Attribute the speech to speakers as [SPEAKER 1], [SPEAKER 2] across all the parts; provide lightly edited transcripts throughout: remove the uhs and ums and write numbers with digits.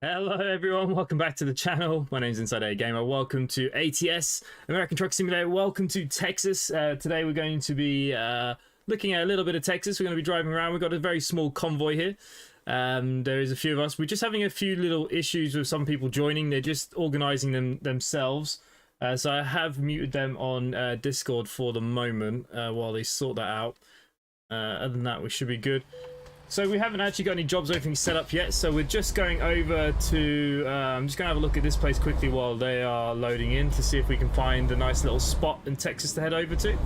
[SPEAKER 1] Hello everyone, welcome back to the channel. My name's InsideAgameR. Welcome to ATS, American Truck Simulator. Welcome to Texas. Today we're going to be looking at a little bit of Texas. We're going to be driving around. We've got a very small convoy here. There is a few of us. We're just having a few little issues with some people joining. They're just organizing themselves. So I have muted them on Discord for the moment while they sort that out. Other than that, we should be good. So we haven't actually got any jobs or anything set up yet, so we're just going over to, I'm just going to have a look at this place quickly while they are loading in to see if we can find a nice little spot in Texas to head over to.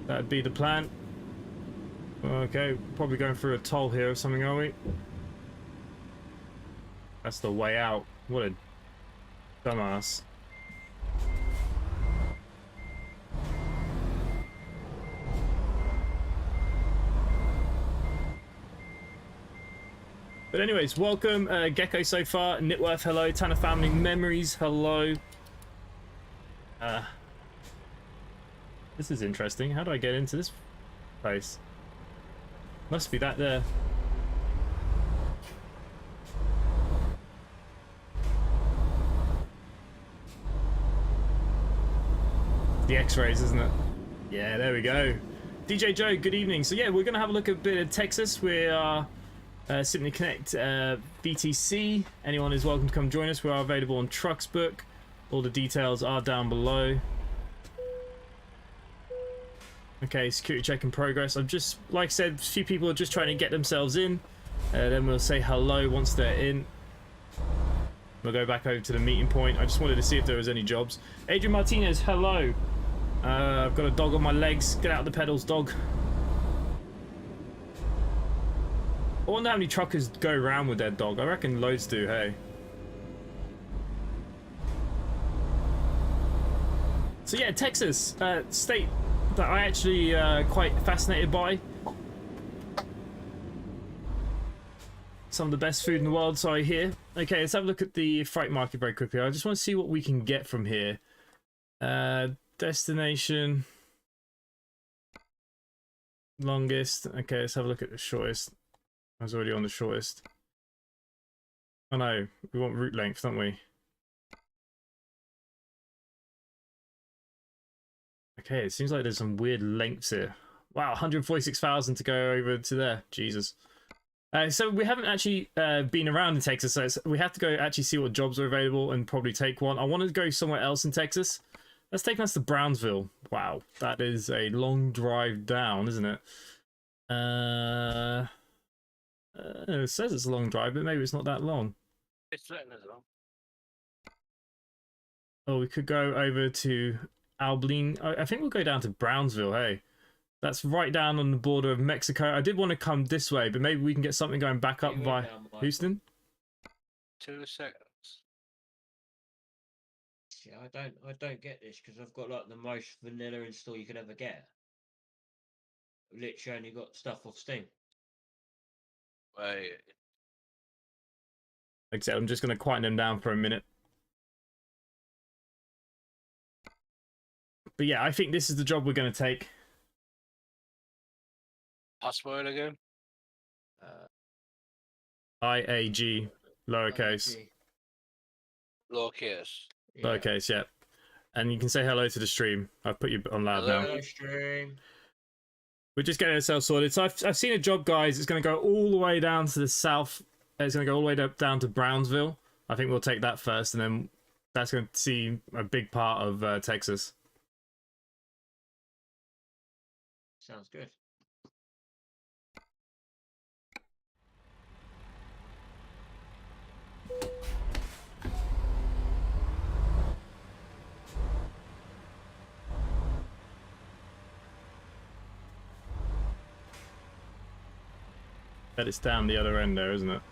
[SPEAKER 1] That'd be the plan. Okay, probably going through a toll here or something, are we? That's the way out. What a dumbass. But anyways, welcome, Gecko so far, Knitworth, hello, Tanner Family Memories, hello. This is interesting. How do I get into this place? Must be that there. The X-rays, isn't it? Yeah, there we go. DJ Joe, good evening. So yeah, we're going to have a look at a bit of Texas. We are... simplyconnect BTC. Anyone is welcome to come join us. We are available on Trucksbook. All the details are down below. Okay, security check in progress. I'm just, like I said, a few people are just trying to get themselves in. Then we'll say hello once they're in. We'll go back over to the meeting point. I just wanted to see if there was any jobs. Adrian Martinez, hello. I've got a dog on my legs. Get out of the pedals, dog. I wonder how many truckers go around with their dog. I reckon loads do, hey. So yeah, Texas, state that I actually quite fascinated by. Some of the best food in the world, so I hear. Okay, let's have a look at the freight market very quickly. I just want to see what we can get from here. Destination. Longest. Okay, let's have a look at the shortest. I was already on the shortest. Oh no, we want route length, don't we? Okay, it seems like there's some weird lengths here. Wow, 146,000 to go over to there. Jesus. So we haven't actually been around in Texas, so we have to go actually see what jobs are available and probably take one. I want to go somewhere else in Texas. That's taking us to Brownsville. Wow, that is a long drive down, isn't it? It says it's a long drive, but maybe it's not that long.
[SPEAKER 2] It's letting us long.
[SPEAKER 1] Oh, we could go over to Abilene. I think we'll go down to Brownsville, hey. That's right down on the border of Mexico. I did want to come this way, but maybe we can get something going back up by Houston.
[SPEAKER 2] 2 seconds.
[SPEAKER 3] Yeah, I don't get this because I've got like the most vanilla install you could ever get. Literally only got stuff off Steam.
[SPEAKER 2] Wait.
[SPEAKER 1] Like I said, I'm just going to quieten them down for a minute. But yeah, I think this is the job we're going to take.
[SPEAKER 2] Password again?
[SPEAKER 1] IAG, lowercase.
[SPEAKER 2] Lowercase.
[SPEAKER 3] Yeah.
[SPEAKER 1] Lowercase, yeah. And you can say hello to the stream. I've put you on loud now.
[SPEAKER 3] Hello, stream.
[SPEAKER 1] We're just getting ourselves sorted. So I've seen a job, guys. It's going to go all the way down to the south. It's going to go all the way down to Brownsville. I think we'll take that first, and then that's going to see a big part of Texas.
[SPEAKER 3] Sounds good.
[SPEAKER 1] But it's down the other end there, isn't it?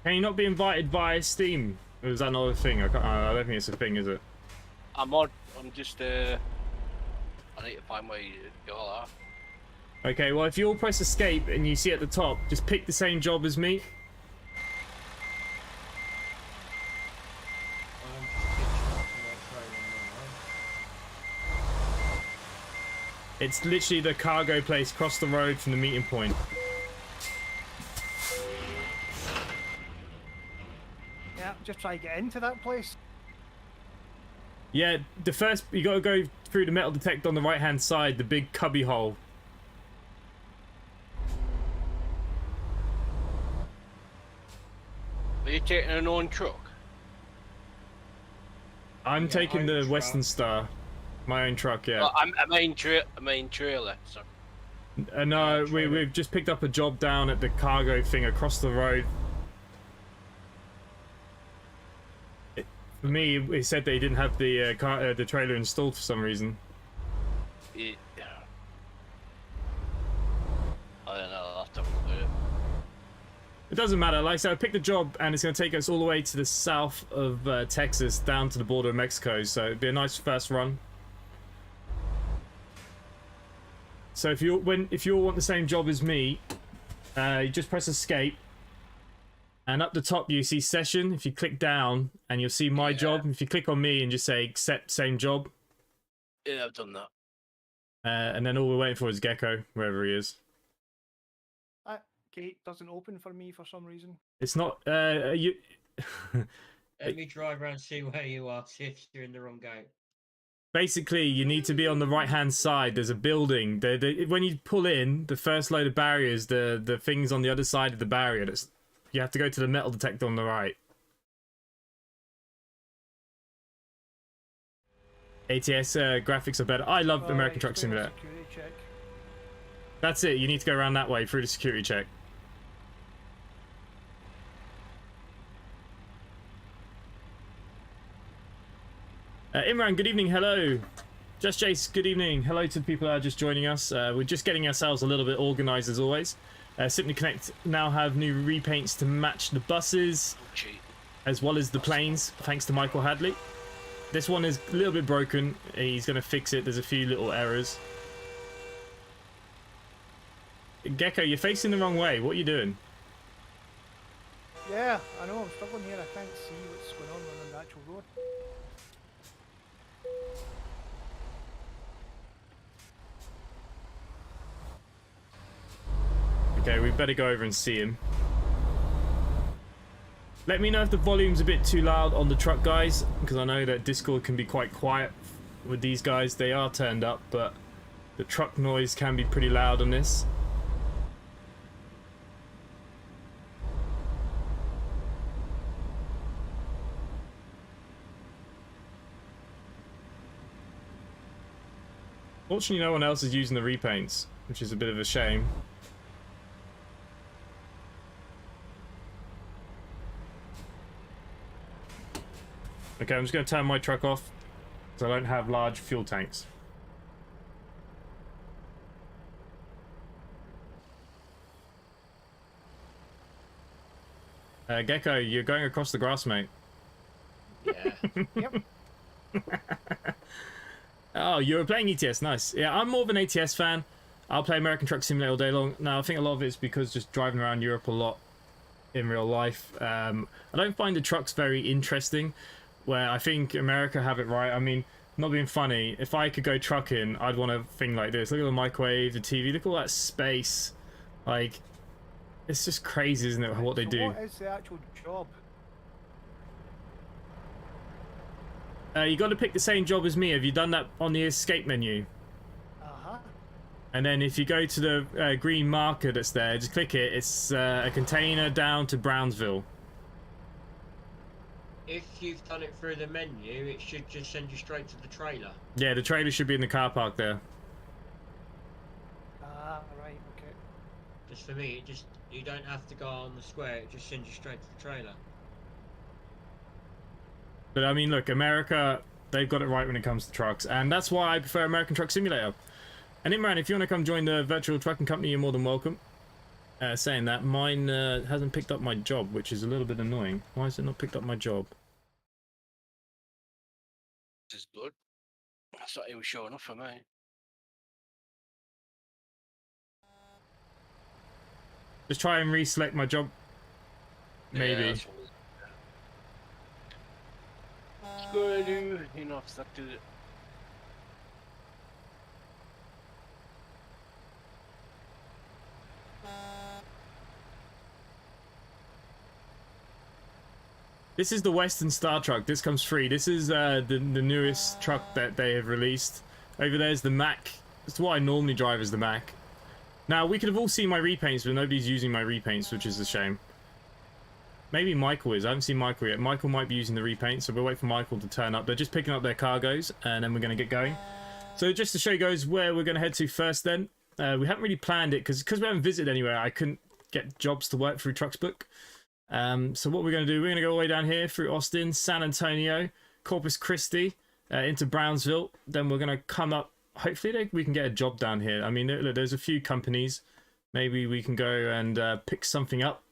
[SPEAKER 1] Can you not be invited via Steam? Or is that not a thing? I don't think it's a thing, is it?
[SPEAKER 2] I'm on. I'm just I need to find where you all are.
[SPEAKER 1] Okay, well, if you all press escape and you see at the top, just pick the same job as me.
[SPEAKER 3] I'm just pitching up to my trailer now.
[SPEAKER 1] It's literally the cargo place across the road from the meeting point.
[SPEAKER 4] Yeah, just try to get into that place.
[SPEAKER 1] Yeah, the first, you gotta go through the metal detector on the right hand side, the big cubby hole.
[SPEAKER 2] Are you taking an own truck?
[SPEAKER 1] I'm
[SPEAKER 3] Yeah,
[SPEAKER 1] taking
[SPEAKER 3] own
[SPEAKER 1] the
[SPEAKER 3] truck.
[SPEAKER 1] Western Star, my own truck, yeah.
[SPEAKER 2] Oh, a main trailer. So
[SPEAKER 1] No,
[SPEAKER 3] trailer.
[SPEAKER 1] we've just picked up a job down at the cargo thing across the road. For me, it said they didn't have the trailer installed for some reason.
[SPEAKER 2] yeah. I don't know. I'll have to have a look at it.
[SPEAKER 1] It doesn't matter. Like I said, I picked the job, and it's going to take us all the way to the south of Texas, down to the border of Mexico. So it'd be a nice first run. So if you all want the same job as me, you just press escape, and up the top you see session. If you click down, and you'll see my
[SPEAKER 2] Yeah.
[SPEAKER 1] job. If you click on me and just say accept same job,
[SPEAKER 2] Yeah, I've done that.
[SPEAKER 1] and then all we're waiting for is Gecko, wherever he is.
[SPEAKER 4] That gate doesn't open for me for some reason.
[SPEAKER 1] It's not you.
[SPEAKER 3] Let me drive around, see where you are, see if you're in the wrong gate.
[SPEAKER 1] Basically, you need to be on the right-hand side. There's a building. When you pull in, the first load of barriers, the things on the other side of the barrier, you have to go to the metal detector on the right. ATS graphics are better. I love American
[SPEAKER 4] Alright,
[SPEAKER 1] Truck
[SPEAKER 4] doing a
[SPEAKER 1] Simulator.
[SPEAKER 4] security check.
[SPEAKER 1] That's it. You need to go around that way through the security check. Imran, good evening. Hello. Just Jace, good evening. Hello to the people that are just joining us. We're just getting ourselves a little bit organized as always. simplyconnect now have new repaints to match the buses
[SPEAKER 2] Oh, cheat.
[SPEAKER 1] as well as the planes, thanks to Michael Hadley. This one is a little bit broken. He's going to fix it. There's a few little errors. Gecko, you're facing the wrong way. What are you doing?
[SPEAKER 4] Yeah, I know, I'm struggling here. I can't see what's going on the actual road.
[SPEAKER 1] Okay, we better go over and see him. Let me know if the volume's a bit too loud on the truck, guys, because I know that Discord can be quite quiet with these guys. They are turned up, but the truck noise can be pretty loud on this. Fortunately, no one else is using the repaints, which is a bit of a shame. Okay, I'm just going to turn my truck off because I don't have large fuel tanks. Gecko, you're going across the grass, mate.
[SPEAKER 3] Yeah.
[SPEAKER 4] Yep.
[SPEAKER 1] Oh, you're playing ETS, nice. Yeah, I'm more of an ATS fan. I'll play American Truck Simulator all day long. Now, I think a lot of it's because just driving around Europe a lot in real life. I don't find the trucks very interesting, where I think America have it right. I mean, not being funny, if I could go trucking, I'd want a thing like this. Look at the microwave, the TV, look at all that space. Like, it's just crazy, isn't it, what they
[SPEAKER 4] So
[SPEAKER 1] do?
[SPEAKER 4] what is the actual job?
[SPEAKER 1] You got to pick the same job as me. Have you done that on the escape menu?
[SPEAKER 4] Uh-huh.
[SPEAKER 1] And then if you go to the green marker that's there, just click it. It's a container down to Brownsville.
[SPEAKER 3] If you've done it through the menu, it should just send you straight to the trailer.
[SPEAKER 1] Yeah, the trailer should be in the car park there.
[SPEAKER 4] Ah, right, okay.
[SPEAKER 3] Just for me, you don't have to go on the square, it just sends you straight to the trailer.
[SPEAKER 1] But I mean, look, America, they've got it right when it comes to trucks. And that's why I prefer American Truck Simulator. And Imran, if you want to come join the virtual trucking company, you're more than welcome. Saying that, mine hasn't picked up my job, which is a little bit annoying. Why has it not picked up my job?
[SPEAKER 2] This is good. That's not even showing up for me.
[SPEAKER 1] Just try and reselect my job. Maybe.
[SPEAKER 2] Yeah, that's what it's good to do. You know, I've selected it.
[SPEAKER 1] This is the Western Star truck. This comes free. This is the newest truck that they have released. Over there's the Mac. That's what I normally drive as the Mac. Now, we could have all seen my repaints, but nobody's using my repaints, which is a shame. Maybe Michael is. I haven't seen Michael yet. Michael might be using the repaint, so we'll wait for Michael to turn up. They're just picking up their cargoes, and then we're going to get going. So just to show you guys where we're going to head to first then. We haven't really planned it, because we haven't visited anywhere, I couldn't get jobs to work through Trucksbook. So what we're going to do, we're going to go all the way down here through Austin, San Antonio, Corpus Christi, into Brownsville. Then we're going to come up. Hopefully we can get a job down here. I mean, look, there's a few companies. Maybe we can go and pick something up.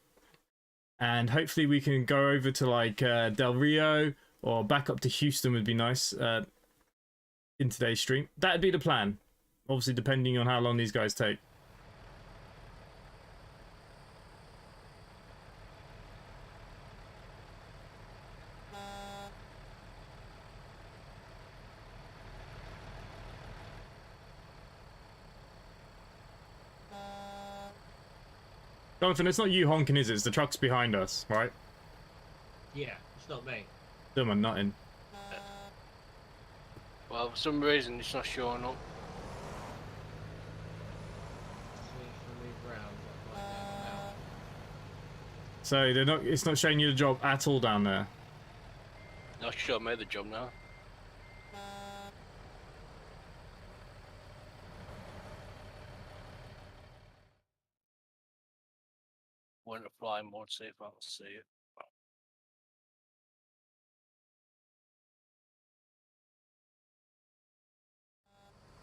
[SPEAKER 1] And hopefully we can go over to like Del Rio or back up to Houston would be nice in today's stream. That'd be the plan. Obviously, depending on how long these guys take. Jonathan, it's not you honking, is it? It's the trucks behind us, right?
[SPEAKER 3] Yeah, it's not me.
[SPEAKER 1] Still my nutting.
[SPEAKER 2] Well, for some reason it's not showing up.
[SPEAKER 1] So they're not. It's not showing you the job at all down there.
[SPEAKER 2] Not sure I made the job now. When to fly mode, see if I can see it.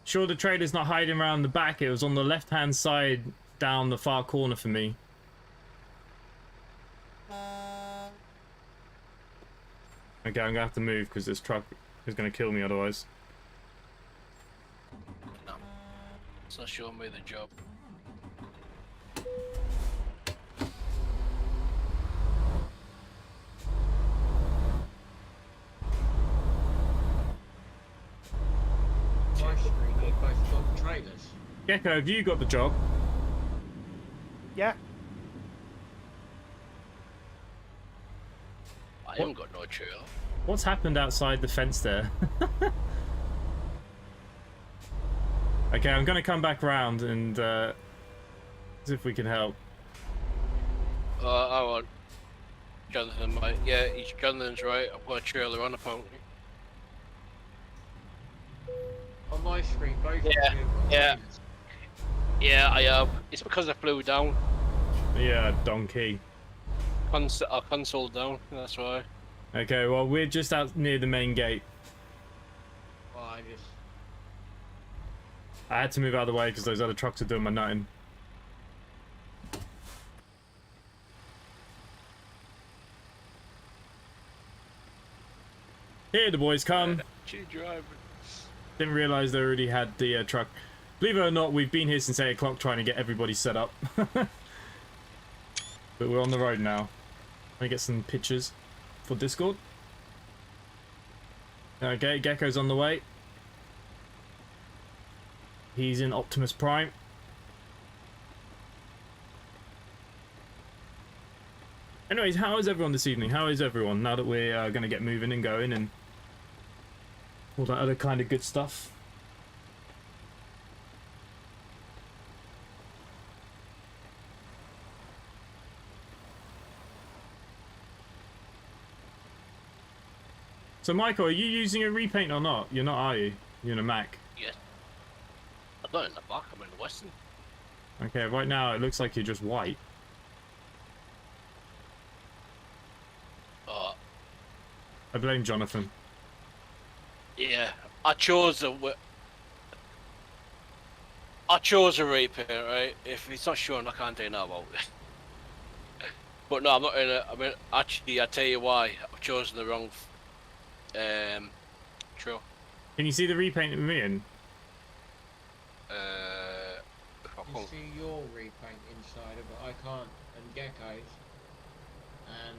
[SPEAKER 1] Sure, the trailer's not hiding around the back. It was on the left-hand side down the far corner for me. Okay, I'm gonna have to move because this truck is gonna kill me otherwise.
[SPEAKER 2] No, it's not showing me the job.
[SPEAKER 1] Gecko, have you got the job?
[SPEAKER 4] Yeah.
[SPEAKER 2] I haven't got no trail.
[SPEAKER 1] What's happened outside the fence there? Okay, I'm gonna come back round and see if we can help.
[SPEAKER 2] I want Jonathan, mate. Yeah, Jonathan's right. I've got a trailer on apparently.
[SPEAKER 3] On my screen, both of you
[SPEAKER 2] Yeah,
[SPEAKER 3] have got
[SPEAKER 2] yeah.
[SPEAKER 3] trailers.
[SPEAKER 2] Yeah, I have. It's because I flew down.
[SPEAKER 1] Yeah, donkey.
[SPEAKER 2] I console down, that's why.
[SPEAKER 1] Okay, well, we're just out near the main gate.
[SPEAKER 3] Well,
[SPEAKER 1] I had to move out of the way because those other trucks are doing my nutting. Here the boys come.
[SPEAKER 2] She driving.
[SPEAKER 1] Didn't realise they already had the truck. Believe it or not, we've been here since 8 o'clock trying to get everybody set up. But we're on the road now. Let me get some pictures for Discord. Okay, Gecko's on the way. He's in Optimus Prime. Anyways, how is everyone this evening? How is everyone now that we're going to get moving and going and all that other kind of good stuff? So Michael, are you using a repaint or not? You're not, are you? You're in a Mac.
[SPEAKER 2] Yes. I'm not in the back, I'm in the Western.
[SPEAKER 1] Okay, right now it looks like you're just white. I blame Jonathan.
[SPEAKER 2] Yeah, I chose I chose a repaint, right? If it's not shown, I can't do nothing about it. But no, I'm not in it. I mean, actually, I tell you why. I've chosen the wrong. True.
[SPEAKER 1] Can you see the repaint in me?
[SPEAKER 3] You see your repaint inside of it, I can't, and Gecko's, and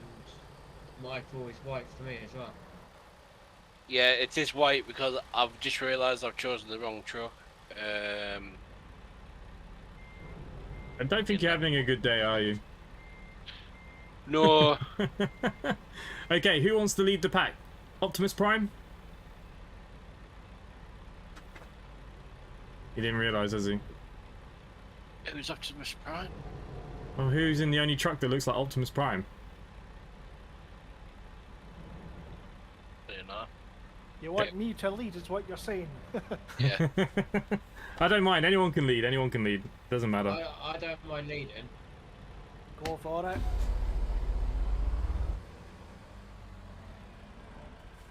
[SPEAKER 3] Michael is white for me as well.
[SPEAKER 2] Yeah, it is white because I've just realised I've chosen the wrong truck.
[SPEAKER 1] I don't think you're having a good day, are you?
[SPEAKER 2] No.
[SPEAKER 1] Okay, who wants to lead the pack? Optimus Prime? He didn't realise, has he?
[SPEAKER 2] Who's Optimus Prime?
[SPEAKER 1] Well, who's in the only truck that looks like Optimus Prime?
[SPEAKER 2] I don't know.
[SPEAKER 4] You want me to lead, is what you're saying.
[SPEAKER 2] Yeah.
[SPEAKER 1] I don't mind. Anyone can lead. Anyone can lead. Doesn't matter.
[SPEAKER 3] I don't mind leading.
[SPEAKER 4] Go for it.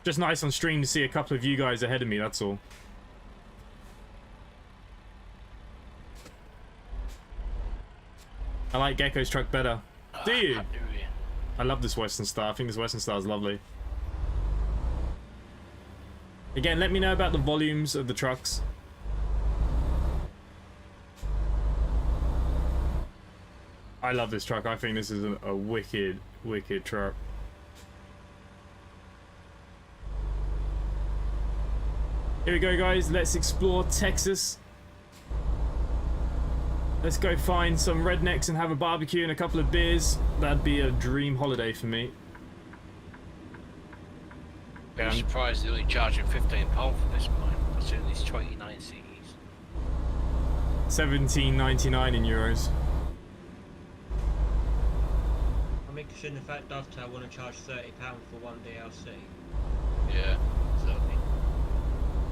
[SPEAKER 1] Just nice on stream to see a couple of you guys ahead of me, that's all. I like Gecko's truck better. Do you? I love this Western Star. I think this Western Star is lovely. Again, let me know about the volumes of the trucks. I love this truck. I think this is a wicked, wicked truck. Here we go, guys. Let's explore Texas. Let's go find some rednecks and have a barbecue and a couple of beers. That'd be a dream holiday for me.
[SPEAKER 2] I'm surprised they're only charging £15 for this mine. Considering these 29 CEs.
[SPEAKER 1] $17.99 in euros.
[SPEAKER 3] I mean, considering the fact Dovetail want to charge £30 for one DLC.
[SPEAKER 2] Yeah, exactly.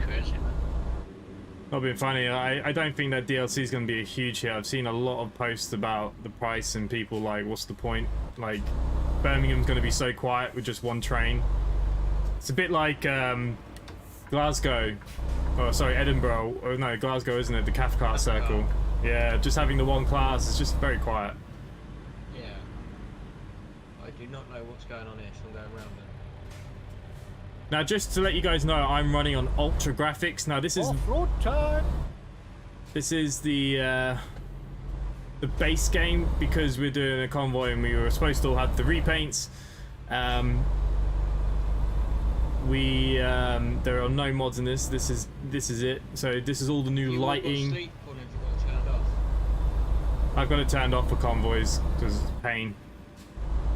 [SPEAKER 2] Crazy, man.
[SPEAKER 1] Not being funny, I don't think that DLC is going to be a huge hit. I've seen a lot of posts about the price and people like, what's the point? Like, Birmingham's going to be so quiet with just one train. It's a bit like Glasgow. Oh, sorry, Edinburgh. Oh, no, Glasgow, isn't it? The Cathcart Circle. Yeah, just having the one class is just very quiet.
[SPEAKER 3] Yeah. I do not know what's going on here, so I'm going around it.
[SPEAKER 1] Now, just to let you guys know, I'm running on ultra graphics. Now, this is
[SPEAKER 4] Off-road time.
[SPEAKER 1] This is the base game because we're doing a convoy and we were supposed to all have the repaints. There are no mods in this. This is it. So this is all the new lighting. I've got it turned off for convoys because it's pain.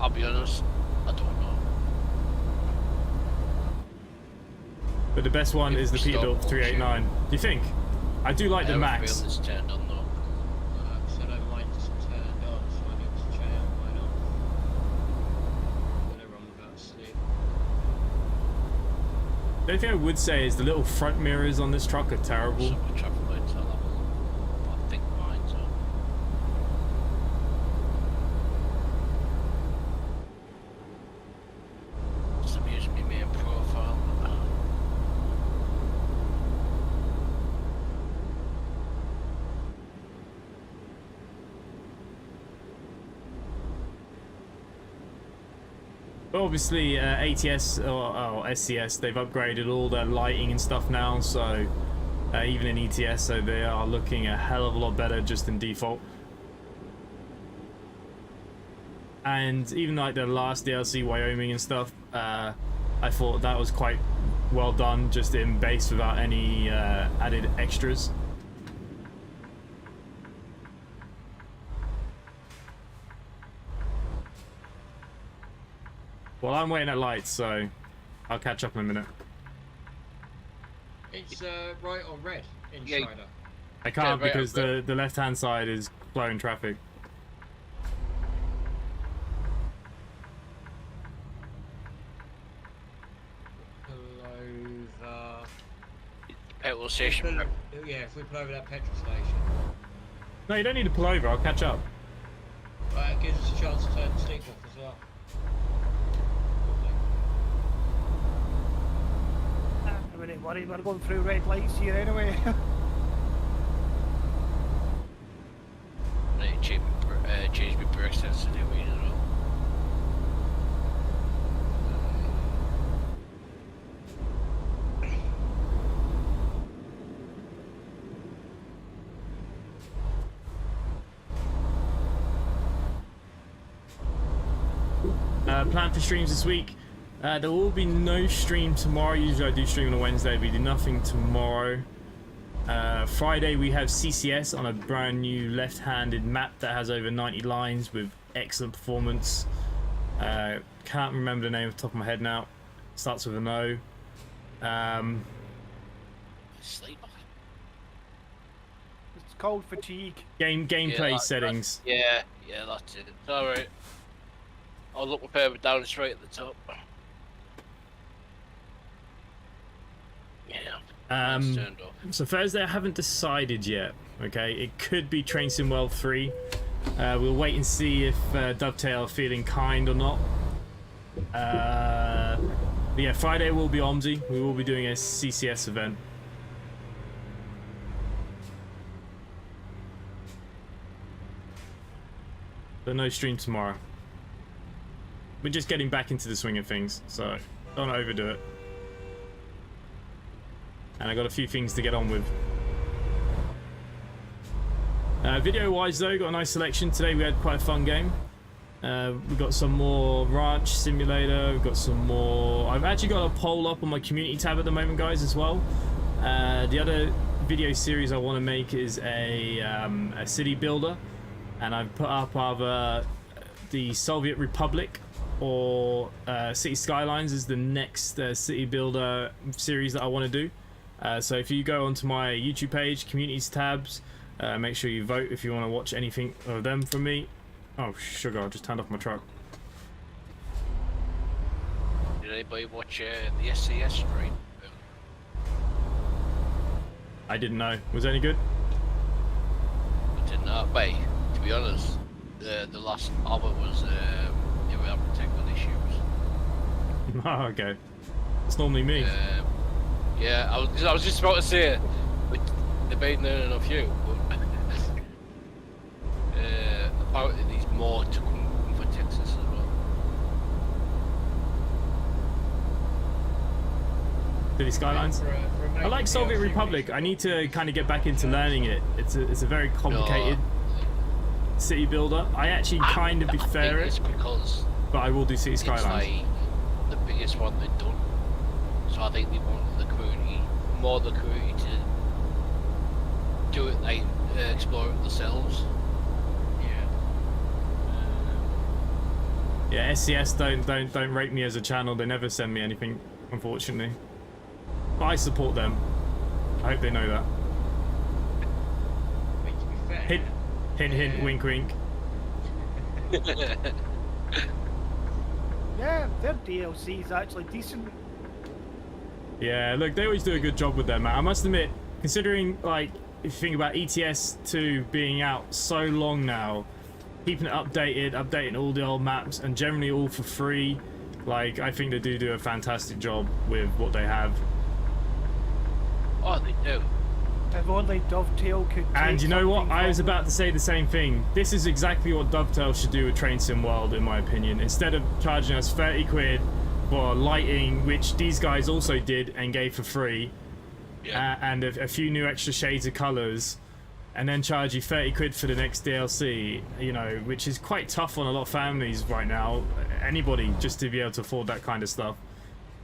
[SPEAKER 2] I'll be honest, I don't know.
[SPEAKER 1] But the best one is the Peterbilt 389. Do you think? I do like the Max.
[SPEAKER 2] It's turned on though.
[SPEAKER 3] So I don't mind it's turned on, so I need to check mine off. I'm gonna run without sleep.
[SPEAKER 1] The only thing I would say is the little front mirrors on this truck are terrible.
[SPEAKER 2] Some of the traffic lights are level. I think mine's on. Just I'm using my main profile.
[SPEAKER 1] But obviously, ATS or SCS, they've upgraded all their lighting and stuff now, so even in ETS, so they are looking a hell of a lot better just in default. And even like the last DLC, Wyoming and stuff, I thought that was quite well done, just in base without any added extras. Well, I'm waiting at lights, so I'll catch up in a minute.
[SPEAKER 3] It's right or red in
[SPEAKER 2] Yeah.
[SPEAKER 3] Strider.
[SPEAKER 1] I can't
[SPEAKER 2] right
[SPEAKER 1] because
[SPEAKER 2] up there.
[SPEAKER 1] the left-hand side is flowing traffic.
[SPEAKER 3] Pull over.
[SPEAKER 2] Petrol station.
[SPEAKER 3] Yeah, if we pull over that petrol station.
[SPEAKER 1] No, you don't need to pull over. I'll catch up.
[SPEAKER 3] Right, it gives us a chance to turn the stick off as well.
[SPEAKER 4] I wouldn't worry, we're going through red lights here anyway.
[SPEAKER 1] Plan for streams this week. There will be no stream tomorrow. Usually I do stream on a Wednesday, but we do nothing tomorrow. Friday we have CCS on a brand new left-handed map that has over 90 lines with excellent performance. Can't remember the name off the top of my head now. Starts with an O.
[SPEAKER 2] Sleep.
[SPEAKER 4] It's called fatigue.
[SPEAKER 1] Gameplay settings.
[SPEAKER 2] Yeah, that's it. Alright. I'll look further down straight at the top. Yeah. It's turned off.
[SPEAKER 1] So Thursday I haven't decided yet. Okay, it could be Train Sim World 3. We'll wait and see if Dovetail are feeling kind or not. But yeah, Friday will be Omsi. We will be doing a CCS event. But no stream tomorrow. We're just getting back into the swing of things, so don't overdo it. And I got a few things to get on with. Video wise though, got a nice selection. Today we had quite a fun game. We've got some more Ranch Simulator, we've got some more... I've actually got a poll up on my community tab at the moment, guys, as well. The other video series I want to make is a city builder. And I've put up either the Soviet Republic or City Skylines is the next city builder series that I want to do. So if you go onto my YouTube page, communities tabs, make sure you vote if you want to watch anything of them from me. Oh, sugar, I just turned off my truck.
[SPEAKER 2] Did anybody watch the SCS stream?
[SPEAKER 1] I didn't know. Was it any good?
[SPEAKER 2] I did not. Wait, to be honest, the last hour was we were having technical issues.
[SPEAKER 1] Oh, okay. It's normally me.
[SPEAKER 2] Yeah, I was just about to say, debating enough you, but apparently there's more to come for Texas as well.
[SPEAKER 1] City Skylines? I like Soviet Republic. I need to kind of get back into learning it. It's a very complicated city builder. I actually kind of prefer it,
[SPEAKER 2] because
[SPEAKER 1] but I will do City Skylines.
[SPEAKER 2] It's like the biggest one they've done. So I think they want the community, more the community to do it, like explore it themselves.
[SPEAKER 1] Yeah, SCS don't rate me as a channel. They never send me anything, unfortunately. But I support them. I hope they know that.
[SPEAKER 3] I mean, to be fair,
[SPEAKER 1] Hint, hint, wink, wink.
[SPEAKER 4] Yeah, their DLC is actually decent.
[SPEAKER 1] Yeah, look, they always do a good job with them, man. I must admit, considering, like, if you think about ETS 2 being out so long now, keeping it updating all the old maps, and generally all for free, like, I think they do a fantastic job with what they have.
[SPEAKER 2] Oh, they do.
[SPEAKER 4] If only Dovetail could.
[SPEAKER 1] And you know what? I was
[SPEAKER 4] from-
[SPEAKER 1] about to say the same thing. This is exactly what Dovetail should do with Train Sim World, in my opinion. Instead of charging us 30 quid for lighting, which these guys also did and gave for free, and a few new extra shades of colours, and then charge you 30 quid for the next DLC, you know, which is quite tough on a lot of families right now. Anybody just to be able to afford that kind of stuff.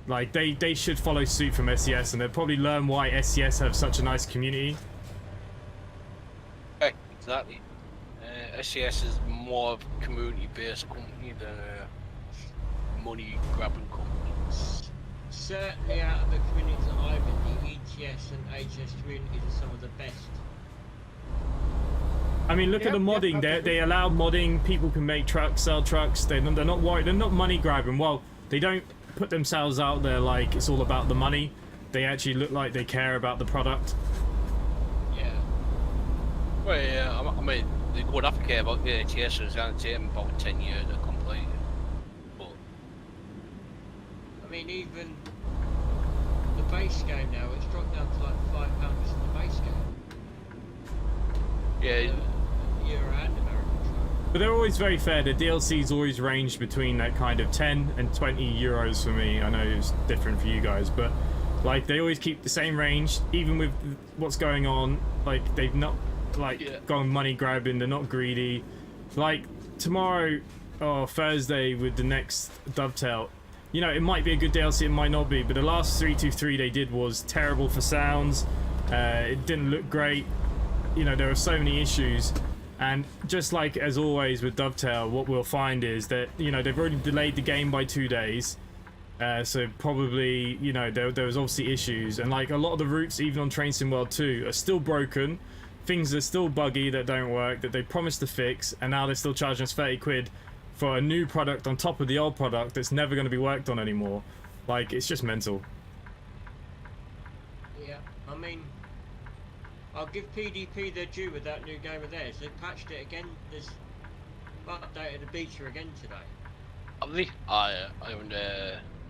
[SPEAKER 1] Like, they should follow suit from SCS, and they'll probably learn why SCS have such a nice community.
[SPEAKER 2] Exactly. SCS is more of a community-based company than a money-grabbing company.
[SPEAKER 3] certainly out of the communities that I've in, the ETS and HS communities are some of the best.
[SPEAKER 1] I mean, look at the modding. They allow modding. People can make trucks, sell trucks. They're not worried. They're not money grabbing. Well, they don't put themselves out there like it's all about the money. They actually look like they care about the product.
[SPEAKER 2] Yeah. Well, yeah. I mean, they would have to care about the ETS. So it's going to take them about 10 years to complete it. But
[SPEAKER 3] I mean, even the base game now, it's dropped down to like £5 in the base game.
[SPEAKER 2] yeah.
[SPEAKER 3] Euro and American truck.
[SPEAKER 1] But they're always very fair. The DLC's always ranged between that kind of 10 and 20 euros for me. I know it's different for you guys, but like they always keep the same range, even with what's going on. Like they've not gone money grabbing. They're not greedy. Like tomorrow, or Thursday with the next Dovetail. You know, it might be a good DLC, it might not be, but the last 323 they did was terrible for sounds. It didn't look great. You know, there were so many issues. And just like as always with Dovetail, what we'll find is that, you know, they've already delayed the game by 2 days. So probably, you know, there was obviously issues. And like a lot of the routes, even on Train Sim World 2, are still broken. Things are still buggy that don't work, that they promised to fix. And now they're still charging us 30 quid for a new product on top of the old product that's never going to be worked on anymore. Like, it's just mental.
[SPEAKER 3] Yeah, I mean, I'll give PDP their due with that new game of theirs. They patched it again. There's updated the beta again today.
[SPEAKER 2] Have they? I haven't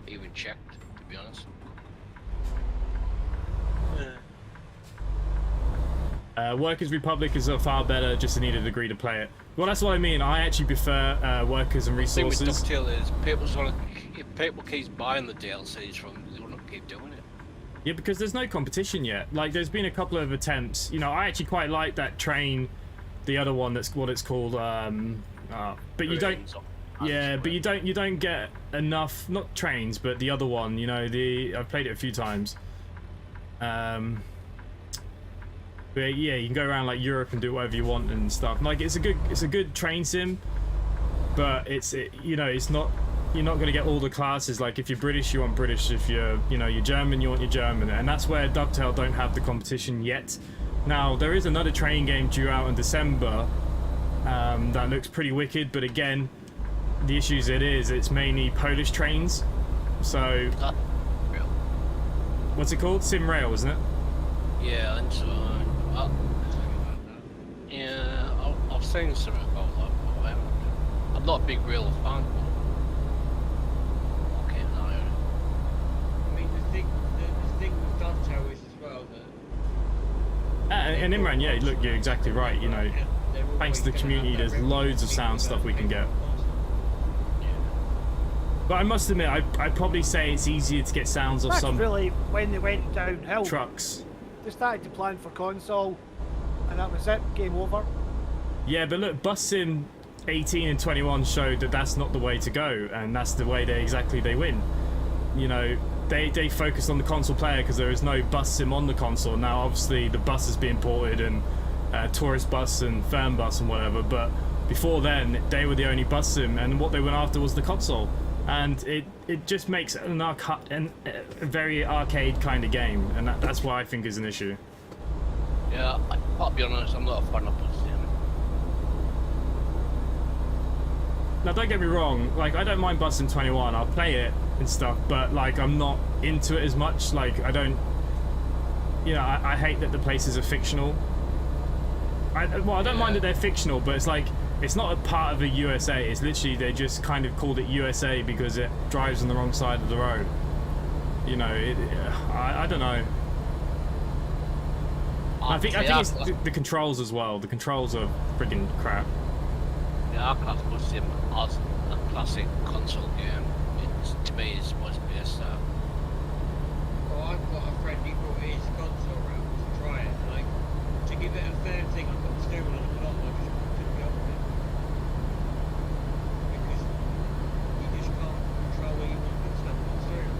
[SPEAKER 2] even checked, to be honest.
[SPEAKER 1] Workers Republic is far better, just a needed agree to play it. Well, that's what I mean. I actually prefer Workers and
[SPEAKER 2] The thing with
[SPEAKER 1] Resources.
[SPEAKER 2] Dovetail is if people keep buying the DLCs from them, they won't keep doing it.
[SPEAKER 1] Yeah, because there's no competition yet. Like, there's been a couple of attempts. You know, I actually quite like that train, the other one that's what it's called. But you don't. Yeah, but you don't get enough. Not trains, but the other one. You know, I've played it a few times. But yeah, you can go around like Europe and do whatever you want and stuff. Like, it's a good train sim, but you know, it's not. You're not going to get all the classes. Like, if you're British, you want British. If you're German, you want your German. And that's where Dovetail don't have the competition yet. Now, there is another train game due out in December that looks pretty wicked, but again, the issues it's mainly Polish trains. So, what's it called? Sim Rail, isn't it?
[SPEAKER 2] Yeah, and so yeah, I've seen something about that, but I'm not a big rail fan. But okay, no.
[SPEAKER 3] I mean, the thing with Dovetail is as well that.
[SPEAKER 1] And Imran, yeah, look, you're exactly right. You know, thanks to the community, there's loads of sound stuff we can get. But I must admit, I'd probably say it's easier to get sounds of
[SPEAKER 4] That's
[SPEAKER 1] some
[SPEAKER 4] really when they went downhill.
[SPEAKER 1] trucks.
[SPEAKER 4] They started to plan for console, and that was it. Game over.
[SPEAKER 1] Yeah, but look, Bus Sim 18 and 21 showed that that's not the way to go, and that's the way they win. You know, they focused on the console player because there is no Bus Sim on the console. Now, obviously, the bus is being ported, and tourist bus and fan bus and whatever, but before then, they were the only Bus Sim, and what they went after was the console. And it just makes a very arcade kind of game, and that's why I think is an issue.
[SPEAKER 2] Yeah, I'll be honest, I'm not a fan of Bus Sim.
[SPEAKER 1] Now, don't get me wrong, like, I don't mind Bus Sim 21, I'll play it and stuff, but like, I'm not into it as much. Like, I don't, you know, I hate that the places are fictional. I don't mind that they're fictional, but it's like, it's not a part of the USA. It's literally, they just kind of called it USA because it drives on the wrong side of the road. You know, I don't know. I think it's the controls as well. The controls are freaking crap.
[SPEAKER 2] Yeah, I class Bus Sim as a classic console game. To me, it's what's best.
[SPEAKER 3] Well, I've got a friend who brought his console around to try it. Like, to give it a fair thing, I put the steering on the bottom. I just couldn't get off it. Because you just can't control where you want to put stuff on the steering.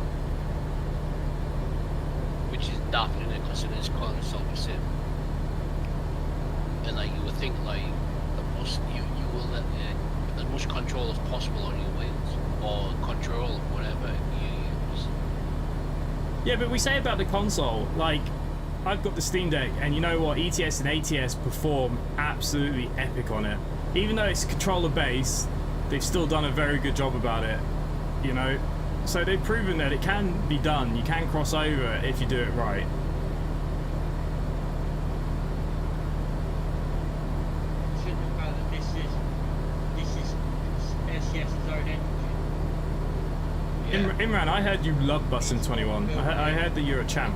[SPEAKER 2] Which is daft, isn't it? Because it is console sim. And like, you would think like you will let as much control as possible on your wheels, or control whatever you use.
[SPEAKER 1] Yeah, but we say about the console, like, I've got the Steam Deck, and you know what? ETS and ATS perform absolutely epic on it. Even though it's controller based, they've still done a very good job about it, you know? So they've proven that it can be done. You can cross over if you do it right. Imran, I heard you love Bus Sim 21. I heard that you're a champ.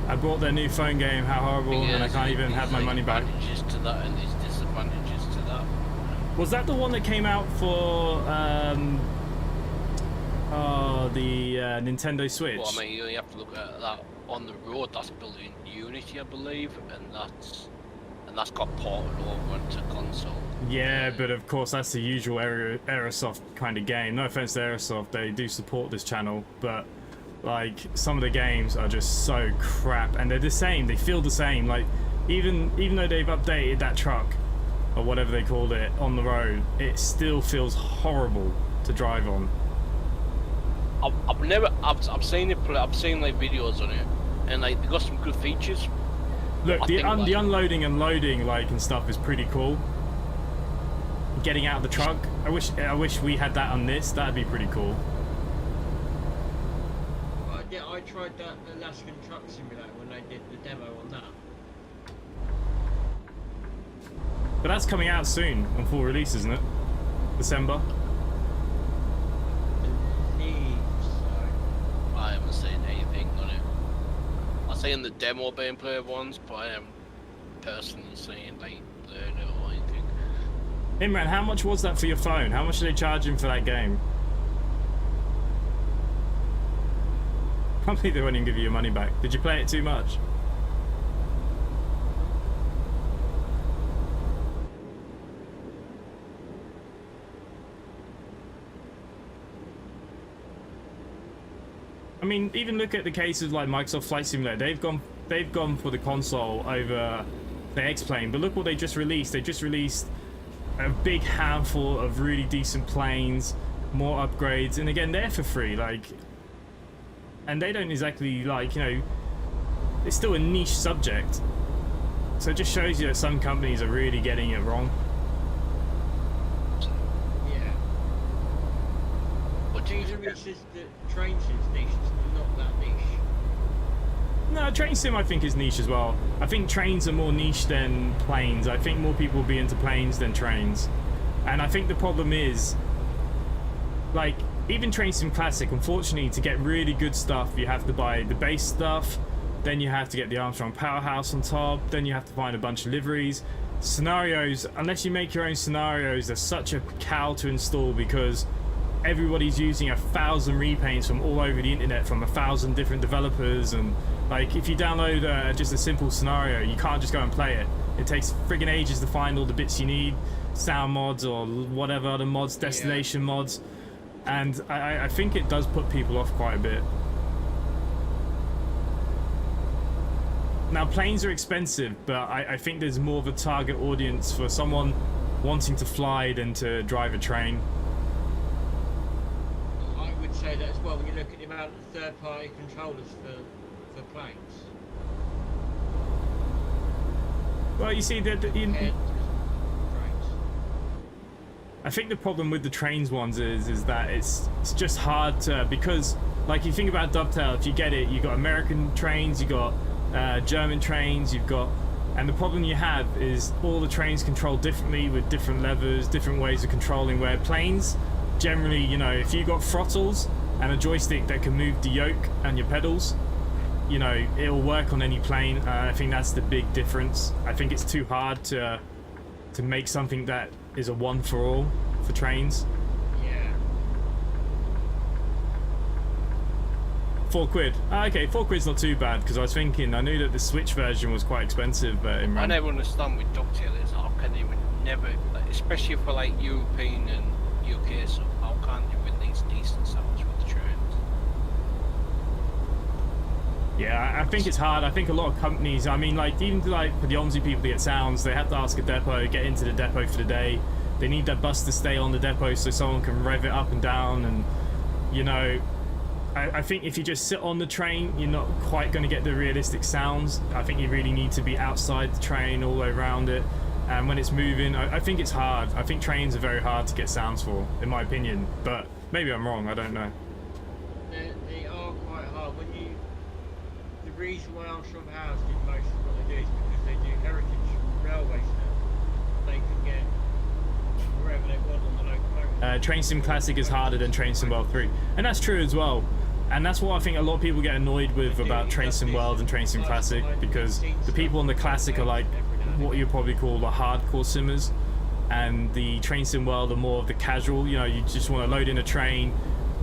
[SPEAKER 1] I bought their new phone game, how horrible, and I can't even have my money back.
[SPEAKER 2] Advantages to that and there's disadvantages to that.
[SPEAKER 1] Was that the one that came out for the Nintendo Switch?
[SPEAKER 2] Well, I mean, you have to look at that on the road. That's built in Unity, I believe, and and that's got ported over into console.
[SPEAKER 1] Yeah, but of course that's the usual Aerosoft kind of game. No offense to Aerosoft, they do support this channel, but like some of the games are just so crap, and they're the same. They feel the same. Like even though they've updated that truck or whatever they called it on the road, it still feels horrible to drive on.
[SPEAKER 2] I've seen it play. I've seen like videos on it, and like they got some good features.
[SPEAKER 1] Look, the unloading and loading like and stuff is pretty cool. Getting out of the truck, I wish we had that on this. That'd be pretty cool.
[SPEAKER 3] Yeah, I tried that Alaskan Truck Simulator when they did the demo on that.
[SPEAKER 1] But that's coming out soon on full release, isn't it? December.
[SPEAKER 3] I believe so.
[SPEAKER 2] I haven't seen anything on it. I've seen the demo being played once, but I haven't personally seen like the or anything.
[SPEAKER 1] Imran, how much was that for your phone? How much are they charging for that game? I can't believe they won't even give you your money back. Did you play it too much? I mean, even look at the case of like Microsoft Flight Simulator. They've gone for the console over the X-Plane, but look what they just released. They just released a big handful of really decent planes, more upgrades, and again, they're for free. Like, and they don't exactly like, you know, it's still a niche subject. So it just shows you that some companies are really getting it wrong.
[SPEAKER 3] Yeah.
[SPEAKER 2] What do you
[SPEAKER 3] The reason is that train sim's niche is not that niche.
[SPEAKER 1] No, train sim I think is niche as well. I think trains are more niche than planes. I think more people will be into planes than trains. And I think the problem is, like, even Train Sim Classic, unfortunately, to get really good stuff, you have to buy the base stuff, then you have to get the Armstrong Powerhouse on top, then you have to find a bunch of liveries. Scenarios, unless you make your own scenarios, they're such a cow to install because everybody's using 1,000 repaints from all over the internet from 1,000 different developers, and like if you download just a simple scenario, you can't just go and play it. It takes friggin' ages to find all the bits you need, sound mods or whatever other mods, destination mods, and I think it does put people off quite a bit. Now planes are expensive, but I think there's more of a target audience for someone wanting to fly than to drive a train.
[SPEAKER 3] I would say that as well when you look at the amount of third-party controllers for planes.
[SPEAKER 1] Well, you see,
[SPEAKER 3] Compared to trains.
[SPEAKER 1] I think the problem with the trains ones is that it's just hard to, because like you think about Dovetail, if you get it, you got American trains, you got German trains, you've got, and the problem you have is all the trains control differently with different levers, different ways of controlling, where planes generally, you know, if you got throttles and a joystick that can move the yoke and your pedals, you know, it'll work on any plane. I think that's the big difference. I think it's too hard to make something that is a one for all for trains.
[SPEAKER 3] Yeah.
[SPEAKER 1] £4. Okay, £4's not too bad, because I was thinking, I knew that the Switch version was quite expensive, but in
[SPEAKER 2] I never understand with Dovetail is how can they never, like, especially for like European and UK stuff, how can't they release decent sounds with the trains?
[SPEAKER 1] Yeah, I think it's hard. I think a lot of companies, I mean, like, even like for the Omsi people to get sounds, they have to ask a depot, get into the depot for the day. They need that bus to stay on the depot so someone can rev it up and down, and, you know, I think if you just sit on the train, you're not quite going to get the realistic sounds. I think you really need to be outside the train, all the way around it, and when it's moving, I think it's hard. I think trains are very hard to get sounds for, in my opinion, but maybe I'm wrong, I don't know.
[SPEAKER 3] They are quite hard. When you, the reason why Armstrong House did most of what they do is because they do heritage railways now. They can get wherever they want on the locomotive.
[SPEAKER 1] Train Sim Classic is harder than Train Sim World 3, and that's true as well. And that's what I think a lot of people get annoyed with about Train Sim World and Train Sim Classic, because the people on the Classic are like what you probably call the hardcore simmers, and the Train Sim World are more of the casual, you know, you just want to load in a train,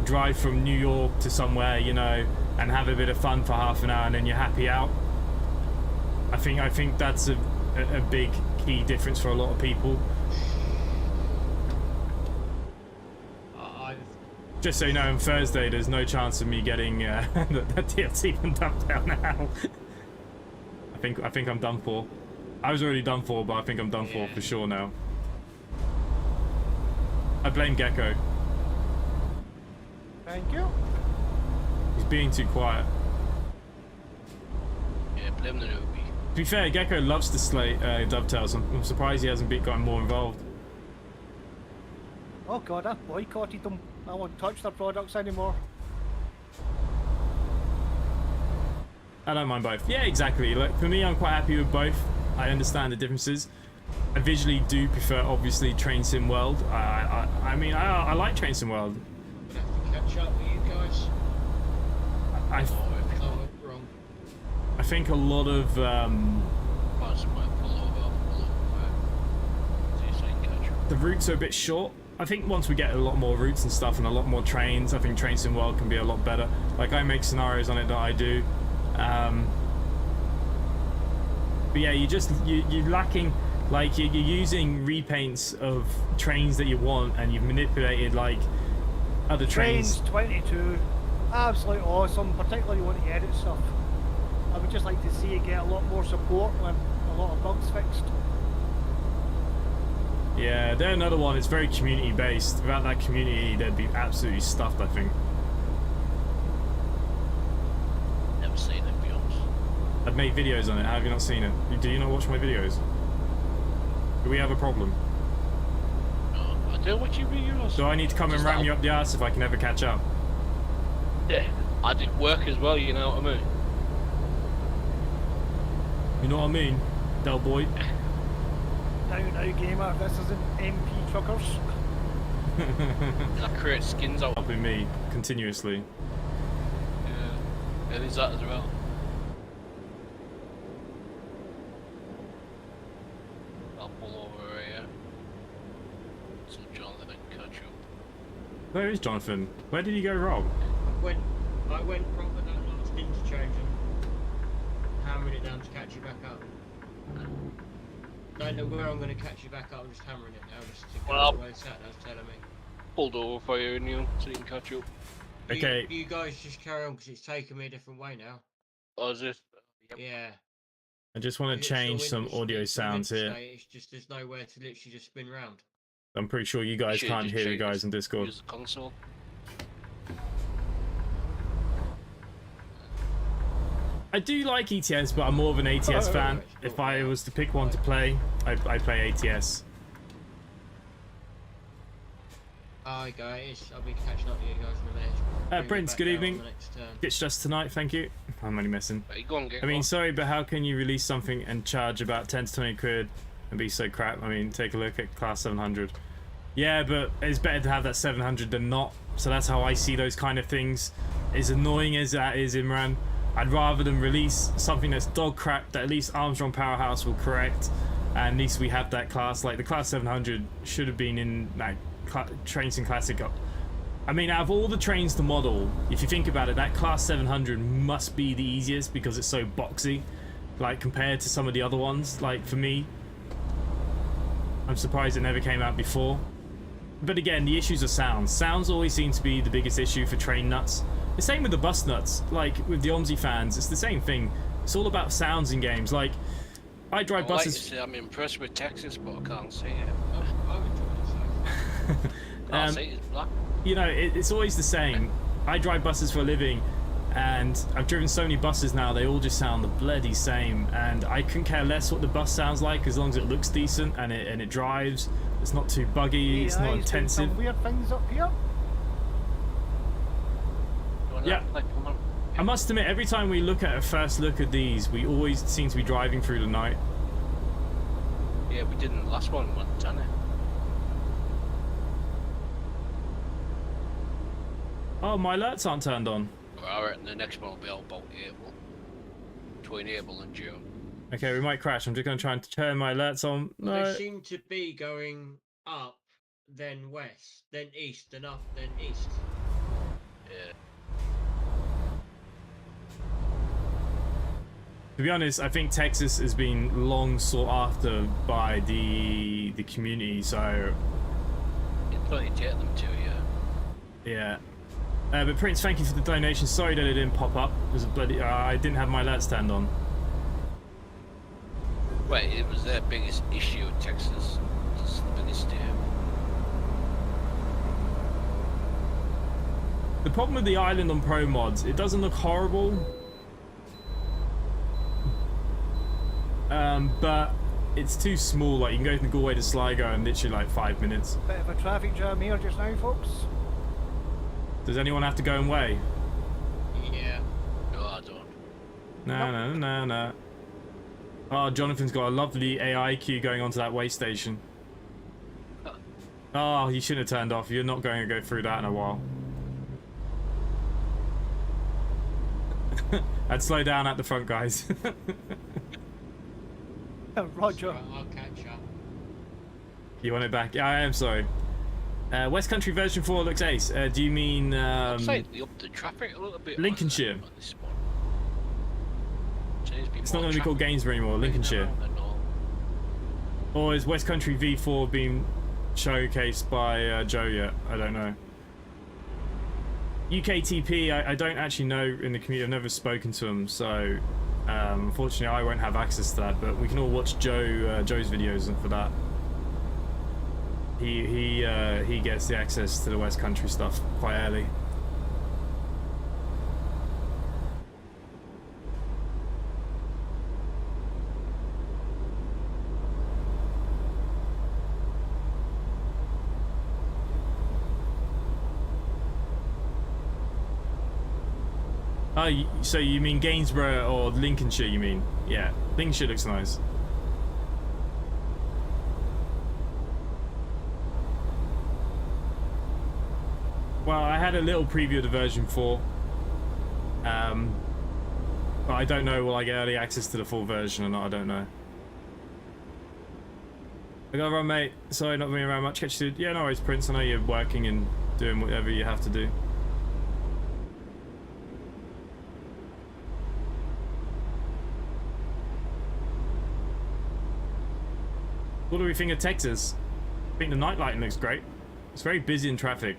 [SPEAKER 1] drive from New York to somewhere, you know, and have a bit of fun for half an hour and then you're happy out. I think that's a big key difference for a lot of people.
[SPEAKER 3] I've
[SPEAKER 1] Just so you know, on Thursday there's no chance of me getting that DLC from Dovetail now. I think I'm done for. I was already done for, but I think I'm done for sure now. I blame Gecko.
[SPEAKER 4] Thank you.
[SPEAKER 1] He's being too quiet.
[SPEAKER 2] Yeah, blame the newbie.
[SPEAKER 1] To be fair, Gecko loves to slay Dovetails. I'm surprised he hasn't gotten more involved.
[SPEAKER 4] Oh god, I boycotted them. I won't touch their products anymore.
[SPEAKER 1] I don't mind both. Yeah, exactly. Like, for me, I'm quite happy with both. I understand the differences. I visually do prefer, obviously, Train Sim World. I mean, I like Train Sim World.
[SPEAKER 3] gonna have to catch up with you guys.
[SPEAKER 1] I
[SPEAKER 3] went wrong.
[SPEAKER 1] I think a lot of the routes are a bit short. I think once we get a lot more routes and stuff and a lot more trains, I think Train Sim World can be a lot better. Like, I make scenarios on it that I do. But yeah, you're lacking, like, you're using repaints of trains that you want, and you've manipulated like other trains.
[SPEAKER 4] 22, absolutely awesome, particularly when you edit stuff. I would just like to see it get a lot more support when a lot of bugs fixed.
[SPEAKER 1] Yeah, they're another one. It's very community based. Without that community, they'd be absolutely stuffed, I think.
[SPEAKER 2] Never seen it, to be honest.
[SPEAKER 1] I've made videos on it. How have you not seen it? Do you not watch my videos? Do we have a problem?
[SPEAKER 2] No, I don't watch your videos.
[SPEAKER 1] Do I need to come and ram you up the ass if I can ever catch up?
[SPEAKER 2] Yeah, I did work as well, you know what I mean?
[SPEAKER 1] You know what I mean, Del Boy?
[SPEAKER 4] Now, gamer, this isn't MP truckers.
[SPEAKER 2] I create skins out.
[SPEAKER 1] Helping me continuously.
[SPEAKER 2] Yeah, it is that as well. I'll pull over here. So Jonathan can catch up.
[SPEAKER 1] Where is Jonathan? Where did he go wrong?
[SPEAKER 3] I went proper that last interchange and hammering it down to catch you back up. Don't know where I'm going to catch you back up. I'm just hammering it now, just to go where it's at. That's telling me.
[SPEAKER 2] Pulled over for you, Neil, so you can catch up.
[SPEAKER 1] Okay.
[SPEAKER 3] You guys just carry on because it's taking me a different way now.
[SPEAKER 2] Oh, is it? Yep.
[SPEAKER 3] Yeah.
[SPEAKER 1] I just want to change some audio sounds here.
[SPEAKER 3] It's just there's nowhere to literally just spin round.
[SPEAKER 1] I'm pretty sure you guys can't hear the guys in Discord.
[SPEAKER 2] Use the console.
[SPEAKER 1] I do like ETS, but I'm more of an ATS fan. If I was to pick one to play, I play ATS.
[SPEAKER 3] Hi guys, I'll be catching up with you guys in a minute.
[SPEAKER 1] Prince, good evening. Ditched us tonight, thank you. I'm only messing. I mean, sorry, but how can you release something and charge about 10 to 20 quid and be so crap? I mean, take a look at Class 700. Yeah, but it's better to have that 700 than not. So that's how I see those kind of things. As annoying as that is, Imran, I'd rather them release something that's dog crap that at least Armstrong Powerhouse will correct, and at least we have that class. Like the Class 700 should have been in like Train Sim Classic. I mean, out of all the trains to model, if you think about it, that Class 700 must be the easiest because it's so boxy, like compared to some of the other ones. Like for me, I'm surprised it never came out before. But again, the issues are sounds. Sounds always seem to be the biggest issue for train nuts. The same with the bus nuts. Like with the Omsi fans, it's the same thing. It's all about sounds in games. Like I drive buses.
[SPEAKER 2] Like to say I'm impressed with Texas, but I can't see it.
[SPEAKER 1] I see it's black. You know, it's always the same. I drive buses for a living, and I've driven so many buses now. They all just sound the bloody same, and I couldn't care less what the bus sounds like as long as it looks decent and it drives. It's not too buggy. It's not intensive.
[SPEAKER 4] Some weird things up here.
[SPEAKER 1] Yeah, I must admit, every time we look at a first look at these, we always seem to be driving through the night.
[SPEAKER 2] Yeah, we didn't. The last one went, didn't it?
[SPEAKER 1] Oh, my alerts aren't turned on.
[SPEAKER 2] I reckon the next one will be all about April. Between April and June.
[SPEAKER 1] Okay, we might crash. I'm just going to try and turn my alerts on. No.
[SPEAKER 3] They seem to be going up, then west, then east, then up, then east.
[SPEAKER 2] Yeah.
[SPEAKER 1] To To be honest, I think Texas has been long sought after by the community, so
[SPEAKER 2] It's plenty to get them to, yeah.
[SPEAKER 1] yeah. But Prince, thank you for the donation. Sorry that it didn't pop up. It was a bloody, I didn't have my alert stand on.
[SPEAKER 2] Wait, it was their biggest issue in Texas. It's the biggest deal.
[SPEAKER 1] The problem with the island on Pro Mods, it doesn't look horrible. But it's too small. Like, you can go from Galway to Sligo in literally like 5 minutes.
[SPEAKER 4] Bit of a traffic jam here just now, folks.
[SPEAKER 1] Does anyone have to go and weigh?
[SPEAKER 3] Yeah.
[SPEAKER 2] No, I don't.
[SPEAKER 1] No. Oh, Jonathan's got a lovely AI queue going onto that way station. Oh, you shouldn't have turned off. You're not going to go through that in a while. I'd slow down at the front, guys.
[SPEAKER 4] Roger.
[SPEAKER 3] Right, I'll catch up.
[SPEAKER 1] You want it back? Yeah, I am sorry. West Country version 4 looks ace. Do you mean
[SPEAKER 2] Looks like they upped the traffic a little bit.
[SPEAKER 1] Lincolnshire?
[SPEAKER 2] On this one. Seems to be
[SPEAKER 1] It's
[SPEAKER 2] more
[SPEAKER 1] not going to be called
[SPEAKER 2] traffic
[SPEAKER 1] Gainsborough anymore,
[SPEAKER 2] moving
[SPEAKER 1] Lincolnshire.
[SPEAKER 2] around and all.
[SPEAKER 1] Or is West Country V4 being showcased by Joe yet? I don't know. UKTP, I don't actually know in the community. I've never spoken to him, so unfortunately I won't have access to that. But we can all watch Joe's videos for that. He gets the access to the West Country stuff quite early. Oh, so you mean Gainsborough or Lincolnshire, you mean? Yeah, Lincolnshire looks nice. Well, I had a little preview of the version 4. But I don't know, will I get early access to the full version or not, I don't know. I gotta run, mate. Sorry, not being around much. Catch you soon. Yeah, no worries, Prince. I know you're working and doing whatever you have to do. What do we think of Texas? I think the night lighting looks great. It's very busy in traffic.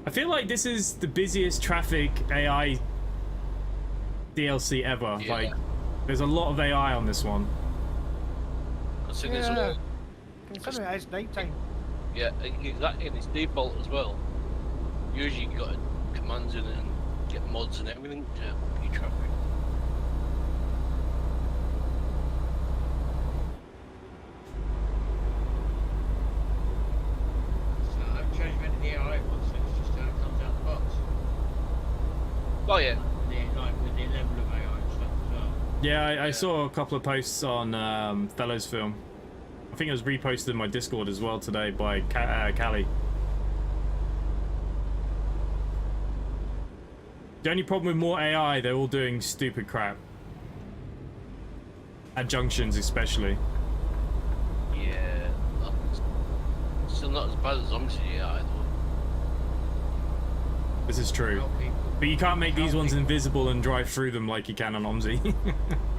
[SPEAKER 1] I feel like this is the busiest traffic AI DLC ever.
[SPEAKER 2] Yeah.
[SPEAKER 1] Like, there's a lot of AI on this one.
[SPEAKER 2] Considering it's
[SPEAKER 4] Yeah.
[SPEAKER 2] all-
[SPEAKER 4] Considering it is night time.
[SPEAKER 2] Yeah, exactly, and it's default as well. Usually you got commands in and get mods and everything to be traffic.
[SPEAKER 3] So I haven't changed any of the AI ones, so it's just how it comes out the box.
[SPEAKER 2] Oh yeah,
[SPEAKER 3] Like with the level of AI and stuff as well.
[SPEAKER 1] Yeah, I saw a couple of posts on Fellows Film. I think it was reposted in my Discord as well today by Callie. The only problem with more AI, they're all doing stupid crap. At junctions especially.
[SPEAKER 2] yeah. Still not as bad as Omsi AI though.
[SPEAKER 1] This is true.
[SPEAKER 3] Help people.
[SPEAKER 1] But you can't make these
[SPEAKER 3] Help
[SPEAKER 1] ones
[SPEAKER 3] people.
[SPEAKER 1] invisible and drive through them like you can on Omsi.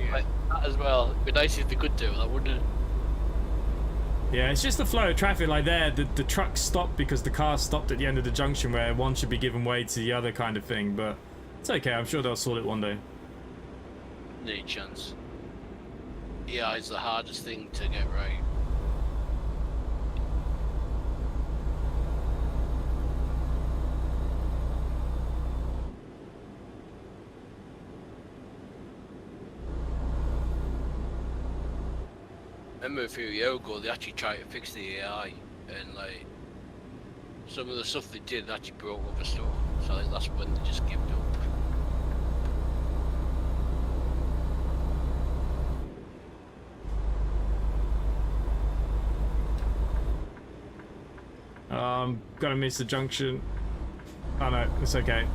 [SPEAKER 3] Yeah.
[SPEAKER 2] Like that as well. It'd be nice if they could do that, wouldn't it?
[SPEAKER 1] Yeah, it's just the flow of traffic. Like there, the truck stopped because the car stopped at the end of the junction where one should be giving way to the other kind of thing. But it's okay. I'm sure they'll sort it one day.
[SPEAKER 2] No chance. AI is the hardest thing to get right. Remember a few years ago they actually tried to fix the AI and like some of the stuff they did actually broke other stuff. So I think that's when they just gave up.
[SPEAKER 1] Gonna miss the junction. Oh no, it's okay.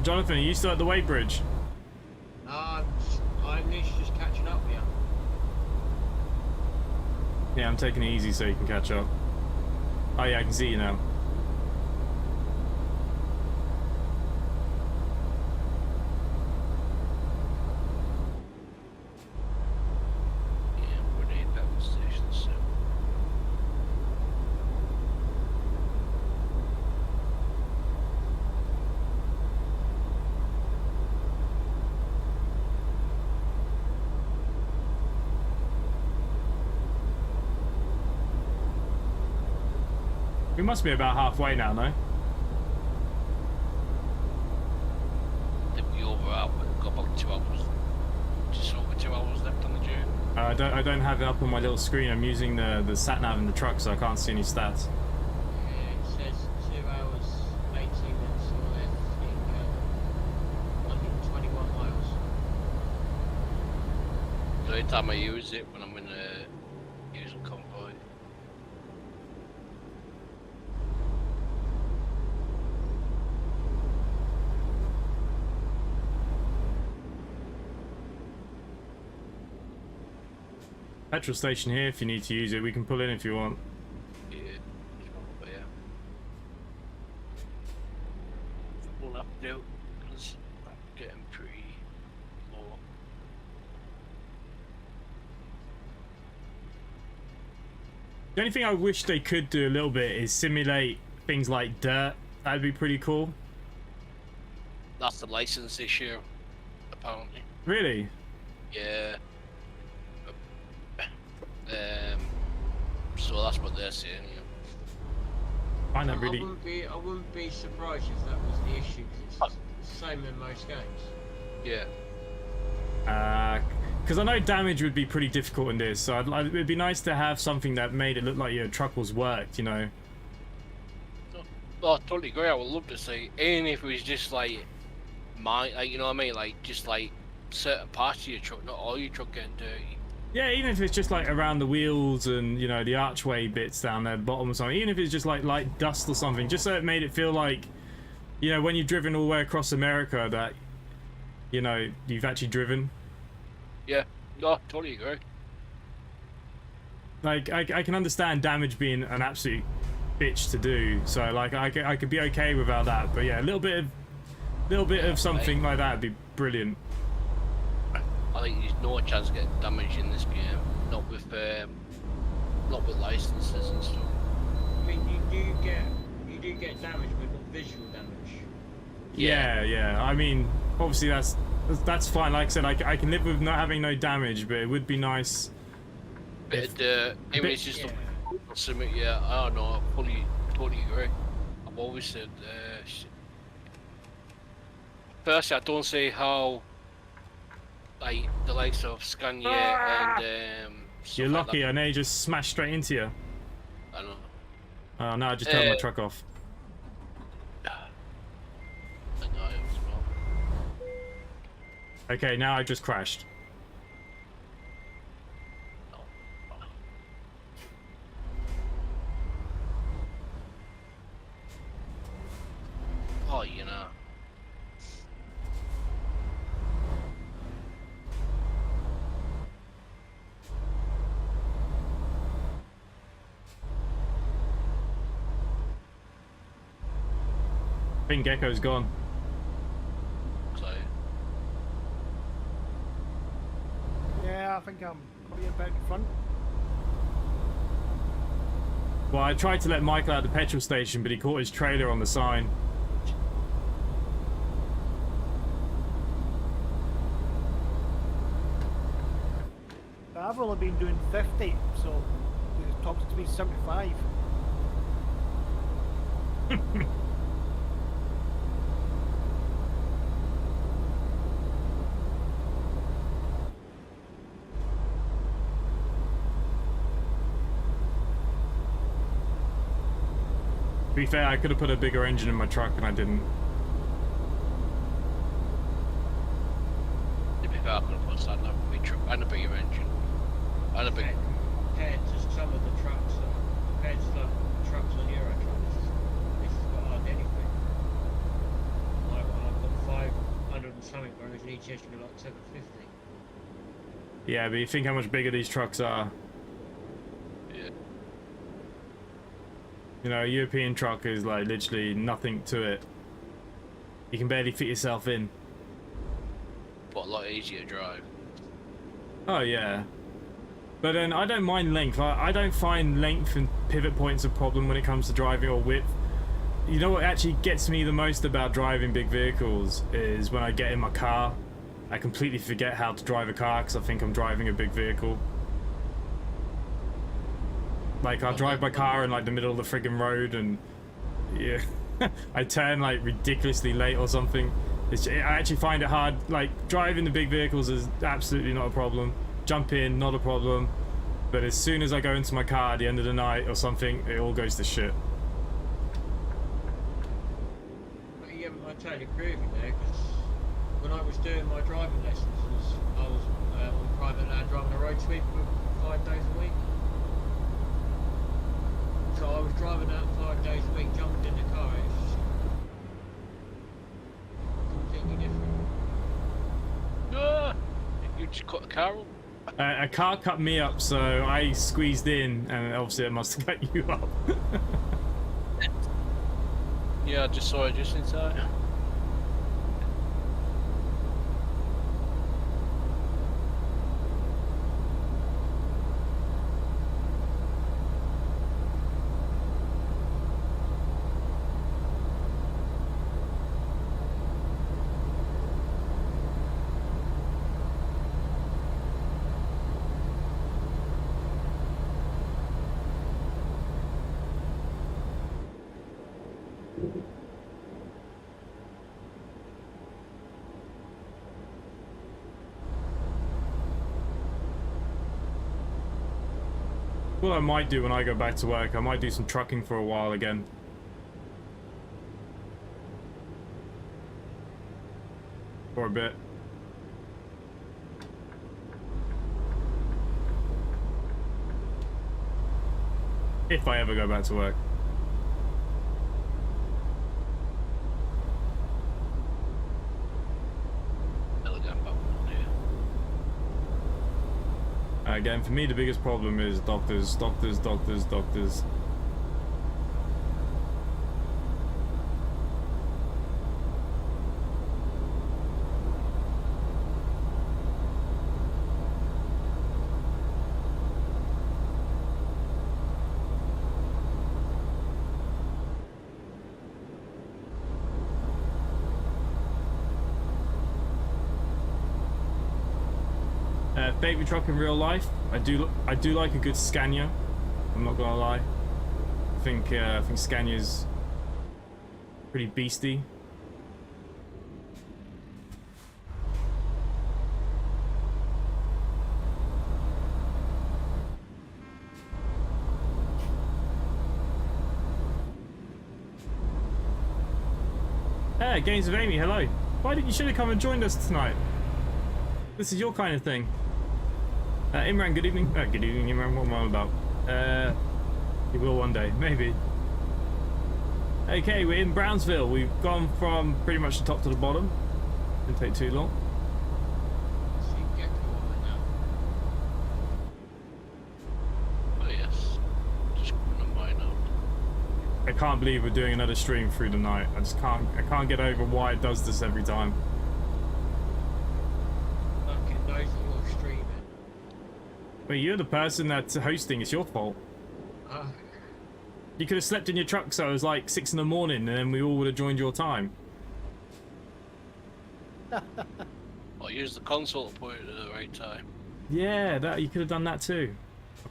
[SPEAKER 1] Jonathan, are you still at the weighbridge?
[SPEAKER 3] I'm literally just catching up here.
[SPEAKER 1] Yeah, I'm taking it easy so you can catch up. Oh yeah, I can see you now. We must be about halfway now, no?
[SPEAKER 2] I think we over are, but we've got about 2 hours. Just over 2 hours left on the journey.
[SPEAKER 1] I don't have it up on my little screen. I'm using the sat nav in the truck, so I can't see any stats.
[SPEAKER 3] Yeah, it says 2 hours, 18 minutes left in 121 miles.
[SPEAKER 2] So every time I use it when I'm in using Convoy.
[SPEAKER 1] Petrol station here if you need to use it. We can pull in if you want.
[SPEAKER 2] Yeah, but yeah. We'll have to do because I'm getting pretty low.
[SPEAKER 1] The only thing I wish they could do a little bit is simulate things like dirt. That'd be pretty cool.
[SPEAKER 2] That's the license issue, apparently.
[SPEAKER 1] Really?
[SPEAKER 2] Yeah. So that's what they're saying. Yeah.
[SPEAKER 1] Find that really.
[SPEAKER 3] I wouldn't be surprised if that was the issue. 'Cause it's the same in most games.
[SPEAKER 2] Yeah.
[SPEAKER 1] Because I know damage would be pretty difficult in this, so it'd be nice to have something that made it look like your truck was worked, you know.
[SPEAKER 2] Well, I totally agree. I would love to see, even if it was just like you know what I mean, like just like certain parts of your truck, not all your truck getting dirty.
[SPEAKER 1] Yeah, even if it's just like around the wheels and, you know, the archway bits down there, bottom or something, even if it's just like light dust or something, just so it made it feel like, you know, when you've driven all the way across America that, you know, you've actually driven.
[SPEAKER 2] Yeah, no, totally agree.
[SPEAKER 1] Like, I can understand damage being an absolute bitch to do, so like I could be okay without that, but yeah, a little bit of something like that would be brilliant.
[SPEAKER 2] I think there's no chance of getting damage in this game, not with licenses and stuff.
[SPEAKER 3] I mean, you do get damage, but not visual damage.
[SPEAKER 1] Yeah. I mean, obviously that's fine. Like I said, I can live with not having no damage, but it would be nice.
[SPEAKER 2] Bit of dirt, even if it's just
[SPEAKER 3] yeah.
[SPEAKER 2] something. Yeah, I don't know. I totally agree. I've always said. Firstly, I don't see how. Like the likes of Scania and
[SPEAKER 1] You're
[SPEAKER 2] like
[SPEAKER 1] lucky.
[SPEAKER 2] that.
[SPEAKER 1] I know you just smashed straight into you.
[SPEAKER 2] I don't know.
[SPEAKER 1] Oh no, I just turned my truck off.
[SPEAKER 2] I know it as well.
[SPEAKER 1] Okay, now I just crashed.
[SPEAKER 2] Oh, you know.
[SPEAKER 1] I think Gecko's gone.
[SPEAKER 2] So,
[SPEAKER 4] Yeah, I think I'm probably about in front.
[SPEAKER 1] Well, I tried to let Michael out of the petrol station, but he caught his trailer on the sign.
[SPEAKER 4] But I've only been doing 50, so it talks to me 75.
[SPEAKER 1] To be fair, I could have put a bigger engine in my truck and I didn't.
[SPEAKER 2] to be fair, I could have put that on my truck and a bigger engine. And a big.
[SPEAKER 3] Compared to some of the trucks, compared to the trucks on Euro trucks, this has got hardly anything. Like I've got 500 and something, whereas an ETS should be like 750.
[SPEAKER 1] Yeah, but you think how much bigger these trucks are.
[SPEAKER 2] Yeah.
[SPEAKER 1] You know, a European truck is like literally nothing to it. You can barely fit yourself in.
[SPEAKER 2] But a lot easier to drive.
[SPEAKER 1] Oh yeah. But then I don't mind length. I don't find length and pivot points a problem when it comes to driving or width. You know what actually gets me the most about driving big vehicles is when I get in my car. I completely forget how to drive a car because I think I'm driving a big vehicle. Like, I'll drive my car in like the middle of the friggin' road, and yeah, I turn like ridiculously late or something. I actually find it hard. Like, driving the big vehicles is absolutely not a problem. Jump in, not a problem. But as soon as I go into my car at the end of the night or something, it all goes to shit.
[SPEAKER 3] Yeah, I totally agree with you there, because when I was doing my driving lessons, I was on private land driving a road sweep for 5 days a week. So I was driving out 5 days a week, jumped in the car, it's completely different.
[SPEAKER 2] You just cut a car up.
[SPEAKER 1] A car cut me up, so I squeezed in, and obviously it must have cut you up.
[SPEAKER 2] Yeah, I just saw it just inside.
[SPEAKER 1] What I might do when I go back to work, I might do some trucking for a while again. For a bit. If I ever go back to work. Again, for me, the biggest problem is doctors. Baby truck in real life, I do like a good Scania. I'm not gonna lie. I think Scania's pretty beastie. Hey, Games of Amy, hello. Why didn't you should have come and joined us tonight? This is your kind of thing. Imran, good evening. Good evening, Imran. What am I about? You will one day, maybe. Okay, we're in Brownsville. We've gone from pretty much the top to the bottom. Didn't take too long.
[SPEAKER 2] Oh yes. Just gonna mine out.
[SPEAKER 1] I can't believe we're doing another stream through the night. I can't get over why it does this every time.
[SPEAKER 3] Fucking knows that you're streaming.
[SPEAKER 1] But you're the person that's hosting. It's your fault. You could have slept in your truck, so it was like 6 in the morning, and then we all would have joined your time.
[SPEAKER 2] Or use the console to put it at the right time.
[SPEAKER 1] Yeah, that you could have done that too.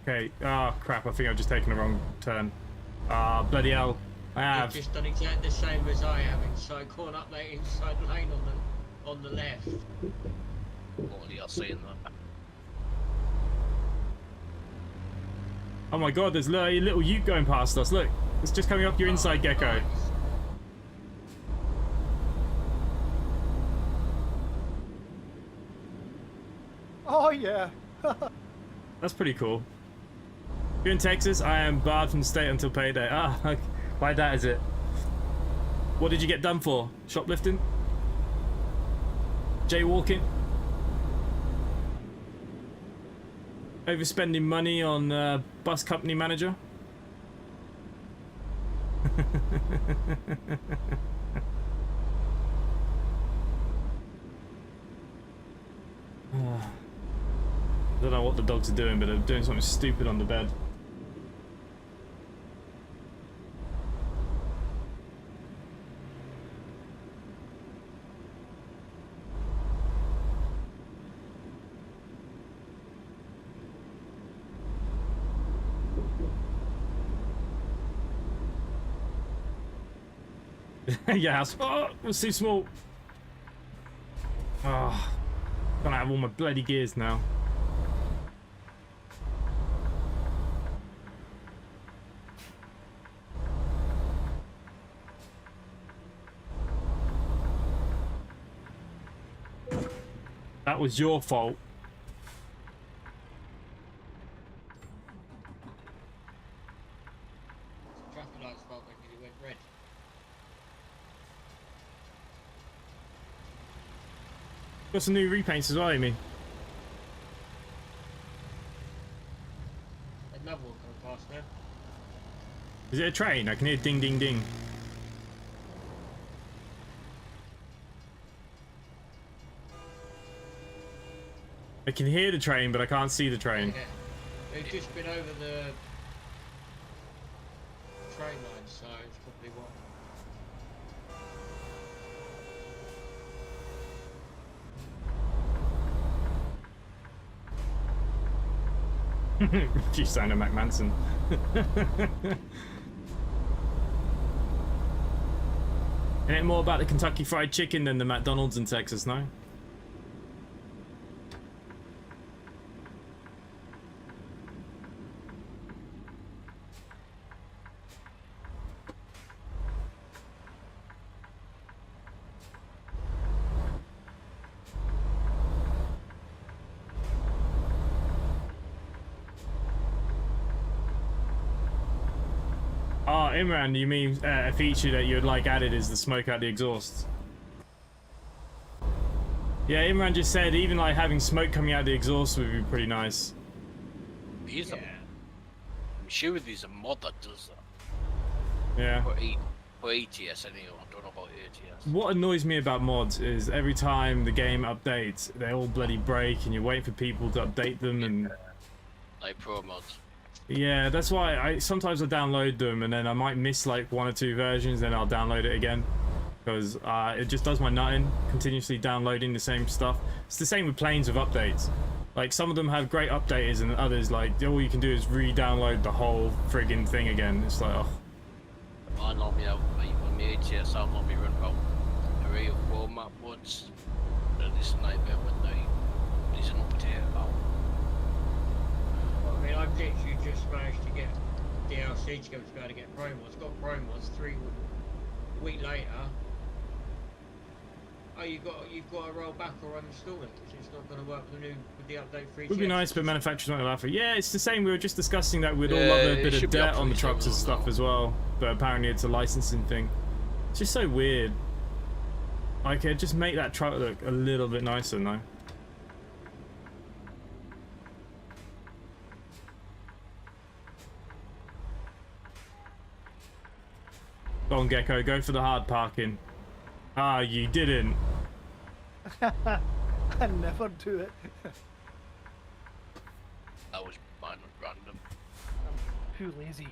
[SPEAKER 1] Okay. Ah, crap. I think I've just taken the wrong turn. Ah, bloody hell. I have.
[SPEAKER 3] You've just done exactly the same as I have inside, going up that inside lane on the left.
[SPEAKER 2] Bloody hell, saying that.
[SPEAKER 1] Oh my god, there's a little ute going past us. Look, it's just coming up your inside gecko.
[SPEAKER 3] Nice.
[SPEAKER 4] Oh yeah.
[SPEAKER 1] That's pretty cool. You're in Texas? I am barred from the state until payday. Ah, okay. Why that is it? What did you get done for? Shoplifting? Jaywalking? Overspending money on bus company manager? I don't know what the dogs are doing, but they're doing something stupid on the bed. Yeah, oh, it was too small. Oh, gonna have all my bloody gears now. That was your fault.
[SPEAKER 3] Traffic lights fault because it went red.
[SPEAKER 1] Got some new repaints as well, Amy.
[SPEAKER 3] Another one coming past now.
[SPEAKER 1] Is it a train? I can hear ding, ding, ding. I can hear the train, but I can't see the train.
[SPEAKER 3] Yeah. They've just been over the train line, so it's probably what.
[SPEAKER 1] You sound like McManson. Ain't it more about the Kentucky Fried Chicken than the McDonald's in Texas, no? Oh, Imran, you mean a feature that you'd like added is the smoke out the exhaust? Yeah, Imran just said even like having smoke coming out the exhaust would be pretty nice.
[SPEAKER 2] I'm sure there's a mod that does that.
[SPEAKER 1] Yeah.
[SPEAKER 2] For ATS anyway, I don't know about ATS.
[SPEAKER 1] What annoys me about mods is every time the game updates, they all bloody break and you're waiting for people to update them and...
[SPEAKER 2] Like pro mods.
[SPEAKER 1] Yeah, that's why I sometimes download them and then I might miss like 1 or 2 versions, then I'll download it again. Because it just does my nutting, continuously downloading the same stuff. It's the same with planes with updates. Like some of them have great updaters and others like all you can do is re-download the whole friggin' thing again. It's like, oh.
[SPEAKER 2] I know me out, like on the ATS, I'll not be running about 3 or 4 map mods. And it's a nightmare when there's an update out.
[SPEAKER 3] I mean, I've literally just managed to get DLC to go to be able to get pro mods. Got pro mods 3 week later. Oh, you've got to roll back or uninstall it, which is not going to work with the update 3.
[SPEAKER 1] Would be nice, but manufacturers not allow for it. Yeah, it's the same. We were just discussing that with all
[SPEAKER 2] Yeah,
[SPEAKER 1] other
[SPEAKER 2] it
[SPEAKER 1] bit of
[SPEAKER 2] should be
[SPEAKER 1] dirt
[SPEAKER 2] up
[SPEAKER 1] on the
[SPEAKER 2] to
[SPEAKER 1] trucks and
[SPEAKER 2] someone
[SPEAKER 1] stuff
[SPEAKER 2] now.
[SPEAKER 1] as well. But apparently it's a licensing thing. It's just so weird. Like, just make that truck look a little bit nicer, no? Go on, Gecko, go for the hard parking. Ah, you didn't.
[SPEAKER 4] I never do it.
[SPEAKER 2] That was mine was random.
[SPEAKER 4] I'm too lazy.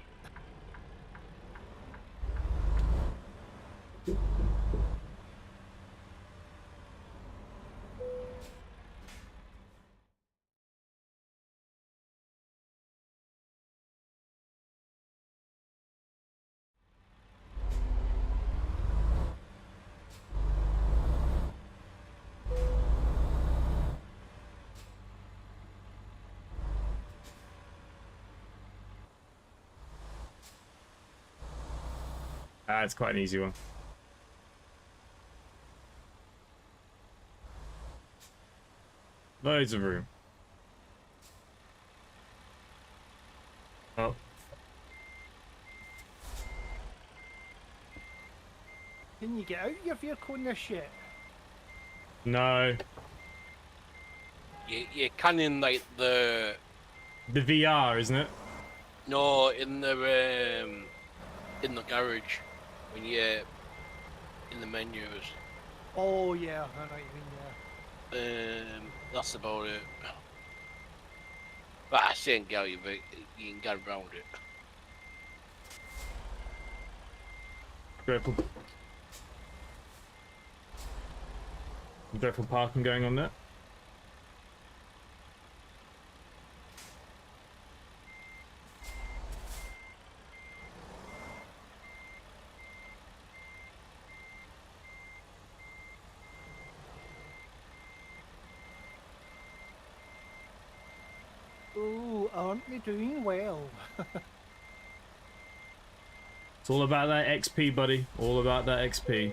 [SPEAKER 1] Ah, it's quite an easy one. Loads of room. Oh.
[SPEAKER 4] Can you get out of your vehicle in this shit?
[SPEAKER 1] No.
[SPEAKER 2] You can in like the
[SPEAKER 1] The VR, isn't it?
[SPEAKER 2] no in the garage when you're in the menus.
[SPEAKER 4] Oh yeah, I know what you mean, yeah.
[SPEAKER 2] That's about it. But I say get you, but you can get around it.
[SPEAKER 1] Dreadful. Dreadful parking going on there.
[SPEAKER 4] Aren't we doing well?
[SPEAKER 1] It's all about that XP, buddy. All about that XP.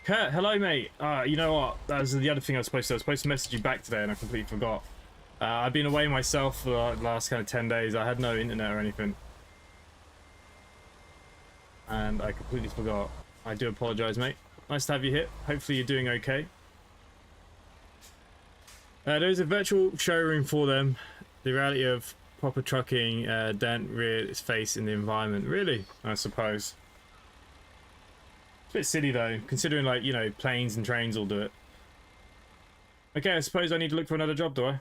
[SPEAKER 1] Kurt, hello, mate. You know what? That was the other thing I was supposed to. I was supposed to message you back today, and I completely forgot. I've been away myself for the last kind of 10 days. I had no internet or anything, and I completely forgot. I do apologise, mate. Nice to have you here. Hopefully, you're doing okay. There's a virtual showroom for them. The reality of proper trucking don't rear its face in the environment. Really, I suppose. It's a bit silly though, considering, like, you know, planes and trains all do it. Okay, I suppose I need to look for another job, do I?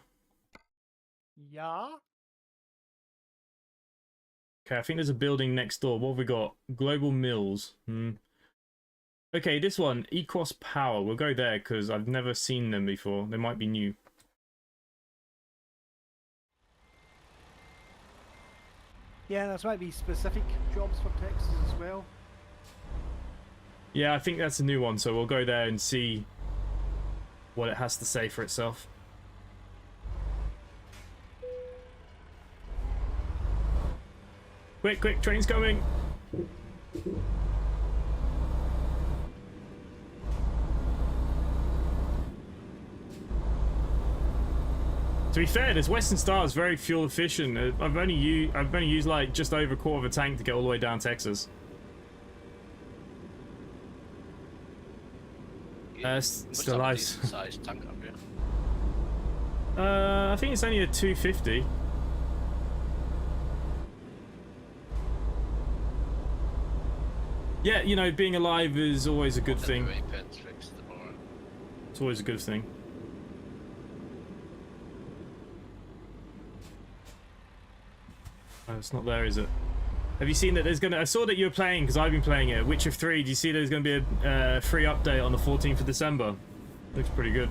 [SPEAKER 4] Yeah.
[SPEAKER 1] Okay, I think there's a building next door. What have we got? Global Mills. Okay, this one, Equos Power. We'll go there because I've never seen them before. They might be new.
[SPEAKER 4] Yeah, there might be specific jobs for Texas as well.
[SPEAKER 1] Yeah, I think that's a new one, so we'll go there and see what it has to say for itself. Quick, quick, train's coming! To be fair, this Western Star is very fuel efficient. I've only used like just over a quarter of a tank to get all the way down Texas. Still alive.
[SPEAKER 2] Size tank up here.
[SPEAKER 1] I think it's only a 250. Yeah, you know, being alive is always a good thing. It's always a good thing. Oh, it's not there, is it? Have you seen that there's gonna... I saw that you were playing, because I've been playing it, Witcher 3. Do you see there's gonna be a free update on the 14th of December? Looks pretty good.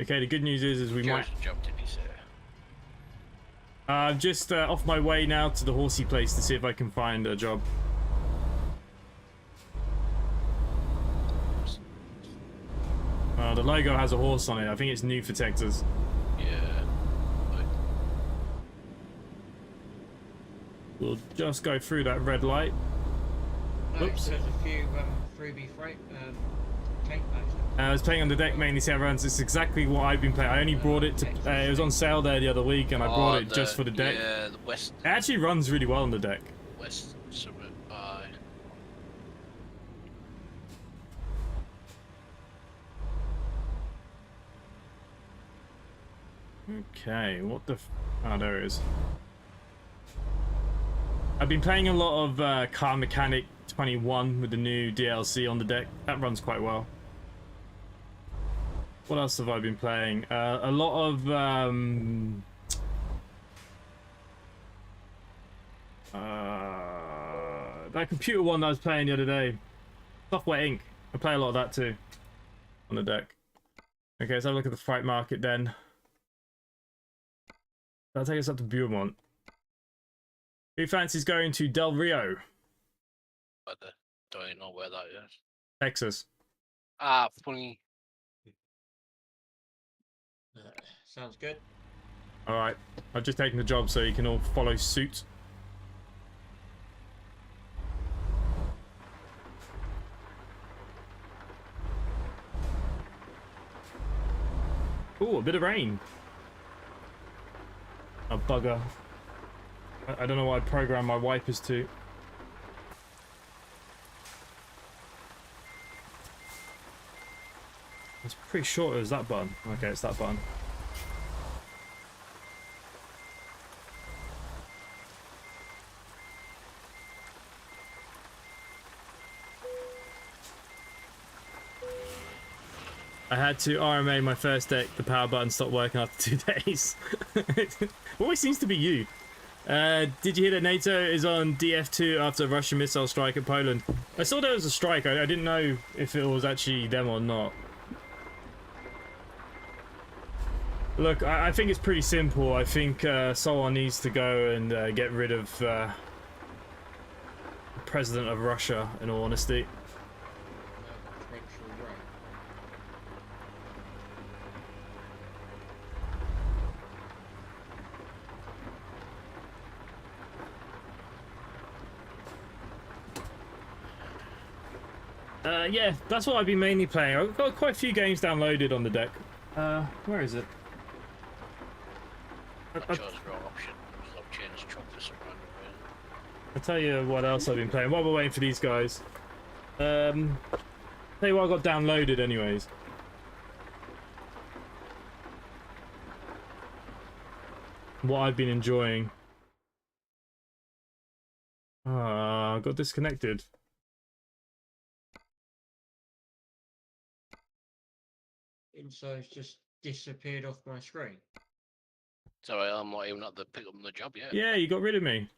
[SPEAKER 1] Okay, the good news is we might...
[SPEAKER 2] Jumped in, he said.
[SPEAKER 1] I'm just off my way now to the horsey place to see if I can find a job. The logo has a horse on it. I think it's new for Texas.
[SPEAKER 2] Yeah.
[SPEAKER 1] We'll just go through that red light. Oops.
[SPEAKER 3] There's a few freebie freight tank bags.
[SPEAKER 1] I was playing on the deck mainly, see how it runs. It's exactly what I've been playing. I only brought it to... it was on sale there the other week, and I brought it just for the deck.
[SPEAKER 2] Yeah, the west.
[SPEAKER 1] It actually runs really well on the deck.
[SPEAKER 2] West summit.
[SPEAKER 1] Okay, what the... Oh, there it is. I've been playing a lot of Car Mechanic 21 with the new DLC on the deck. That runs quite well. What else have I been playing? A lot of... that computer one that I was playing the other day. Software Inc. I play a lot of that too. On the deck. Okay, let's have a look at the freight market then. That'll take us up to Beaumont. Who fancies going to Del Rio?
[SPEAKER 2] But don't know where that is.
[SPEAKER 1] Texas.
[SPEAKER 2] Ah, funny.
[SPEAKER 3] Sounds good.
[SPEAKER 1] Alright, I've just taken the job so you can all follow suit. Ooh, a bit of rain. A bugger. I don't know what I programmed my wipers to. It's pretty short as that button. Okay, it's that button. I had to RMA my first deck. The power button stopped working after 2 days. It always seems to be you. Did you hear that NATO is on DF2 after a Russian missile strike at Poland? I saw there was a strike. I didn't know if it was actually them or not. Look, I think it's pretty simple. I think someone needs to go and get rid of the president of Russia, in all honesty. Yeah, that's what I've been mainly playing. I've got quite a few games downloaded on the deck. Where is it?
[SPEAKER 2] I chose the wrong option. I've changed truck for some random reason.
[SPEAKER 1] I'll tell you what else I've been playing while we're waiting for these guys. Tell you what I got downloaded anyways. What I've been enjoying. I got disconnected.
[SPEAKER 3] Inside's just disappeared off my screen.
[SPEAKER 2] Sorry, I'm not even at the pick up the job yet.
[SPEAKER 1] Yeah, you got rid of me.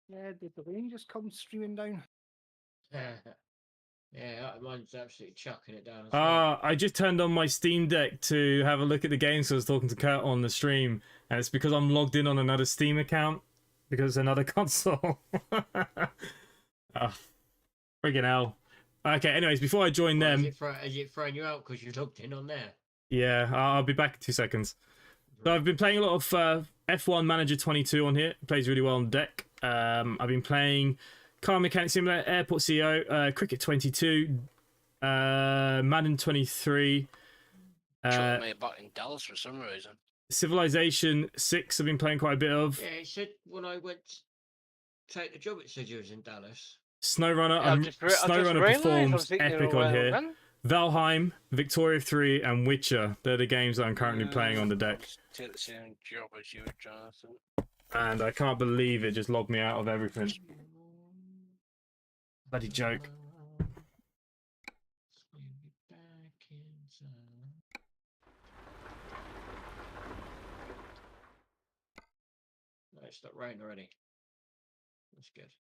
[SPEAKER 4] Yeah, did the rain just come streaming down?
[SPEAKER 3] Yeah, mine's absolutely chucking it down as well.
[SPEAKER 1] I just turned on my Steam Deck to have a look at the game, so I was talking to Kurt on the stream, and it's because I'm logged in on another Steam account, because it's another console. Friggin' hell. Okay, anyways, before I join them...
[SPEAKER 3] Is it throwing you out because you're logged in on there?
[SPEAKER 1] Yeah, I'll be back in 2 seconds. So I've been playing a lot of F1 Manager 22 on here. It plays really well on deck. I've been playing Car Mechanic Simulator, Airport CEO, Cricket 22, Madden 23.
[SPEAKER 2] Chucked me back in Dallas for some reason.
[SPEAKER 1] Civilization 6 I've been playing quite a bit of.
[SPEAKER 3] Yeah, it said when I went to take the job, it said you was in Dallas.
[SPEAKER 1] SnowRunner,
[SPEAKER 2] Yeah,
[SPEAKER 1] SnowRunner performs epic on here.
[SPEAKER 2] Man.
[SPEAKER 1] Valheim, Victoria 3, and Witcher. They're the games that I'm currently playing on the deck.
[SPEAKER 2] Take the same job as you, Jonathan.
[SPEAKER 1] And I can't believe it just logged me out of everything. Bloody joke.
[SPEAKER 3] No, it's not raining already. That's good.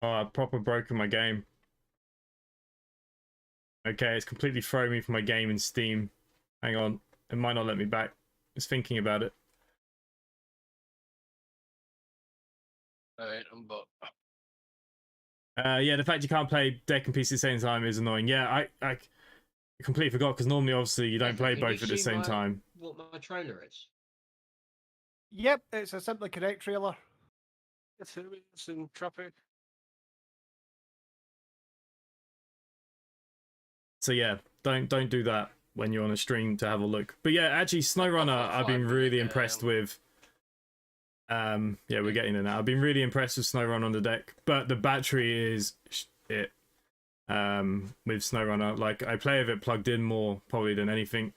[SPEAKER 1] Oh, I've proper broken my game. Okay, it's completely thrown me from my game in Steam. Hang on, it might not let me back. Just thinking about it.
[SPEAKER 2] Alright, but
[SPEAKER 1] Yeah, the fact you can't play deck and PC at the same time is annoying. Yeah, I completely forgot, because normally, obviously, you don't play
[SPEAKER 3] Can
[SPEAKER 1] both
[SPEAKER 3] you
[SPEAKER 1] at the
[SPEAKER 3] see
[SPEAKER 1] same time.
[SPEAKER 3] What my trailer is?
[SPEAKER 4] Yep, it's a simplyconnect trailer.
[SPEAKER 2] it's in traffic.
[SPEAKER 1] So yeah, don't do that when you're on a stream to have a look. But yeah, actually, SnowRunner, I've been really impressed with. Yeah, we're getting there now. I've been really impressed with SnowRunner on the deck, but the battery is it. With SnowRunner, like I play with it plugged in more probably than anything.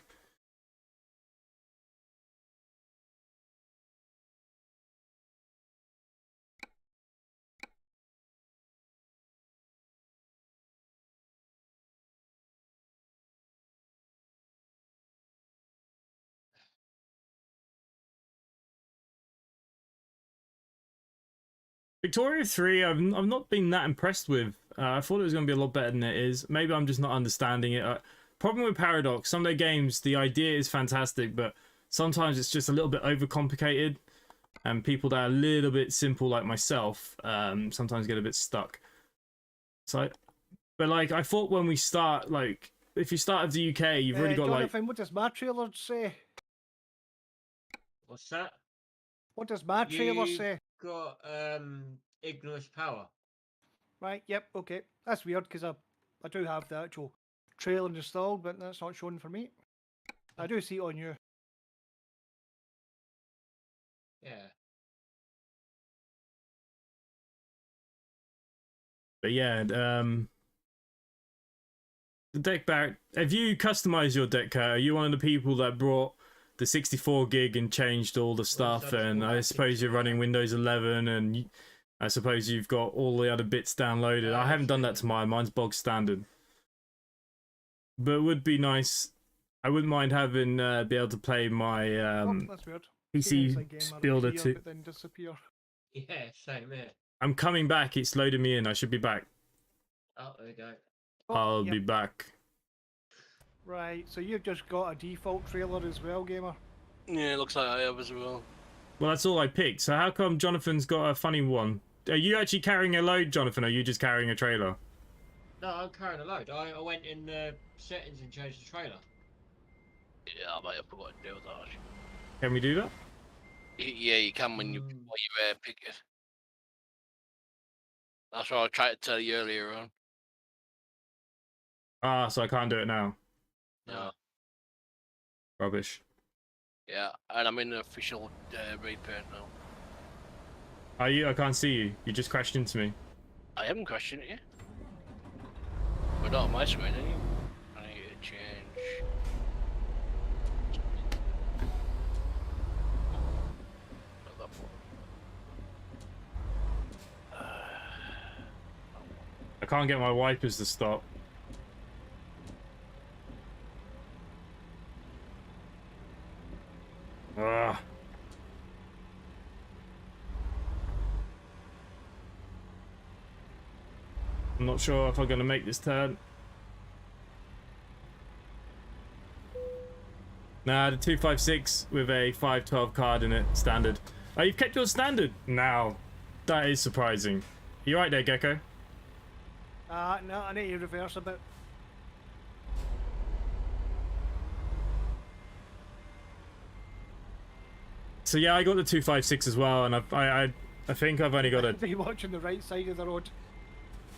[SPEAKER 1] Victoria 3, I've not been that impressed with. I thought it was going to be a lot better than it is. Maybe I'm just not understanding it. Problem with Paradox, some of their games, the idea is fantastic, but sometimes it's just a little bit overcomplicated, and people that are a little bit simple like myself sometimes get a bit stuck. So, but like, I thought when we start, like, if you start with the UK, you've already got
[SPEAKER 4] Jonathan,
[SPEAKER 1] like...
[SPEAKER 4] what does my trailer say?
[SPEAKER 3] What's that?
[SPEAKER 4] What does my trailer
[SPEAKER 3] You
[SPEAKER 4] say?
[SPEAKER 3] got ignorance power.
[SPEAKER 4] Right, yep, okay. That's weird, because I do have the actual trailer installed, but that's not shown for me. I do see it on you.
[SPEAKER 3] Yeah.
[SPEAKER 1] But yeah, the deck back. Have you customized your deck, Kurt? Are you one of the people that brought the 64 gig and changed all the stuff? And I suppose you're running Windows 11, and I suppose you've got all the other bits downloaded. I haven't done that to mine. Mine's bog standard. But it would be nice. I wouldn't mind having be able to play my
[SPEAKER 4] That's weird.
[SPEAKER 1] PC builder too.
[SPEAKER 4] But then disappear.
[SPEAKER 3] Yeah, same here.
[SPEAKER 1] I'm coming back. It's loaded me in. I should be back.
[SPEAKER 3] Oh, there we go.
[SPEAKER 1] I'll be back.
[SPEAKER 4] Right, so you've just got a default trailer as well, gamer.
[SPEAKER 2] Yeah, it looks like I have as well.
[SPEAKER 1] Well, that's all I picked. So how come Jonathan's got a funny one? Are you actually carrying a load, Jonathan? Or are you just carrying a trailer?
[SPEAKER 3] No, I'm carrying a load. I went in the settings and changed the trailer.
[SPEAKER 2] Yeah, I might have forgotten to do that.
[SPEAKER 1] Can we do that?
[SPEAKER 2] Yeah, you can when you pick it. That's what I tried to tell you earlier on.
[SPEAKER 1] Ah, so I can't do it now.
[SPEAKER 2] No.
[SPEAKER 1] Rubbish.
[SPEAKER 2] Yeah, and I'm in the official raid paint now.
[SPEAKER 1] Are you? I can't see you. You just crashed into me.
[SPEAKER 2] I haven't questioned it yet. But not on my screen anyway. I need to change. Not that one.
[SPEAKER 1] I can't get my wipers to stop. Ah. I'm not sure if I'm going to make this turn. Nah, the 256 with a 512 card in it, standard. Oh, you've kept your standard? Now, that is surprising. You right there, Gecko?
[SPEAKER 4] No, I need to reverse a bit.
[SPEAKER 1] So yeah, I got the 256 as well, and I think I've only got a.
[SPEAKER 4] Be watching the right side of the road.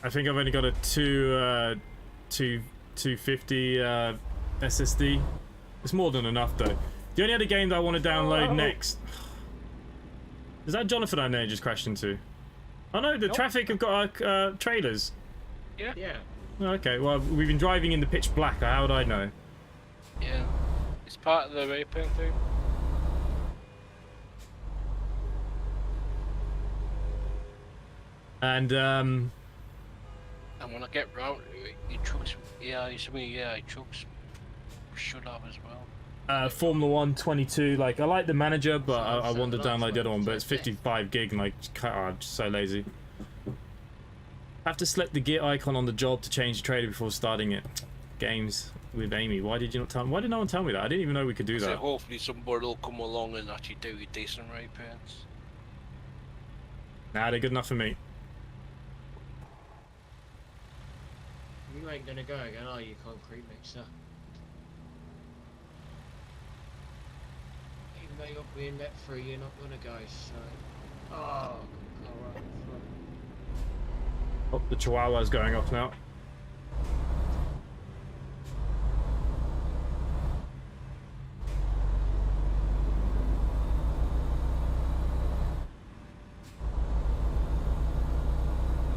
[SPEAKER 1] I think I've only got a 250 SSD. It's more than enough though. The only other game that I want to download next. Is that Jonathan I know just crashed into? Oh no, the traffic have got our trailers.
[SPEAKER 2] Yeah.
[SPEAKER 3] Yeah.
[SPEAKER 1] Okay, well we've been driving in the pitch black. How would I know?
[SPEAKER 2] Yeah. It's part of the raid paint thing.
[SPEAKER 1] And
[SPEAKER 2] And when I get round to it, your trucks, your trucks should have as well.
[SPEAKER 1] Formula 1 22, like I like the manager, but I want to download the other one, but it's 55 gig and like, I'm just so lazy. Have to select the gear icon on the job to change the trailer before starting it. Games with Amy. Why did you not tell me? Why did no one tell me that? I didn't even know we could do
[SPEAKER 2] So
[SPEAKER 1] that.
[SPEAKER 2] hopefully somebody will come along and actually do your decent raid paints.
[SPEAKER 1] Nah, they're good enough for me.
[SPEAKER 3] You ain't gonna go again, are you, concrete mixer? Even though you're being let through, you're not gonna go, so... Oh, alright, front.
[SPEAKER 1] Oh, the Chihuahua's going off now.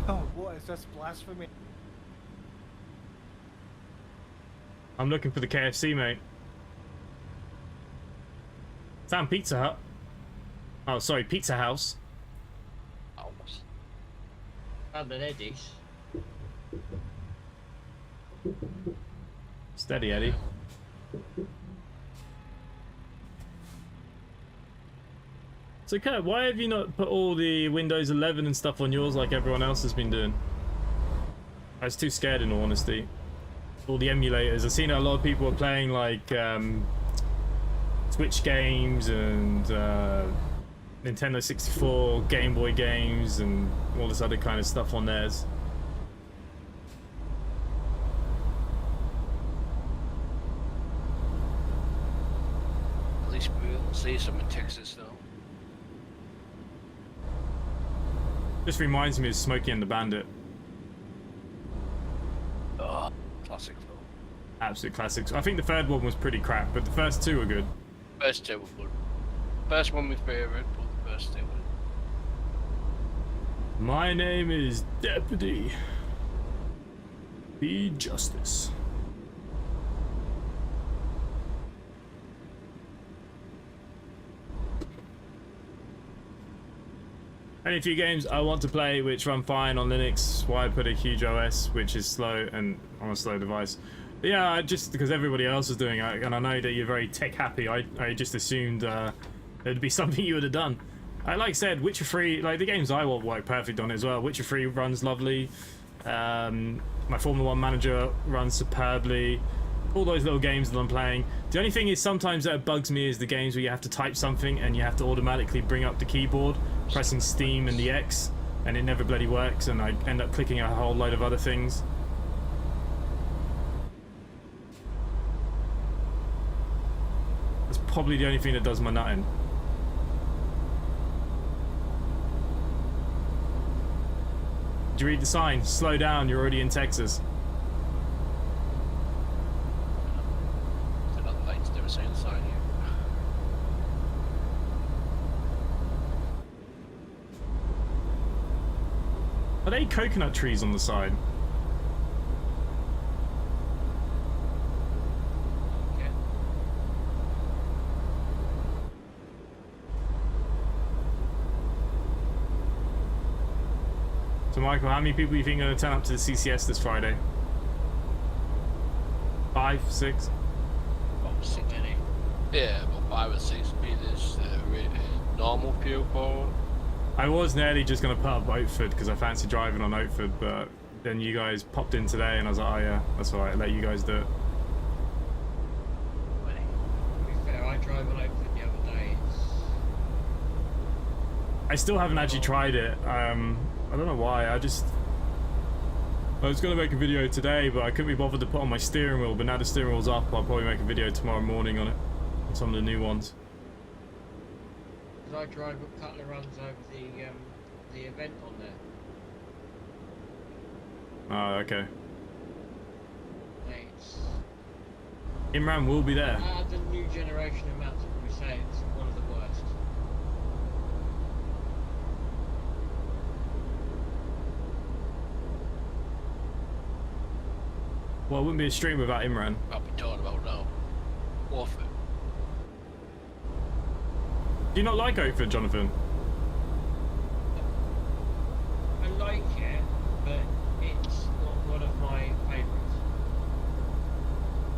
[SPEAKER 4] Oh, what is this blasphemy?
[SPEAKER 1] I'm looking for the KFC, mate. Found Pizza Hut. Oh, sorry, Pizza House.
[SPEAKER 3] Found an Eddie's.
[SPEAKER 1] Steady, Eddie. So, Kurt, why have you not put all the Windows 11 and stuff on yours like everyone else has been doing? I was too scared, in all honesty. All the emulators. I've seen a lot of people are playing like Switch games and Nintendo 64, Game Boy games, and all this other kind of stuff on theirs.
[SPEAKER 2] At least we'll see some in Texas though.
[SPEAKER 1] Just reminds me of Smokey and the Bandit.
[SPEAKER 2] Oh, classic film.
[SPEAKER 1] Absolute classics. I think the third one was pretty crap, but the first two were good.
[SPEAKER 2] First two were good. First one my favourite, but first thing.
[SPEAKER 1] My name is Deputy Be Justice. Only a few games I want to play which run fine on Linux. Why I put a huge OS which is slow and on a slow device. But yeah, just because everybody else is doing it, and I know that you're very tech happy, I just assumed it'd be something you would have done. Like I said, Witcher 3, like the games I want work perfect on it as well. Witcher 3 runs lovely. My Formula 1 manager runs superbly. All those little games that I'm playing. The only thing is sometimes that bugs me is the games where you have to type something and you have to automatically bring up the keyboard, pressing Steam and the X, and it never bloody works, and I end up clicking a whole load of other things. That's probably the only thing that does my nutting. Did you read the sign? Slow down, you're already in Texas.
[SPEAKER 2] The other lights, they were saying the sign here.
[SPEAKER 1] Are they coconut trees on the side?
[SPEAKER 2] Okay.
[SPEAKER 1] So Michael, how many people do you think are going to turn up to the CCS this Friday? 5, 6?
[SPEAKER 2] About 6, any? Yeah, about 5 or 6 would be this normal people.
[SPEAKER 1] I was nearly just going to put up Oatford because I fancy driving on Oatford, but then you guys popped in today and I was like, oh yeah, that's alright, I'll let you guys do it.
[SPEAKER 3] To be fair, I drove on Oakford the other day.
[SPEAKER 1] I still haven't actually tried it. I don't know why, I was going to make a video today, but I couldn't be bothered to put on my steering wheel, but now the steering wheel's up, I'll probably make a video tomorrow morning on it, on some of the new ones.
[SPEAKER 3] I drive a couple of runs over the event on there.
[SPEAKER 1] Oh, okay.
[SPEAKER 3] It's,
[SPEAKER 1] Imran will be there.
[SPEAKER 3] out of the new generation of maps, we say it's one of the worst.
[SPEAKER 1] Well, it wouldn't be a stream without Imran.
[SPEAKER 2] I'll be talking about now. Warfare.
[SPEAKER 1] Do you not like Oakford, Jonathan?
[SPEAKER 3] I like it, but it's not one of my favourites.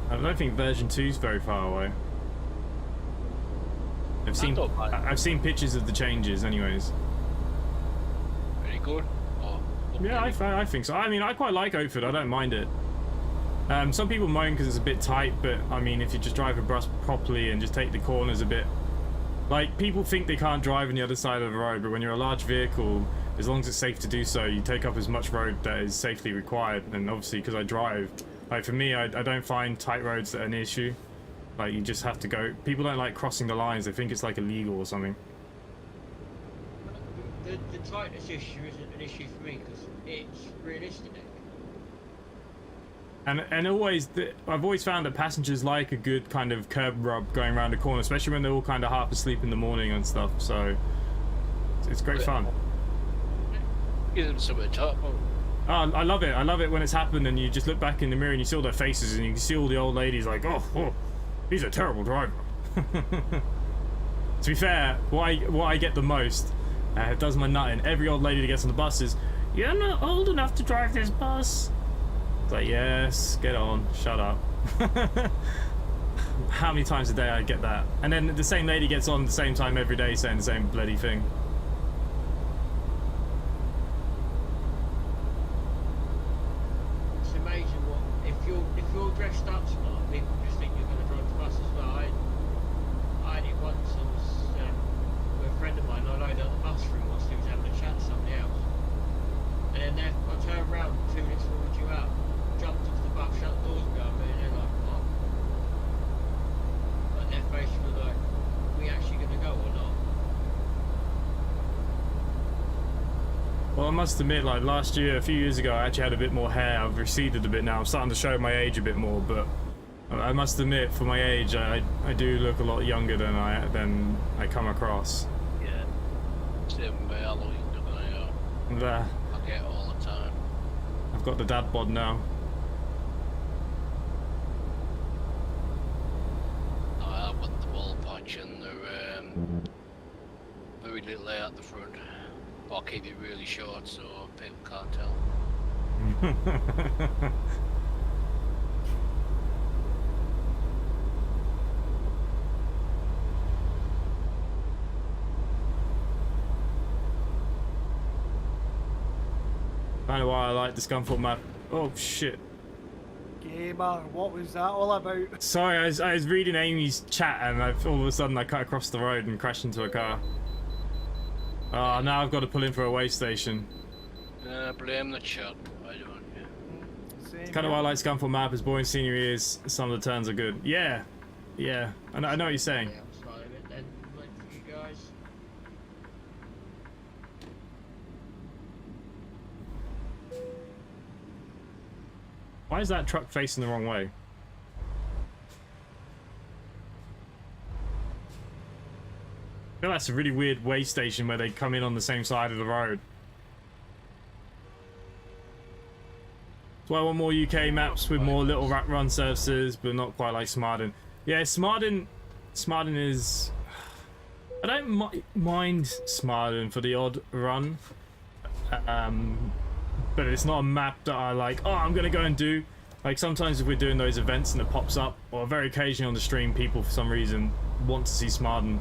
[SPEAKER 1] I don't think version 2 is very far away. I've seen pictures of the changes anyways.
[SPEAKER 2] Very good. Oh,
[SPEAKER 1] Yeah, I think so. I mean, I quite like Oakford, I don't mind it. Some people moan because it's a bit tight, but I mean, if you just drive a bus properly and just take the corners a bit. Like, people think they can't drive on the other side of the road, but when you're a large vehicle, as long as it's safe to do so, you take up as much road that is safely required. And obviously, because I drive, like for me, I don't find tight roads an issue. Like, you just have to go. People don't like crossing the lines, they think it's like illegal or something.
[SPEAKER 3] The tightness issue isn't an issue for me because it's realistic.
[SPEAKER 1] And always, I've always found that passengers like a good kind of curb rub going around the corner, especially when they're all kind of half asleep in the morning and stuff. So it's great fun.
[SPEAKER 2] Give them something to talk about.
[SPEAKER 1] Oh, I love it. I love it when it's happened and you just look back in the mirror and you see all their faces and you can see all the old ladies like, oh, he's a terrible driver. To be fair, what I get the most, it does my nutting. Every old lady that gets on the bus is, you're not old enough to drive this bus. It's like, yes, get on, shut up. How many times a day I get that? And then the same lady gets on at the same time every day saying the same bloody thing.
[SPEAKER 3] It's amazing what if you're dressed up smart, people just think you're going to drive the bus as well. I had it once. I was with a friend of mine. I loaded up the bus for him whilst he was having a chat to somebody else, and then I turned around 2 minutes before we were due out, jumped into the bus, shut the doors behind me, and they're like, "What?" Like their faces were like, "Are we actually going to go or not?"
[SPEAKER 1] Well, I must admit, like last year, a few years ago, I actually had a bit more hair. I've receded a bit now. I'm starting to show my age a bit more, but I must admit, for my age, I do look a lot younger than I come across.
[SPEAKER 2] Yeah. Same way Halloween, don't I?
[SPEAKER 1] There.
[SPEAKER 2] I get it all the time.
[SPEAKER 1] I've got the dad bod now.
[SPEAKER 2] I want the wall patch and the very little layer at the front. But I'll keep it really short so people can't tell.
[SPEAKER 1] Kind of why I like the Scunthorpe map. Oh shit.
[SPEAKER 4] Gamer, what was that all about?
[SPEAKER 1] Sorry, I was reading Amy's chat and all of a sudden I cut across the road and crashed into a car. Oh, now I've got to pull in for a way station.
[SPEAKER 2] Blame the chat. Why don't you?
[SPEAKER 4] Same
[SPEAKER 1] Kind of why I like Scunthorpe map, as boring scenery is, some of the turns are good. Yeah, yeah, I know what you're saying.
[SPEAKER 3] Yeah, I'm starting it then. Wait for you guys.
[SPEAKER 1] Why is that truck facing the wrong way? I feel that's a really weird way station where they come in on the same side of the road. That's why I want more UK maps with more little rat run surfaces, but not quite like Smarden. Yeah, Smarden is... I don't mind Smarden for the odd run. But it's not a map that I like, oh, I'm gonna go and do. Like sometimes if we're doing those events and it pops up, or very occasionally on the stream, people for some reason want to see Smarden.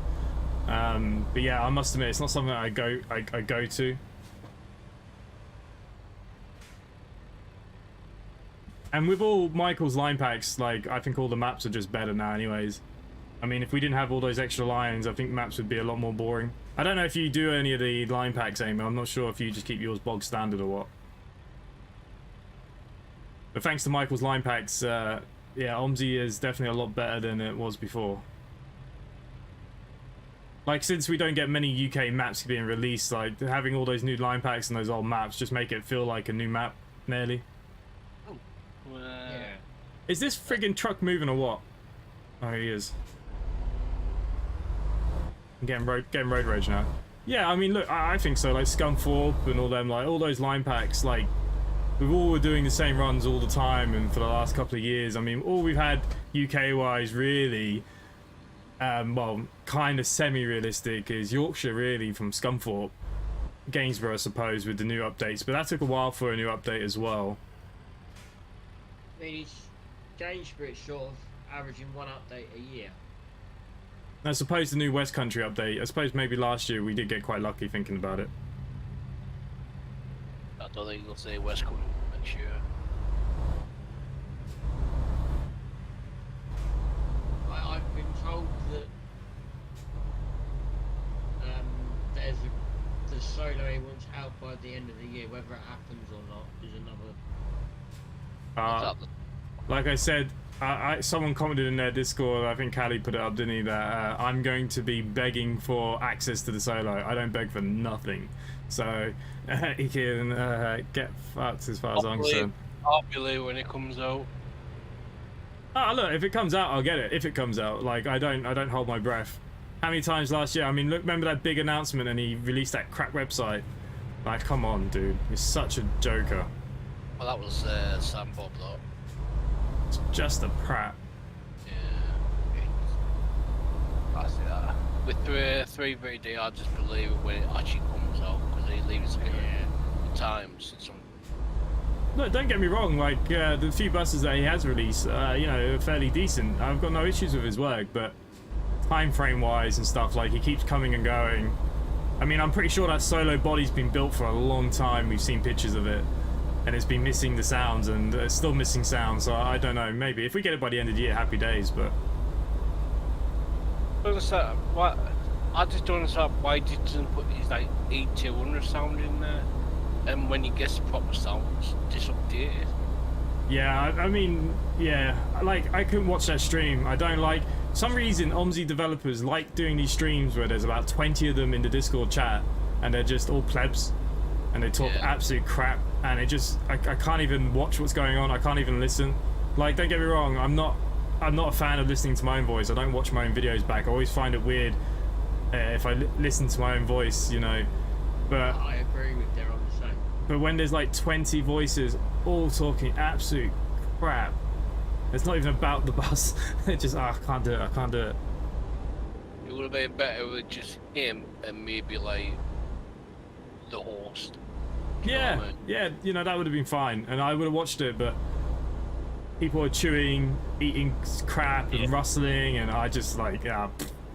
[SPEAKER 1] But yeah, I must admit, it's not something that I go to. And with all Michael's line packs, like, I think all the maps are just better now anyways. I mean, if we didn't have all those extra lines, I think maps would be a lot more boring. I don't know if you do any of the line packs, Amy. I'm not sure if you just keep yours bog standard or what. But thanks to Michael's line packs, yeah, Omsi is definitely a lot better than it was before. Like, since we don't get many UK maps being released, like, having all those new line packs and those old maps just make it feel like a new map, nearly.
[SPEAKER 3] Yeah.
[SPEAKER 1] Is this friggin' truck moving or what? Oh, he is. I'm getting road rage now. Yeah, I mean, look, I think so. Like Scunthorpe and all them, like all those line packs, like we've all were doing the same runs all the time, and for the last couple of years, I mean, all we've had UK-wise really, well, kind of semi-realistic is Yorkshire really from Scunthorpe, Gainsborough, I suppose, with the new updates. But that took a while for a new update as well.
[SPEAKER 3] I mean, it's Gainsborough sort of averaging one update a year.
[SPEAKER 1] I suppose the new West Country update, I suppose maybe last year we did get quite lucky thinking about it.
[SPEAKER 2] I don't think they'll say West Country next year.
[SPEAKER 3] I've been told that there's the solo A1's out by the end of the year. Whether it happens or not is another.
[SPEAKER 1] Like I said, someone commented in their Discord, I think Callie put it up, didn't he, that I'm going to be begging for access to the solo. I don't beg for nothing. So he can get fucked as far as I'm concerned.
[SPEAKER 2] I'll believe when it comes out.
[SPEAKER 1] Oh, look, if it comes out, I'll get it. If it comes out. Like, I don't hold my breath. How many times last year? I mean, look, remember that big announcement and he released that crap website? Like, come on, dude. He's such a joker.
[SPEAKER 2] Well, that was Sam Bob, though.
[SPEAKER 1] It's just a prat.
[SPEAKER 2] Yeah. I see that. With 3VD, I just believe it when it actually comes out, because he leaves it the times.
[SPEAKER 1] Look, don't get me wrong, like, the few buses that he has released, you know, are fairly decent. I've got no issues with his work, but time frame wise and stuff, like, he keeps coming and going. I mean, I'm pretty sure that solo body's been built for a long time. We've seen pictures of it. And it's been missing the sounds, and it's still missing sounds, so I don't know, maybe. If we get it by the end of the year, happy days, but...
[SPEAKER 2] What? I just don't understand why he doesn't put his, like, 8200 sound in there, and when he gets the proper sounds, just update it.
[SPEAKER 1] Yeah, I mean, yeah, like, I couldn't watch that stream. I don't like... For some reason, Omsi developers like doing these streams where there's about 20 of them in the Discord chat, and they're just all plebs, and they talk absolute crap. And it just, I can't even watch what's going on. I can't even listen. Like, don't get me wrong, I'm not a fan of listening to my own voice. I don't watch my own videos back. I always find it weird if I listen to my own voice, you know. But
[SPEAKER 3] I agree with they're on the same.
[SPEAKER 1] but when there's like 20 voices all talking absolute crap, it's not even about the bus. It just I can't do it. I can't do it.
[SPEAKER 2] It would have been better with just him and maybe like the host. You know
[SPEAKER 1] Yeah,
[SPEAKER 2] what I mean?
[SPEAKER 1] yeah, you know, that would have been fine, and I would have watched it, but people are chewing, eating crap, and
[SPEAKER 2] Yeah.
[SPEAKER 1] rustling, and I just like, yeah,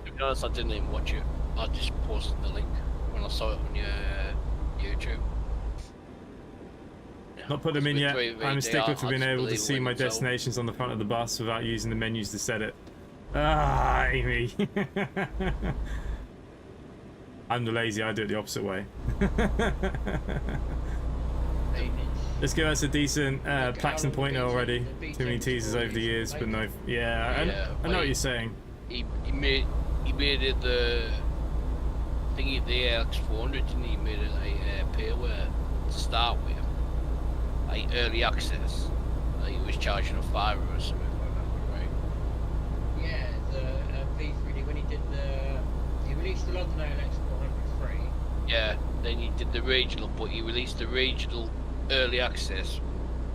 [SPEAKER 2] To be honest, I didn't even watch it. I just posted the link when I saw it on your YouTube. Yeah,
[SPEAKER 1] not put them in
[SPEAKER 2] with
[SPEAKER 1] yet.
[SPEAKER 2] 3V,
[SPEAKER 1] I'm a
[SPEAKER 2] they
[SPEAKER 1] stickler
[SPEAKER 2] are
[SPEAKER 1] for being able to see my
[SPEAKER 2] unbelievable.
[SPEAKER 1] destinations on the front of the bus without using the menus to set it. Ah, Amy. I'm the lazy, I do it the opposite way. Let's give us a decent Plaxton pointer already. Too many teasers over the years, but no. Yeah, I know what you're saying.
[SPEAKER 2] He made it the thingy, the AX400, didn't he? He made it like payware to start with, like early access. Like he was charging a $5 or something, if I remember right.
[SPEAKER 3] Yeah, the V3D when he did he released the London ALX 400 free.
[SPEAKER 2] Yeah, then he did the regional, but he released the regional early access.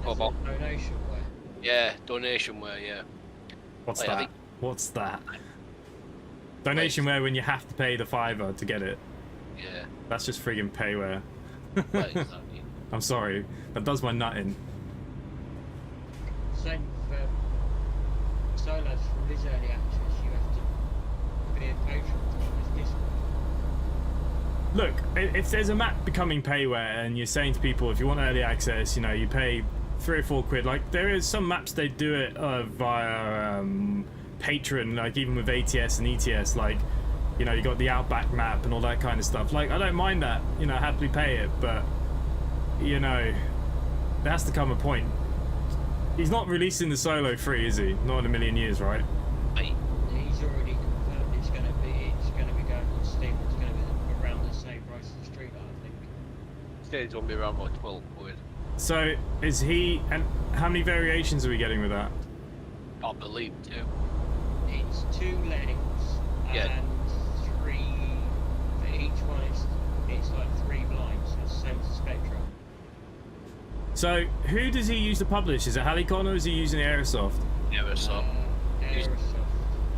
[SPEAKER 3] That's
[SPEAKER 2] About,
[SPEAKER 3] a donation way.
[SPEAKER 2] yeah, donationware, yeah.
[SPEAKER 1] What's
[SPEAKER 2] Wait, I
[SPEAKER 1] that?
[SPEAKER 2] think-
[SPEAKER 1] What's that? Donationware when you have to pay the $5 to get it.
[SPEAKER 2] Yeah,
[SPEAKER 1] That's just friggin' payware.
[SPEAKER 2] right, exactly.
[SPEAKER 1] I'm sorry, that does my nut in.
[SPEAKER 3] Same with Solas from his early access. You have to be a patron to join his Discord.
[SPEAKER 1] Look, if there's a map becoming payware and you're saying to people, if you want early access, you know, you pay £3 or £4. Like, there is some maps they do it via Patreon, like even with ATS and ETS, like, you know, you got the Outback map and all that kind of stuff. Like, I don't mind that, you know, happily pay it, but, you know, there has to come a point. He's not releasing the solo free, is he? Not in a million years, right?
[SPEAKER 2] Right.
[SPEAKER 3] He's already confirmed it's going to be going on Steam. It's going to be around the same price as Street Art, I think.
[SPEAKER 2] Said it's gonna be around like 12 quid.
[SPEAKER 1] So, is he, and how many variations are we getting with that?
[SPEAKER 2] I believe too.
[SPEAKER 3] It's 2 legs
[SPEAKER 2] Yeah.
[SPEAKER 3] and 3. For each one, it's like 3 blinds. It's the same as the Spectrum.
[SPEAKER 1] So, who does he use to publish? Is it Halicon or is he using Aerosoft?
[SPEAKER 2] Yeah, so
[SPEAKER 3] Aerosoft.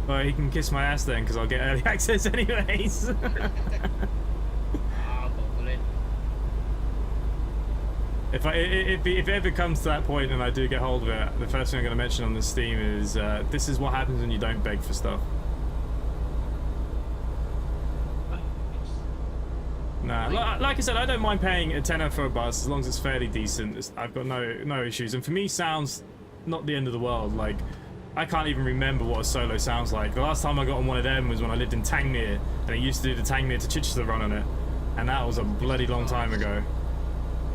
[SPEAKER 1] Well, he can kiss my ass then, because I'll get early access anyways.
[SPEAKER 3] Bobbling.
[SPEAKER 1] If it ever comes to that point and I do get hold of it, the first thing I'm going to mention on the Steam is this is what happens when you don't beg for stuff. Nah, like I said, I don't mind paying a tenner for a bus as long as it's fairly decent. I've got no issues, and for me, sounds not the end of the world. Like, I can't even remember what a solo sounds like. The last time I got on one of them was when I lived in Tangmere, and I used to do the Tangmere to Chichester run on it, and that was a bloody long time ago.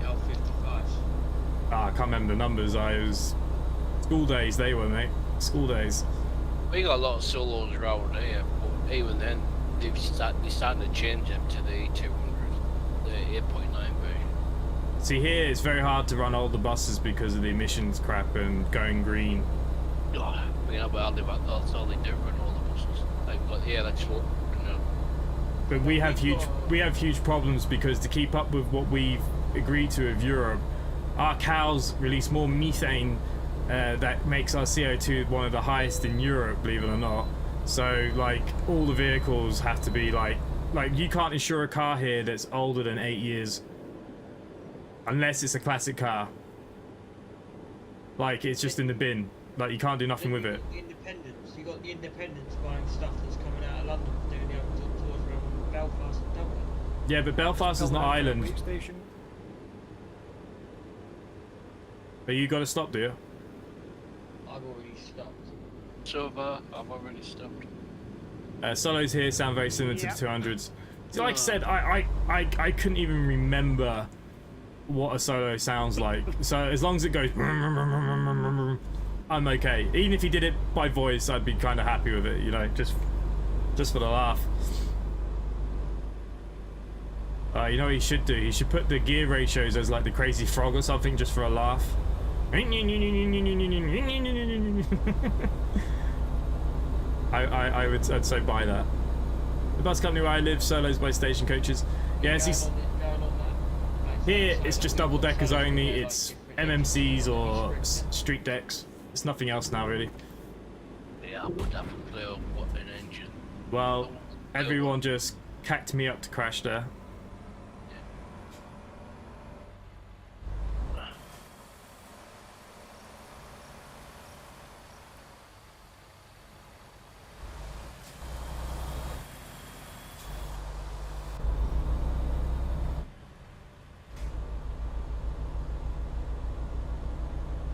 [SPEAKER 3] The old 55s.
[SPEAKER 1] I can't remember the numbers. I was school days. They were, mate. School days.
[SPEAKER 2] we got a lot of solos around here, but even then, they're starting to change them to the 200, the 8.9 version.
[SPEAKER 1] See, here it's very hard to run older buses because of the emissions crap and going green.
[SPEAKER 2] Oh, you know, but I live at that's all they do run all the buses. They've got the electrical, you know.
[SPEAKER 1] But we have huge problems because to keep up with what we've agreed to with Europe, our cows release more methane that makes our CO2 one of the highest in Europe, believe it or not. So like all the vehicles have to be like you can't insure a car here that's older than 8 years unless it's a classic car. Like it's just in the bin. Like you can't do nothing with it.
[SPEAKER 3] The independents. You got the independents buying stuff that's coming out of London, doing the old tours around Belfast and Dublin.
[SPEAKER 1] Yeah, but Belfast is not Ireland.
[SPEAKER 4] Wait station.
[SPEAKER 1] But you got to stop, do you?
[SPEAKER 3] I've already stopped.
[SPEAKER 2] So I've already stopped.
[SPEAKER 1] Solos here sound very similar to
[SPEAKER 4] Yep.
[SPEAKER 1] the 200s. So like I said, I couldn't even remember what a solo sounds like. So as long as it goes, I'm okay. Even if he did it by voice, I'd be kind of happy with it, you know, just for the laugh. You know what he should do? He should put the gear ratios as like the Crazy Frog or something, just for a laugh. I'd so buy that. The bus company where I live, solos by station coaches. Yeah,
[SPEAKER 3] Going on
[SPEAKER 1] Here, it's just double deckers only.
[SPEAKER 3] Like
[SPEAKER 1] It's
[SPEAKER 3] different
[SPEAKER 1] MMCs or
[SPEAKER 3] restricted.
[SPEAKER 1] street decks. It's nothing else now, really.
[SPEAKER 2] Yeah, I would have to play on what an engine.
[SPEAKER 1] Well, everyone just cacked me up to crash there.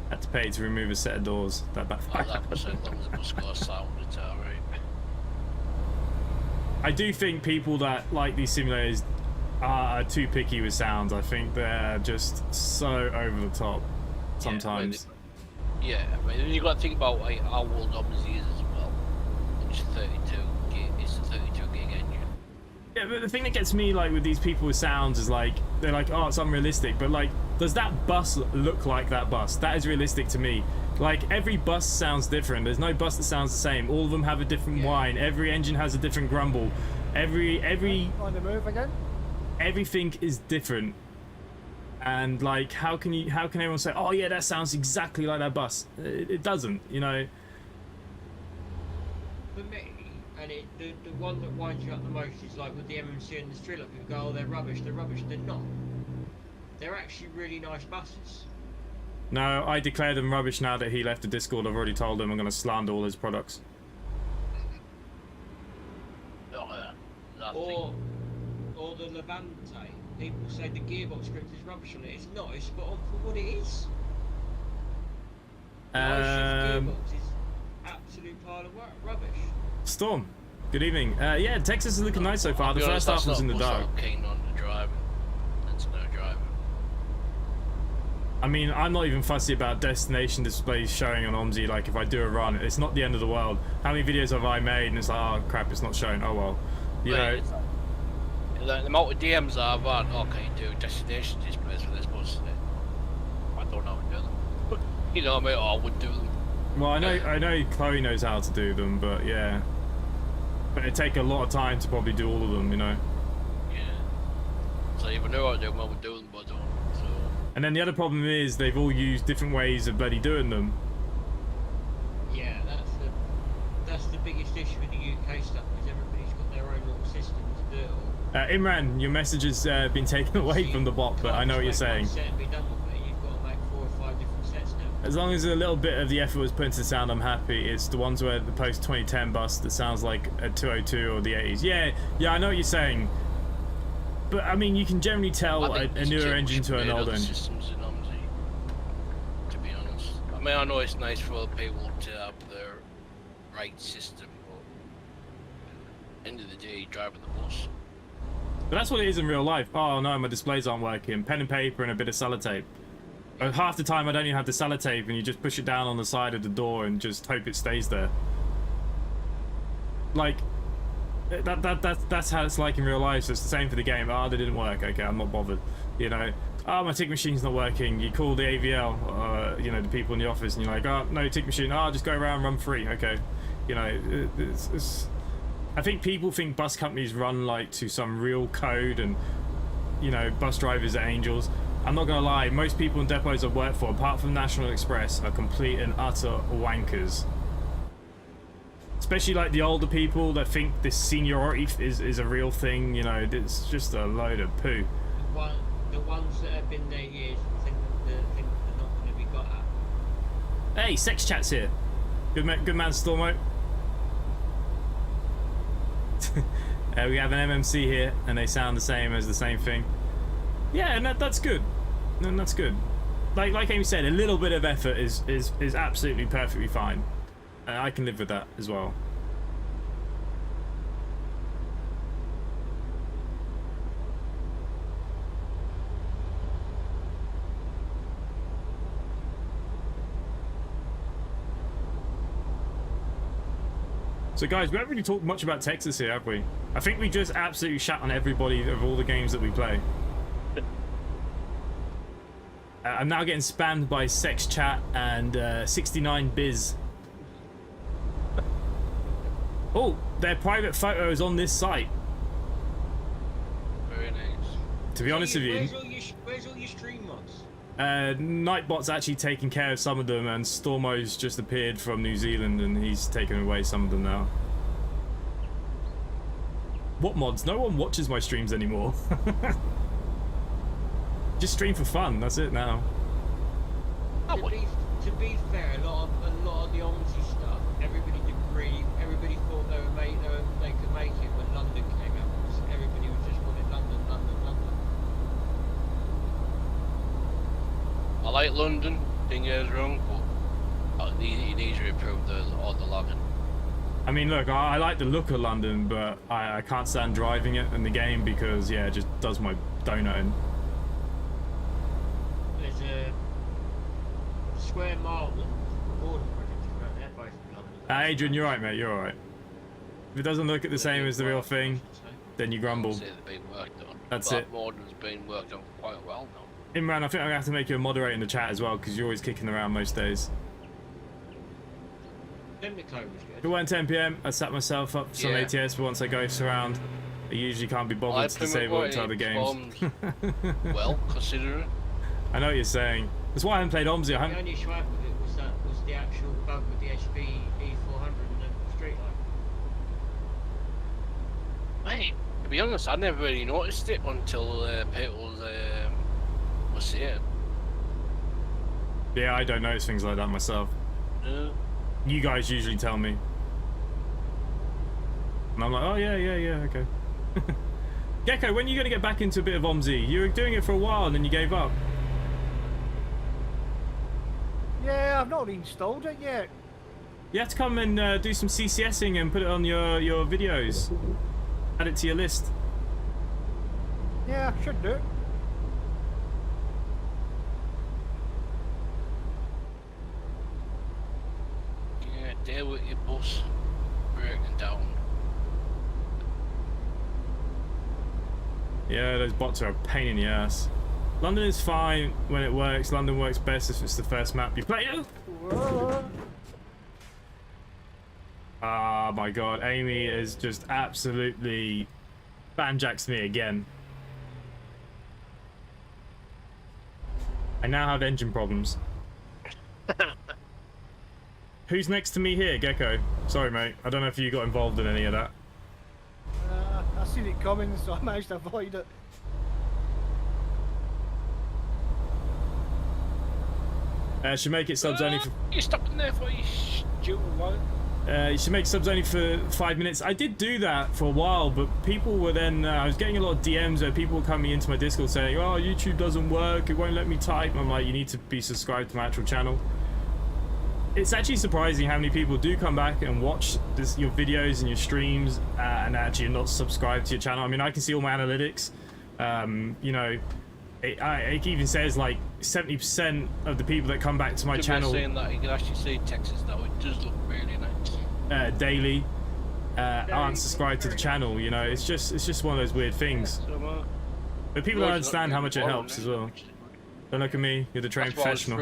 [SPEAKER 1] Had to pay to remove a set of doors. That
[SPEAKER 2] Oh,
[SPEAKER 1] backfired.
[SPEAKER 2] that was as long as the bus got a sound, it's alright.
[SPEAKER 1] I do think people that like these simulators are too picky with sounds. I think they're just so over the top sometimes.
[SPEAKER 2] Yeah, I mean, you got to think about like how old Omsi is as well. It's 32 gig. It's a 32 gig engine.
[SPEAKER 1] Yeah, but the thing that gets me like with these people with sounds is like they're like, oh, it's unrealistic. But like, does that bus look like that bus? That is realistic to me. Like every bus sounds different. There's no bus that sounds the same. All of them have a different whine. Every engine has a different grumble. Every
[SPEAKER 4] On the move again.
[SPEAKER 1] everything is different. And like, how can everyone say, oh yeah, that sounds exactly like that bus? It doesn't, you know.
[SPEAKER 3] For me, and the one that winds you up the most is like with the MMC and the Strilla. People go, oh, they're rubbish. They're rubbish. They're not. They're actually really nice buses.
[SPEAKER 1] No, I declare them rubbish now that he left the Discord. I've already told him I'm going to slander all his products.
[SPEAKER 2] Oh, yeah. Nothing.
[SPEAKER 3] Or the Levante. People say the gearbox script is rubbish on it. It's not. It's spot on for what it is. The gearbox is absolute pile of rubbish.
[SPEAKER 1] Storm, good evening. Yeah, Texas is looking nice so far.
[SPEAKER 2] I'll
[SPEAKER 1] The
[SPEAKER 2] be
[SPEAKER 1] first
[SPEAKER 2] honest,
[SPEAKER 1] half was
[SPEAKER 2] that's
[SPEAKER 1] in the
[SPEAKER 2] not a bus
[SPEAKER 1] dark.
[SPEAKER 2] I'm keen on the driving. That's no driving.
[SPEAKER 1] I mean, I'm not even fussy about destination displays showing on Omsi. Like, if I do a run, it's not the end of the world. How many videos have I made and it's like, oh crap, it's not showing. Oh well, you know.
[SPEAKER 2] The amount of DMs I've had, okay, do destination displays for this bus. I don't know how to do them. But, you know what I mean? Oh, I would do them.
[SPEAKER 1] Well, I know Chloe knows how to do them, but yeah. But it'd take a lot of time to probably do all of them, you know.
[SPEAKER 2] Yeah. So if I knew how to do them, I would do them, but I don't. So.
[SPEAKER 1] And then the other problem is they've all used different ways of bloody doing them.
[SPEAKER 3] Yeah, that's the biggest issue with the UK stuff, is everybody's got their own little system to do it all.
[SPEAKER 1] Imran, your message has been taken away from the bot, but I know what you're saying.
[SPEAKER 3] Set and be done with it. You've got to make 4 or 5 different sets now.
[SPEAKER 1] As long as a little bit of the effort was put into the sound, I'm happy. It's the ones where the post 2010 bus that sounds like a 202 or the 80s. Yeah, I know what you're saying. But I mean, you can generally tell a newer engine to an old engine.
[SPEAKER 2] Systems in Omsi, to be honest. I mean, I know it's nice for other people to have their right system, but end of the day, driving the bus.
[SPEAKER 1] But that's what it is in real life. Oh no, my displays aren't working. Pen and paper and a bit of sellotape. Half the time I don't even have the sellotape and you just push it down on the side of the door and just hope it stays there. Like, that's how it's like in real life, so it's the same for the game. Oh, they didn't work, okay, I'm not bothered. You know, oh, my tick machine's not working. You call the AVL, you know, the people in the office, and you're like, oh, no tick machine, oh, just go around, run free, okay. You know, it's I think people think bus companies run like to some real code and, you know, bus drivers are angels. I'm not gonna lie, most people in depots I've worked for, apart from National Express, are complete and utter wankers. Especially like the older people that think this seniority is a real thing, you know, it's just a load of poo.
[SPEAKER 3] The ones that have been there years think that they're not going to be got at.
[SPEAKER 1] Hey, Sex Chat's here. Good man, Stormo. We have an MMC here, and they sound the same as the same thing. Yeah, and that's good. And that's good. Like Amy said, a little bit of effort is absolutely perfectly fine. I can live with that as well. So guys, we haven't really talked much about Texas here, have we? I think we just absolutely shat on everybody of all the games that we play. I'm now getting spammed by Sex Chat and 69biz. Oh, their private photos on this site.
[SPEAKER 2] Very nice.
[SPEAKER 1] To be honest with you,
[SPEAKER 3] Where's all where's all your stream mods?
[SPEAKER 1] Nightbot's actually taking care of some of them, and Stormo's just appeared from New Zealand, and he's taken away some of them now. What mods? No one watches my streams anymore. Just stream for fun. That's it now.
[SPEAKER 3] To be fair, a lot of the Omsi stuff, everybody thought they could make it when London came out. Because everybody was just wanting London.
[SPEAKER 2] I like London, thing is wrong, but he needs to improve all the logging.
[SPEAKER 1] I mean, look, I like the look of London, but I can't stand driving it in the game because, yeah, it just does my donut in.
[SPEAKER 3] There's a square mile border project around there, both in London.
[SPEAKER 1] Adrian, you're right, mate, you're alright. If it doesn't look the same as the real thing, then you grumble. That's it.
[SPEAKER 2] Modern's been worked on quite well now.
[SPEAKER 1] Imran, I think I'm going to have to make you a moderator in the chat as well, because you're always kicking around most days. If it weren't 10 PM, I sat myself up for some ATS, but once I go around, I usually can't be bothered to disable it to other games.
[SPEAKER 2] Well, considering.
[SPEAKER 1] I know what you're saying. That's why I haven't played Omsi.
[SPEAKER 3] The only swipe with it was the actual bug with the HP E400 and the straight line.
[SPEAKER 2] Mate, to be honest, I never really noticed it until people was saying.
[SPEAKER 1] Yeah, I don't notice things like that myself. You guys usually tell me. And I'm like, oh yeah, okay. Gecko, when are you going to get back into a bit of Omsi? You were doing it for a while and then you gave up.
[SPEAKER 4] Yeah, I've not reinstalled it yet.
[SPEAKER 1] You have to come and do some CCSing and put it on your videos. Add it to your list.
[SPEAKER 4] Yeah, should do.
[SPEAKER 2] Yeah, deal with your bus breaking down.
[SPEAKER 1] Yeah, those bots are a pain in the ass. London is fine when it works. London works best if it's the first map you play. Ah, my god, Amy is just absolutely banjacks me again. I now have engine problems. Who's next to me here, Gecko? Sorry, mate. I don't know if you got involved in any of that.
[SPEAKER 4] I seen it coming, so I managed to avoid it.
[SPEAKER 1] Should make it subs only for...
[SPEAKER 2] You stopped in there for you stupid one.
[SPEAKER 1] You should make subs only for 5 minutes. I did do that for a while, but people were then... I was getting a lot of DMs where people were coming into my Discord saying, oh, YouTube doesn't work, it won't let me type. I'm like, you need to be subscribed to my actual channel. It's actually surprising how many people do come back and watch your videos and your streams and actually are not subscribed to your channel. I mean, I can see all my analytics. You know, it even says like 70% of the people that come back to my channel...
[SPEAKER 2] saying that you can actually see Texas now. It does look really nice.
[SPEAKER 1] Daily aren't subscribed to the channel. You know, it's just one of those weird things. But people don't understand how much it helps as well. Don't look at me. You're the trained professional.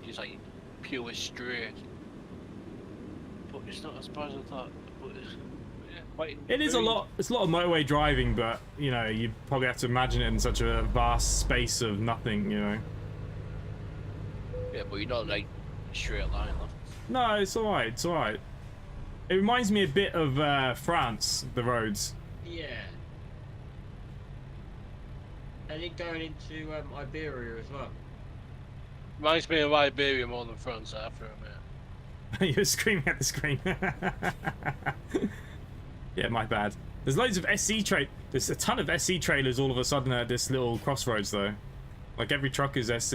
[SPEAKER 2] Just like pure straight. But it's not as bad as I thought. But it's, yeah, quite
[SPEAKER 1] it is a lot. It's a lot of motorway driving, but you know, you probably have to imagine it in such a vast space of nothing. You know.
[SPEAKER 2] Yeah, but you're not like straight line. Though.
[SPEAKER 1] No, it's all right. It's all right. It reminds me a bit of France, the roads.
[SPEAKER 3] Yeah. And then going into Iberia as well.
[SPEAKER 2] Reminds me of Iberia more than France after a minute.
[SPEAKER 1] You're screaming at the screen. Yeah, my bad. There's loads of SC There's a ton of SC trailers all of a sudden at this little crossroads though. Like every truck is SC.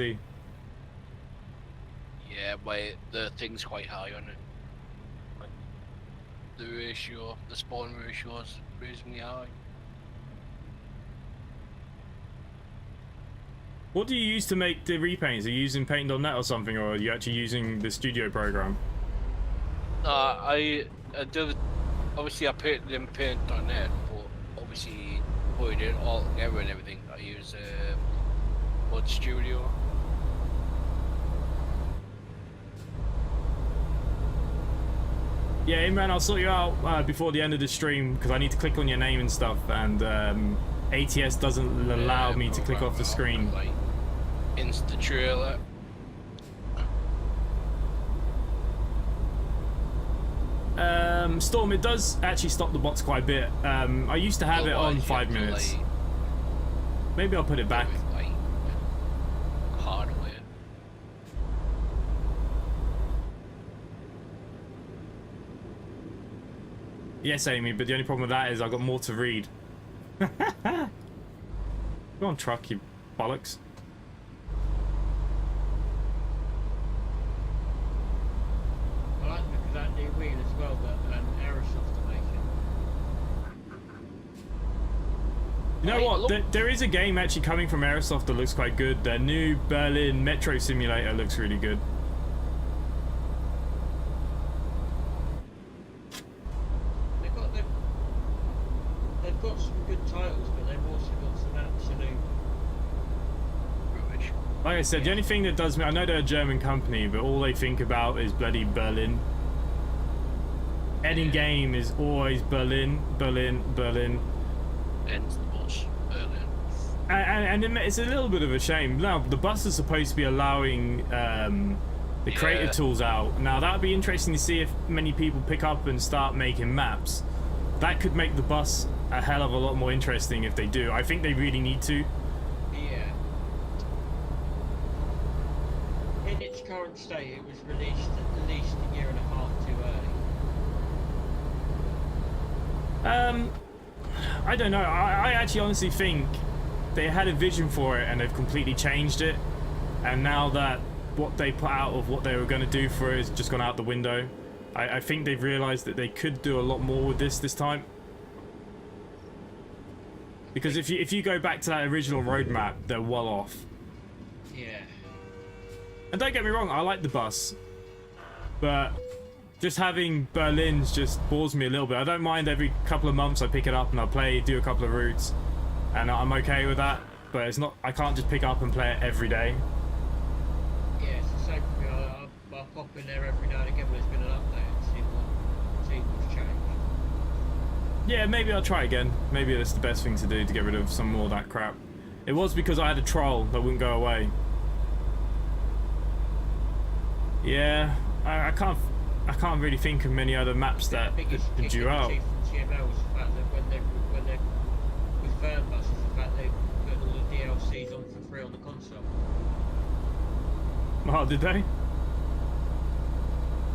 [SPEAKER 2] Yeah, but the thing's quite high on it. Like, the ratio, the spawn ratio is reasonably high.
[SPEAKER 1] What do you use to make the repaints? Are you using Paint.net or something, or are you actually using the studio program?
[SPEAKER 2] I do. Obviously, I painted in Paint.net, but obviously putting it all together and everything, I use Mud Studio.
[SPEAKER 1] Yeah, Imran, I'll sort you out before the end of the stream because I need to click on your name and stuff, and ATS doesn't allow me to click off the screen.
[SPEAKER 2] Like, Insta trailer.
[SPEAKER 1] Storm, it does actually stop the bots quite a bit. I used to have it on 5 minutes.
[SPEAKER 2] Like,
[SPEAKER 1] Maybe I'll put it back.
[SPEAKER 2] like hardware.
[SPEAKER 1] Yes, Amy, but the only problem with that is I've got more to read. Go on, truck, you bollocks.
[SPEAKER 3] I like because that new wheel as well that Aerosoft are making.
[SPEAKER 1] You know
[SPEAKER 2] Hey,
[SPEAKER 1] what?
[SPEAKER 2] look.
[SPEAKER 1] There is a game actually coming from Aerosoft that looks quite good. Their new Berlin Metro Simulator looks really good.
[SPEAKER 3] They've got some good titles, but they've also got some absolute.
[SPEAKER 2] Rubbish.
[SPEAKER 1] Like I said, the only thing that does me, I know they're a German company, but all they think about is bloody Berlin. Ending game is always Berlin, Berlin, Berlin.
[SPEAKER 2] Ends the bus earlier.
[SPEAKER 1] And it's a little bit of a shame. Now, the bus is supposed to be allowing the creative
[SPEAKER 2] Yeah.
[SPEAKER 1] tools out. Now, that would be interesting to see if many people pick up and start making maps. That could make the bus a hell of a lot more interesting if they do. I think they really need to.
[SPEAKER 3] Yeah. In its current state, it was released at least a year and a half too early.
[SPEAKER 1] I don't know. I actually honestly think they had a vision for it and they've completely changed it. And now that what they put out of what they were going to do for it has just gone out the window. I think they've realized that they could do a lot more with this time. Because if you go back to that original roadmap, they're well off.
[SPEAKER 3] Yeah.
[SPEAKER 1] And don't get me wrong, I like the bus. But just having Berlin's just bores me a little bit. I don't mind every couple of months I pick it up and I play, do a couple of routes. And I'm okay with that. But it's not, I can't just pick up and play it every day.
[SPEAKER 3] Yeah, it's the same for me. I'll pop in there every now and again when there's been an update and see what's changed.
[SPEAKER 1] Yeah, maybe I'll try again. Maybe that's the best thing to do to get rid of some more of that crap. It was because I had a troll that wouldn't go away. Yeah, I can't really think of many other maps that
[SPEAKER 3] biggest
[SPEAKER 1] are
[SPEAKER 3] kick
[SPEAKER 1] due
[SPEAKER 3] in the
[SPEAKER 1] out.
[SPEAKER 3] teeth from TML was the fact that when they with Fern buses, the fact they put all the DLCs on for free on the console.
[SPEAKER 1] Oh, did they?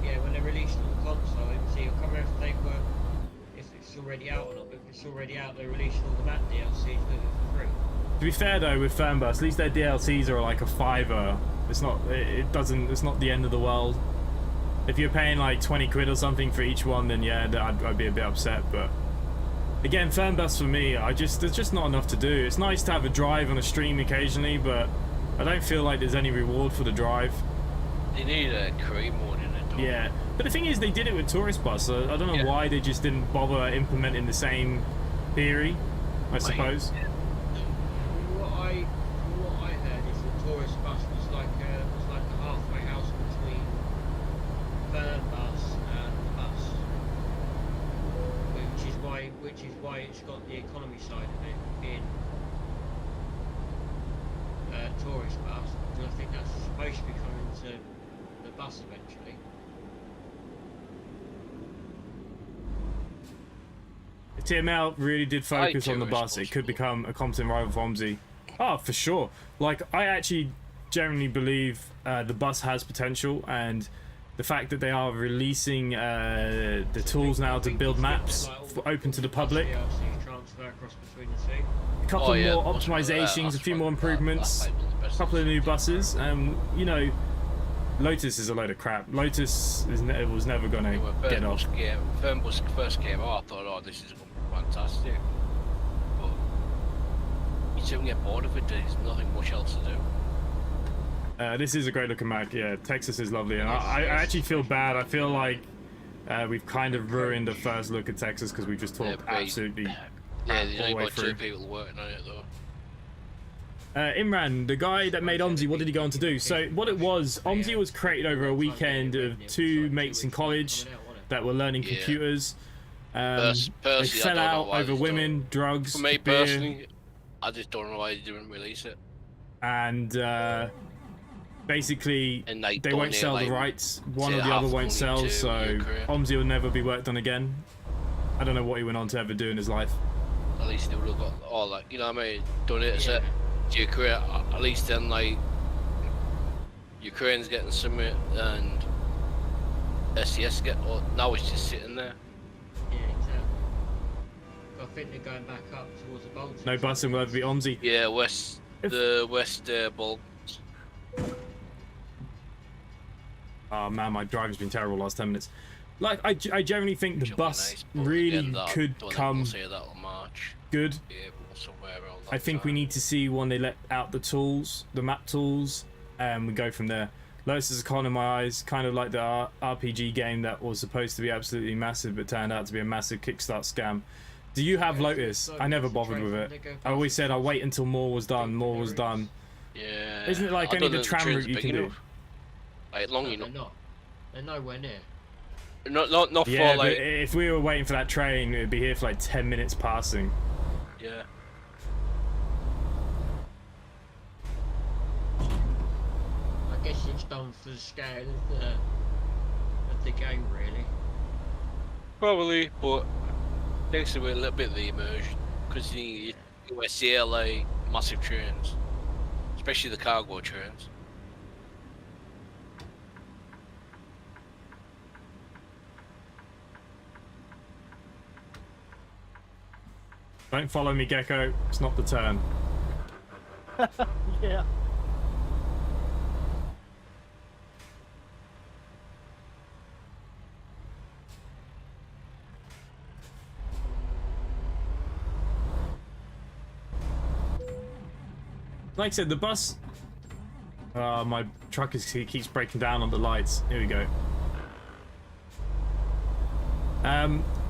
[SPEAKER 3] Yeah, when they released it on the console, see, I can't remember if it's already out or not, but if it's already out, they released all the map DLCs with it for free.
[SPEAKER 1] To be fair though, with Fernbus, at least their DLCs are like a $5. It's not. It's not the end of the world. If you're paying like 20 quid or something for each one, then yeah, I'd be a bit upset. But again, Fernbus for me, there's just not enough to do. It's nice to have a drive on a stream occasionally, but I don't feel like there's any reward for the drive.
[SPEAKER 2] They need a career mode in it, don't they?
[SPEAKER 1] Yeah, but the thing is, they did it with Tourist Bus. So I don't know why they just didn't bother implementing the same theory. I suppose.
[SPEAKER 3] From what I heard is the tourist bus was like a halfway house between Fern bus and the bus, which is why it's got the economy side of it in tourist bus, and I think that's supposed to be coming to the bus eventually.
[SPEAKER 1] If TML really did focus on the
[SPEAKER 2] Tourist
[SPEAKER 1] bus,
[SPEAKER 2] Bus,
[SPEAKER 1] it could
[SPEAKER 2] but-
[SPEAKER 1] become a competent rival for Omsi. Oh, for sure. Like, I actually generally believe the bus has potential, and the fact that they are releasing the tools now to build maps open to the public,
[SPEAKER 3] DLCs transfer across between the two.
[SPEAKER 1] a couple
[SPEAKER 2] Oh, yeah,
[SPEAKER 1] more
[SPEAKER 2] that's right,
[SPEAKER 1] optimizations, a
[SPEAKER 2] that's
[SPEAKER 1] few
[SPEAKER 2] right,
[SPEAKER 1] more improvements,
[SPEAKER 2] that might be the
[SPEAKER 1] a
[SPEAKER 2] best
[SPEAKER 1] couple of new
[SPEAKER 2] option.
[SPEAKER 1] buses. You know, Lotus is a load of crap. Lotus was never going
[SPEAKER 2] Yeah,
[SPEAKER 1] to
[SPEAKER 2] when
[SPEAKER 1] get off.
[SPEAKER 2] Fernbus first came out, I thought, oh, this is fantastic. But you soon get bored of it, there's nothing much else to do.
[SPEAKER 1] This is a great looking map. Yeah, Texas is lovely, and I actually feel bad. I feel like we've kind of ruined the first look at Texas because we just talked absolutely
[SPEAKER 2] Yeah,
[SPEAKER 1] crap
[SPEAKER 2] there's
[SPEAKER 1] all
[SPEAKER 2] only
[SPEAKER 1] the way
[SPEAKER 2] about 2
[SPEAKER 1] through.
[SPEAKER 2] people working on it though.
[SPEAKER 1] Imran, the guy that made Omsi, what did he go on to do? So what it was, Omsi was created over a weekend of two mates in college that were learning
[SPEAKER 2] Yeah.
[SPEAKER 1] computers. They
[SPEAKER 2] Personally, I
[SPEAKER 1] fell
[SPEAKER 2] don't know
[SPEAKER 1] out
[SPEAKER 2] why
[SPEAKER 1] over
[SPEAKER 2] they've
[SPEAKER 1] women, drugs,
[SPEAKER 2] For me
[SPEAKER 1] beer.
[SPEAKER 2] personally, I just don't know why they didn't release it.
[SPEAKER 1] And basically,
[SPEAKER 2] And like,
[SPEAKER 1] they won't
[SPEAKER 2] donate,
[SPEAKER 1] sell
[SPEAKER 2] like,
[SPEAKER 1] the rights. One
[SPEAKER 2] say
[SPEAKER 1] or the
[SPEAKER 2] half
[SPEAKER 1] other
[SPEAKER 2] the
[SPEAKER 1] won't
[SPEAKER 2] money
[SPEAKER 1] sell,
[SPEAKER 2] to
[SPEAKER 1] so
[SPEAKER 2] Ukraine.
[SPEAKER 1] Omsi will never be worked on again. I don't know what he went on to ever do in his life.
[SPEAKER 2] At least they would have got all like, you know what I mean? Donate
[SPEAKER 3] Yeah.
[SPEAKER 2] it to Ukraine. At least then, like, Ukraine's getting some and SES get. Well, now it's just sitting there.
[SPEAKER 3] Yeah, exactly. I think they're going back up towards the Baltic.
[SPEAKER 1] No busing will ever be Omsi.
[SPEAKER 2] Yeah, West Balkans.
[SPEAKER 1] Oh man, my driving's been terrible last 10 minutes. Like, I generally think the
[SPEAKER 2] Should be
[SPEAKER 1] bus
[SPEAKER 2] nice, but
[SPEAKER 1] really
[SPEAKER 2] again, that-
[SPEAKER 1] could
[SPEAKER 2] don't think
[SPEAKER 1] come
[SPEAKER 2] we'll say that'll March.
[SPEAKER 1] good.
[SPEAKER 2] Yeah, but somewhere around that
[SPEAKER 1] I think we
[SPEAKER 2] time.
[SPEAKER 1] need to see when they let out the tools, the map tools, and we go from there. Lotus is a con in my eyes, kind of like the RPG game that was supposed to be absolutely massive but turned out to be a massive Kickstart scam. Do you have
[SPEAKER 3] Yeah,
[SPEAKER 1] Lotus?
[SPEAKER 3] it's
[SPEAKER 1] I never
[SPEAKER 3] like
[SPEAKER 1] bothered with
[SPEAKER 3] they
[SPEAKER 1] it.
[SPEAKER 3] go
[SPEAKER 1] I always
[SPEAKER 3] past
[SPEAKER 1] said
[SPEAKER 3] the
[SPEAKER 1] I'll wait until more was done, more was done.
[SPEAKER 2] Yeah.
[SPEAKER 1] Isn't it like
[SPEAKER 2] I
[SPEAKER 1] only
[SPEAKER 2] don't
[SPEAKER 1] the
[SPEAKER 2] think
[SPEAKER 1] tram
[SPEAKER 2] train's
[SPEAKER 1] route you
[SPEAKER 2] big
[SPEAKER 1] can do?
[SPEAKER 2] enough. Like long
[SPEAKER 3] No,
[SPEAKER 2] enough.
[SPEAKER 3] they're not. They're nowhere near.
[SPEAKER 2] Not
[SPEAKER 1] Yeah,
[SPEAKER 2] for
[SPEAKER 1] but
[SPEAKER 2] like.
[SPEAKER 1] if we were waiting for that train, it'd be here for like 10 minutes passing.
[SPEAKER 2] Yeah.
[SPEAKER 3] I guess it's done for the scale of the game, really.
[SPEAKER 2] Probably, but takes away a little bit of the immersion because you see like massive trains, especially the cargo trains.
[SPEAKER 1] Don't follow me, Gecko. It's not the turn.
[SPEAKER 4] Yeah.
[SPEAKER 1] Like I said, the bus... my truck he keeps breaking down on the lights. Here we go.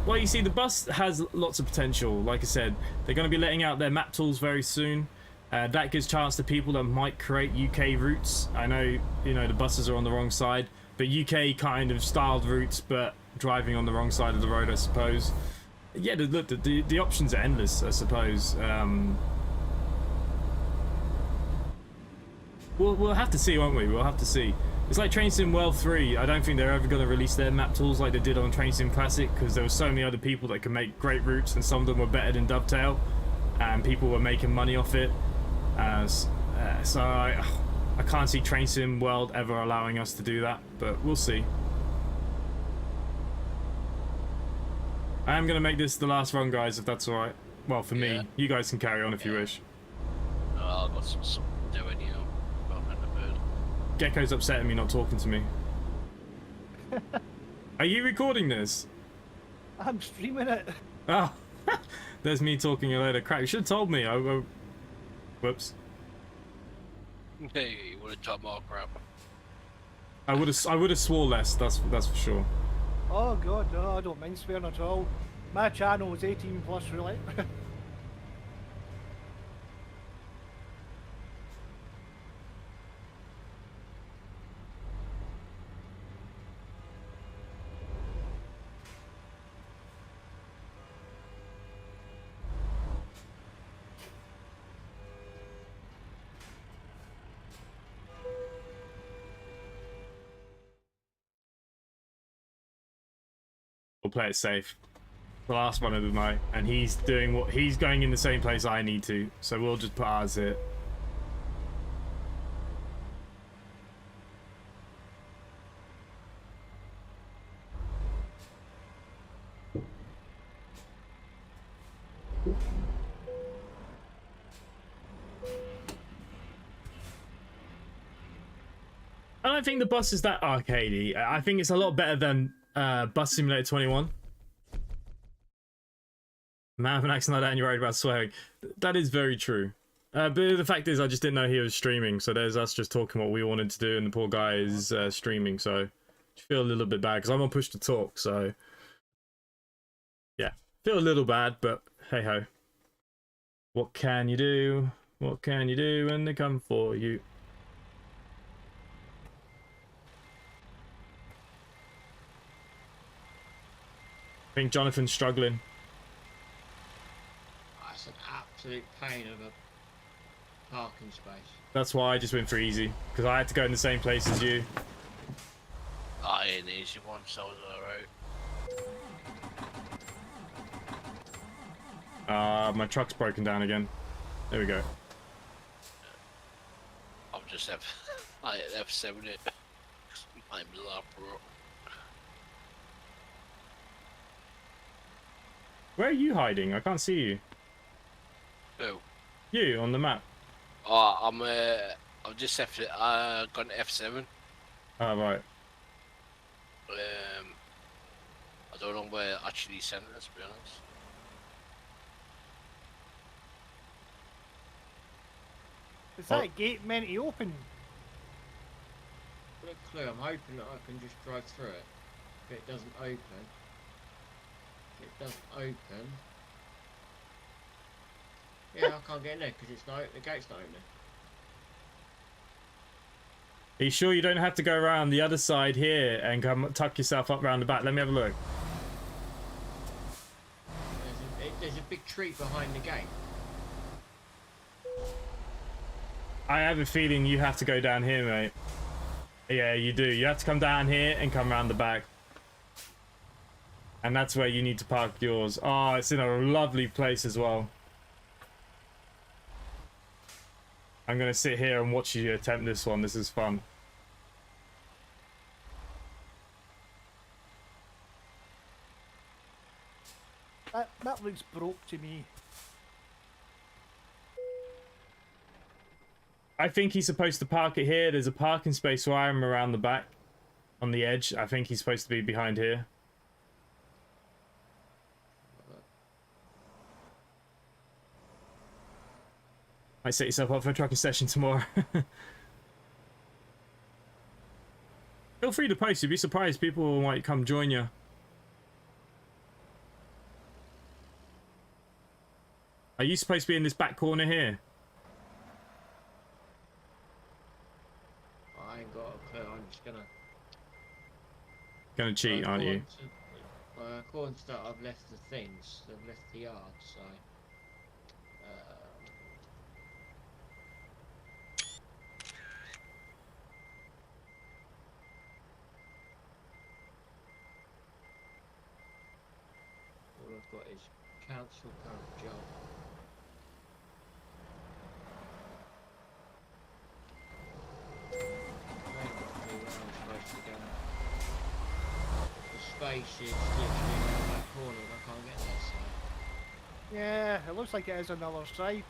[SPEAKER 1] Well, you see, the bus has lots of potential. Like I said, they're going to be letting out their map tools very soon. That gives chance to people that might create UK routes. I know, you know, the buses are on the wrong side, but UK kind of styled routes, but driving on the wrong side of the road, I suppose. Yeah, look, the options are endless, I suppose. We'll have to see, won't we? We'll have to see. It's like Train Sim World 3. I don't think they're ever going to release their map tools like they did on Train Sim Classic, because there were so many other people that could make great routes, and some of them were better than Dovetail, and people were making money off it. So I can't see Train Sim World ever allowing us to do that, but we'll see. I am going to make this the last run, guys, if that's alright. Well, for
[SPEAKER 2] Yeah.
[SPEAKER 1] me. You guys can carry on if you wish.
[SPEAKER 2] I've got some doing, you know, about the bird.
[SPEAKER 1] Gecko's upset at me not talking to me. Are you recording this?
[SPEAKER 4] I'm streaming it.
[SPEAKER 1] Oh, there's me talking a load of crap. You should have told me. Whoops.
[SPEAKER 2] Hey, you would have talked more crap.
[SPEAKER 1] I would have swore less. That's for sure.
[SPEAKER 4] Oh god, no, I don't mind swearing at all. My channel is 18 plus, really.
[SPEAKER 1] We'll play it safe. The last one of the night, and he's doing what he's going in the same place I need to. So we'll just put ours here. I don't think the bus is that arcadey. I think it's a lot better than Bus Simulator 21. Man with an accent like that and you're worried about swearing. That is very true. But the fact is, I just didn't know he was streaming, so there's us just talking what we wanted to do, and the poor guy is streaming, so I feel a little bit bad, because I'm on push to talk, so... Yeah, feel a little bad, but hey-ho. What can you do? What can you do when they come for you? I think Jonathan's struggling.
[SPEAKER 3] That's an absolute pain of a parking space.
[SPEAKER 1] That's why I just went for easy, because I had to go in the same place as you.
[SPEAKER 2] I ain't an easy one, so it's alright.
[SPEAKER 1] My truck's broken down again. There we go.
[SPEAKER 2] I'll just have I F7 it. I'm bro.
[SPEAKER 1] Where are you hiding? I can't see you.
[SPEAKER 2] Who?
[SPEAKER 1] You on the map.
[SPEAKER 2] Oh, I've just got an F7.
[SPEAKER 1] Oh, right.
[SPEAKER 2] I don't know where it actually sent it, to be honest.
[SPEAKER 4] Is that gate meant to open?
[SPEAKER 3] Got a clue. I'm hoping that I can just drive through it. If it doesn't open. If it doesn't open. Yeah, I can't get in there because the gate's not opening.
[SPEAKER 1] Are you sure you don't have to go around the other side here and come tuck yourself up round the back? Let me have a look.
[SPEAKER 3] There's a big tree behind the gate.
[SPEAKER 1] I have a feeling you have to go down here, mate. Yeah, you do. You have to come down here and come round the back. And that's where you need to park yours. Oh, it's in a lovely place as well. I'm going to sit here and watch you attempt this one. This is fun.
[SPEAKER 4] That looks broke to me.
[SPEAKER 1] I think he's supposed to park it here. There's a parking space where I am around the back on the edge. I think he's supposed to be behind here. Might set yourself up for a trucking session tomorrow. Feel free to post. You'd be surprised. People might come join you. Are you supposed to be in this back corner here?
[SPEAKER 3] I ain't got a clue. I'm just
[SPEAKER 1] Gonna cheat, aren't you?
[SPEAKER 3] According to that, I've left the things. I've left the yard, so. All I've got is council current job. Space is literally in that corner and I can't get that side.
[SPEAKER 4] Yeah, it looks like it is another side.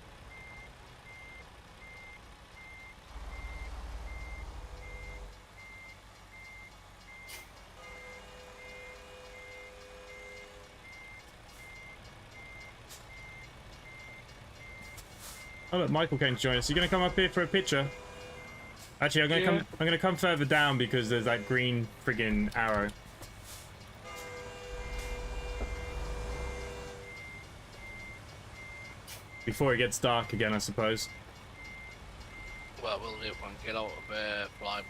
[SPEAKER 1] Oh look, Michael came to join us. You're gonna come up here for a picture? Actually, I'm gonna come further down because there's that green friggin' arrow. Before it gets dark again, I suppose.
[SPEAKER 2] Well, we'll do one. Get out of fly mode.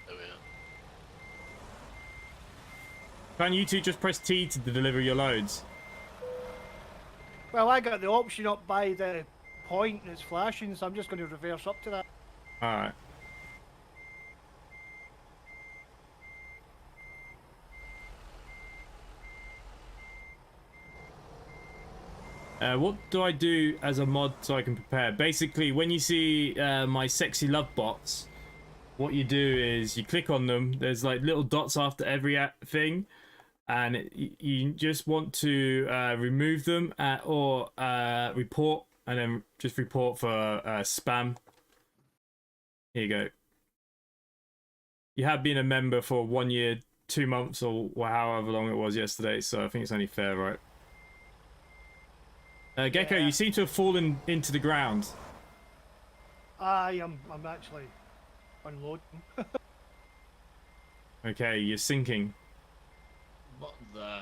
[SPEAKER 2] There we are.
[SPEAKER 1] Can't you two just press T to deliver your loads?
[SPEAKER 4] Well, I got the option up by the point that's flashing, so I'm just going to reverse up to that.
[SPEAKER 1] Alright. What do I do as a mod so I can prepare? Basically, when you see my sexy love bots, what you do is you click on them. There's like little dots after every thing, and you just want to remove them or report, and then just report for spam. Here you go. You have been a member for 1 year, 2 months, or however long it was yesterday, so I think it's only fair, right? Gecko,
[SPEAKER 4] Yeah.
[SPEAKER 1] you seem to have fallen into the ground.
[SPEAKER 4] I'm actually unloading.
[SPEAKER 1] Okay, you're sinking.
[SPEAKER 3] What the?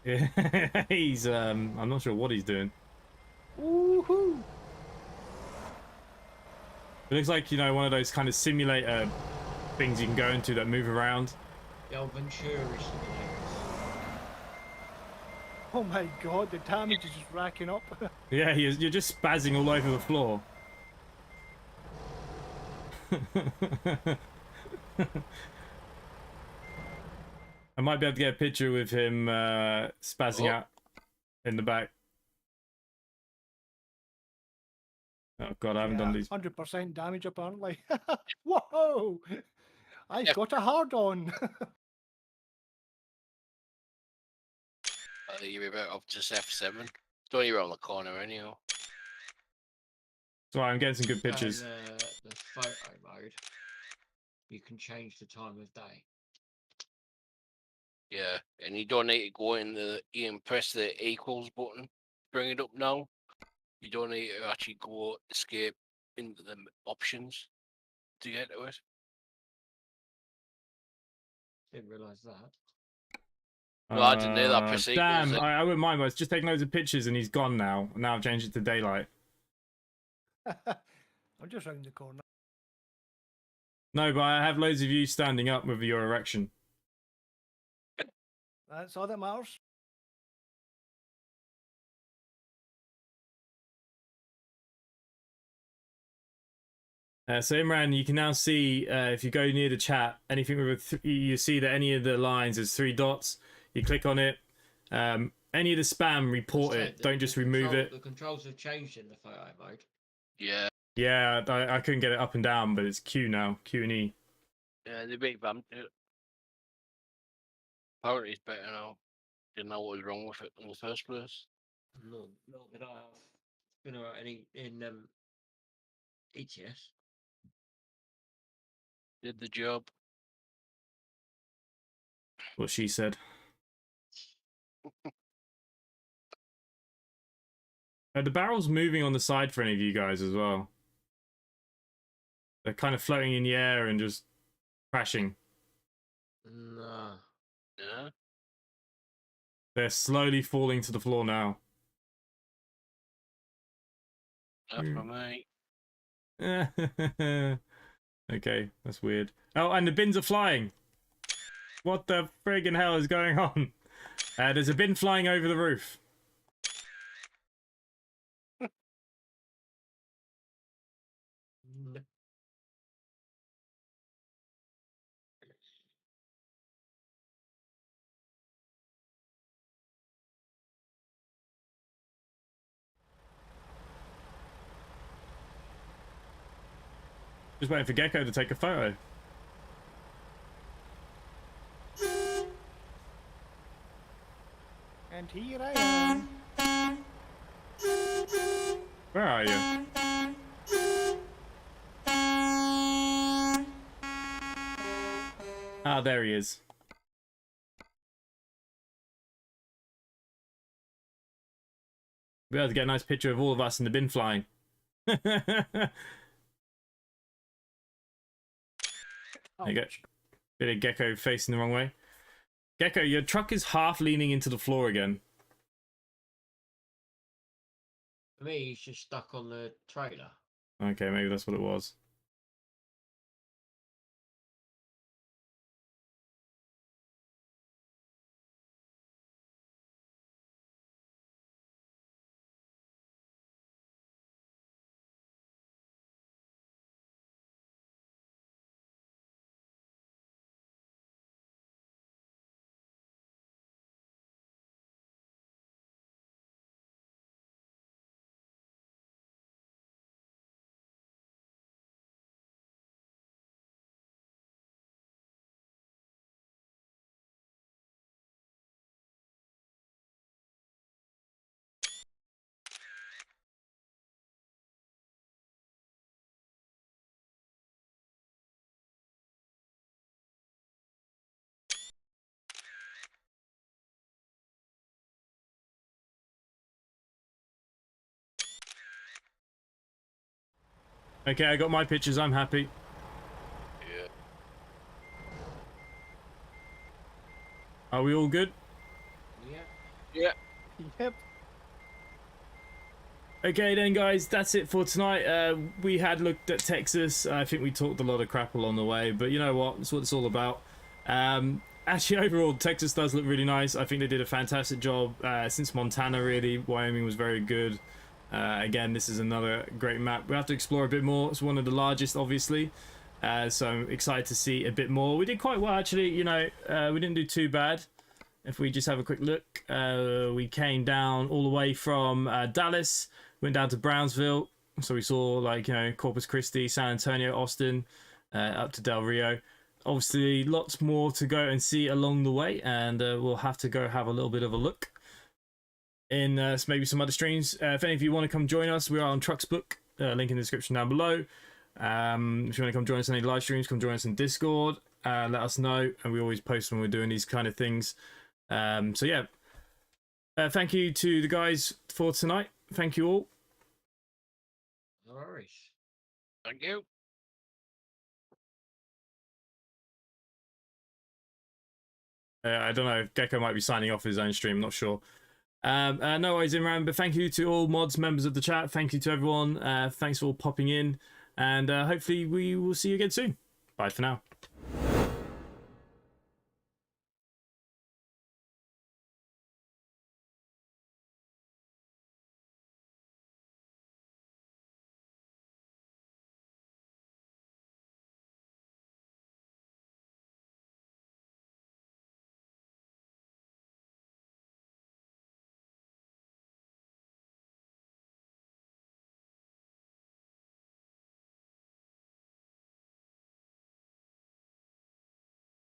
[SPEAKER 1] Yeah, he's I'm not sure what he's doing.
[SPEAKER 4] Woohoo!
[SPEAKER 1] It looks like, you know, one of those kind of simulator things you can go into that move around.
[SPEAKER 3] The old Ventura simulators.
[SPEAKER 4] Oh my god, the damage is just racking up.
[SPEAKER 1] Yeah, you're just spazzing all over the floor. I might be able to get a picture with him spazzing out in the back. Oh god, I haven't done these.
[SPEAKER 4] 100% damage apparently. Whoa! I've got a hard on.
[SPEAKER 2] I think you're about up to F7. It's only around the corner anyhow.
[SPEAKER 1] So I'm getting some good pictures.
[SPEAKER 3] The photo mode, you can change the time of day.
[SPEAKER 2] Yeah, and you don't need to go in you can press the equals button, bring it up now. You don't need to actually go escape into the options to get to it.
[SPEAKER 3] Didn't realise that.
[SPEAKER 2] No, I didn't know that. Press
[SPEAKER 1] Damn,
[SPEAKER 2] equals.
[SPEAKER 1] I wouldn't mind, but it's just taking loads of pictures and he's gone now. Now I've changed it to daylight.
[SPEAKER 4] I'm just round the corner.
[SPEAKER 1] No, but I have loads of you standing up with your erection.
[SPEAKER 4] That's all that matters.
[SPEAKER 1] So Imran, you can now see if you go near the chat, anything with you see that any of the lines is 3 dots. You click on it. Any of the spam, report it. Don't just remove it.
[SPEAKER 3] The controls have changed in the photo mode.
[SPEAKER 2] Yeah.
[SPEAKER 1] Yeah, I couldn't get it up and down, but it's Q now. Q and E.
[SPEAKER 2] Yeah, the big bump. Apparently it's better now. Didn't know what was wrong with it in the first place.
[SPEAKER 3] No, not that I have. It's been alright in ETS.
[SPEAKER 2] Did the job.
[SPEAKER 1] What she said. The barrel's moving on the side for any of you guys as well. They're kind of floating in the air and just crashing.
[SPEAKER 3] Nah.
[SPEAKER 2] Yeah.
[SPEAKER 1] They're slowly falling to the floor now.
[SPEAKER 2] That's for me.
[SPEAKER 1] Okay, that's weird. Oh, and the bins are flying. What the friggin' hell is going on? There's a bin flying over the roof. Just waiting for Gecko to take a photo.
[SPEAKER 4] And here I am.
[SPEAKER 1] Where are you? Ah, there he is. We'll be able to get a nice picture of all of us in the bin flying. There you go. Bit of Gecko facing the wrong way. Gecko, your truck is half leaning into the floor again.
[SPEAKER 3] For me, he's just stuck on the trailer.
[SPEAKER 1] Okay, maybe that's what it was. Okay, I got my pictures. I'm happy.
[SPEAKER 2] Yeah.
[SPEAKER 1] Are we all good?
[SPEAKER 3] Yeah.
[SPEAKER 2] Yeah.
[SPEAKER 4] Yep.
[SPEAKER 1] Okay then, guys, that's it for tonight. We had looked at Texas. I think we talked a lot of crap along the way, but you know what? That's what it's all about. actually, overall, Texas does look really nice. I think they did a fantastic job since Montana, really. Wyoming was very good. Again, this is another great map. We have to explore a bit more. It's one of the largest, obviously. So I'm excited to see a bit more. We did quite well, actually. You know, we didn't do too bad. If we just have a quick look, we came down all the way from Dallas, went down to Brownsville. So we saw, like, you know, Corpus Christi, San Antonio, Austin, up to Del Rio. Obviously, lots more to go and see along the way, and we'll have to go have a little bit of a look in maybe some other streams. If any of you want to come join us, we are on Trucksbook, link in the description down below. If you want to come join us on any live streams, come join us in Discord, let us know, and we always post when we're doing these kind of things. So yeah, thank you to the guys for tonight. Thank you all.
[SPEAKER 3] No worries.
[SPEAKER 2] Thank you.
[SPEAKER 1] I don't know if Gecko might be signing off his own stream, not sure. No worries, Imran, but thank you to all mods, members of the chat. Thank you to everyone. Thanks for all popping in, and hopefully we will see you again soon. Bye for now.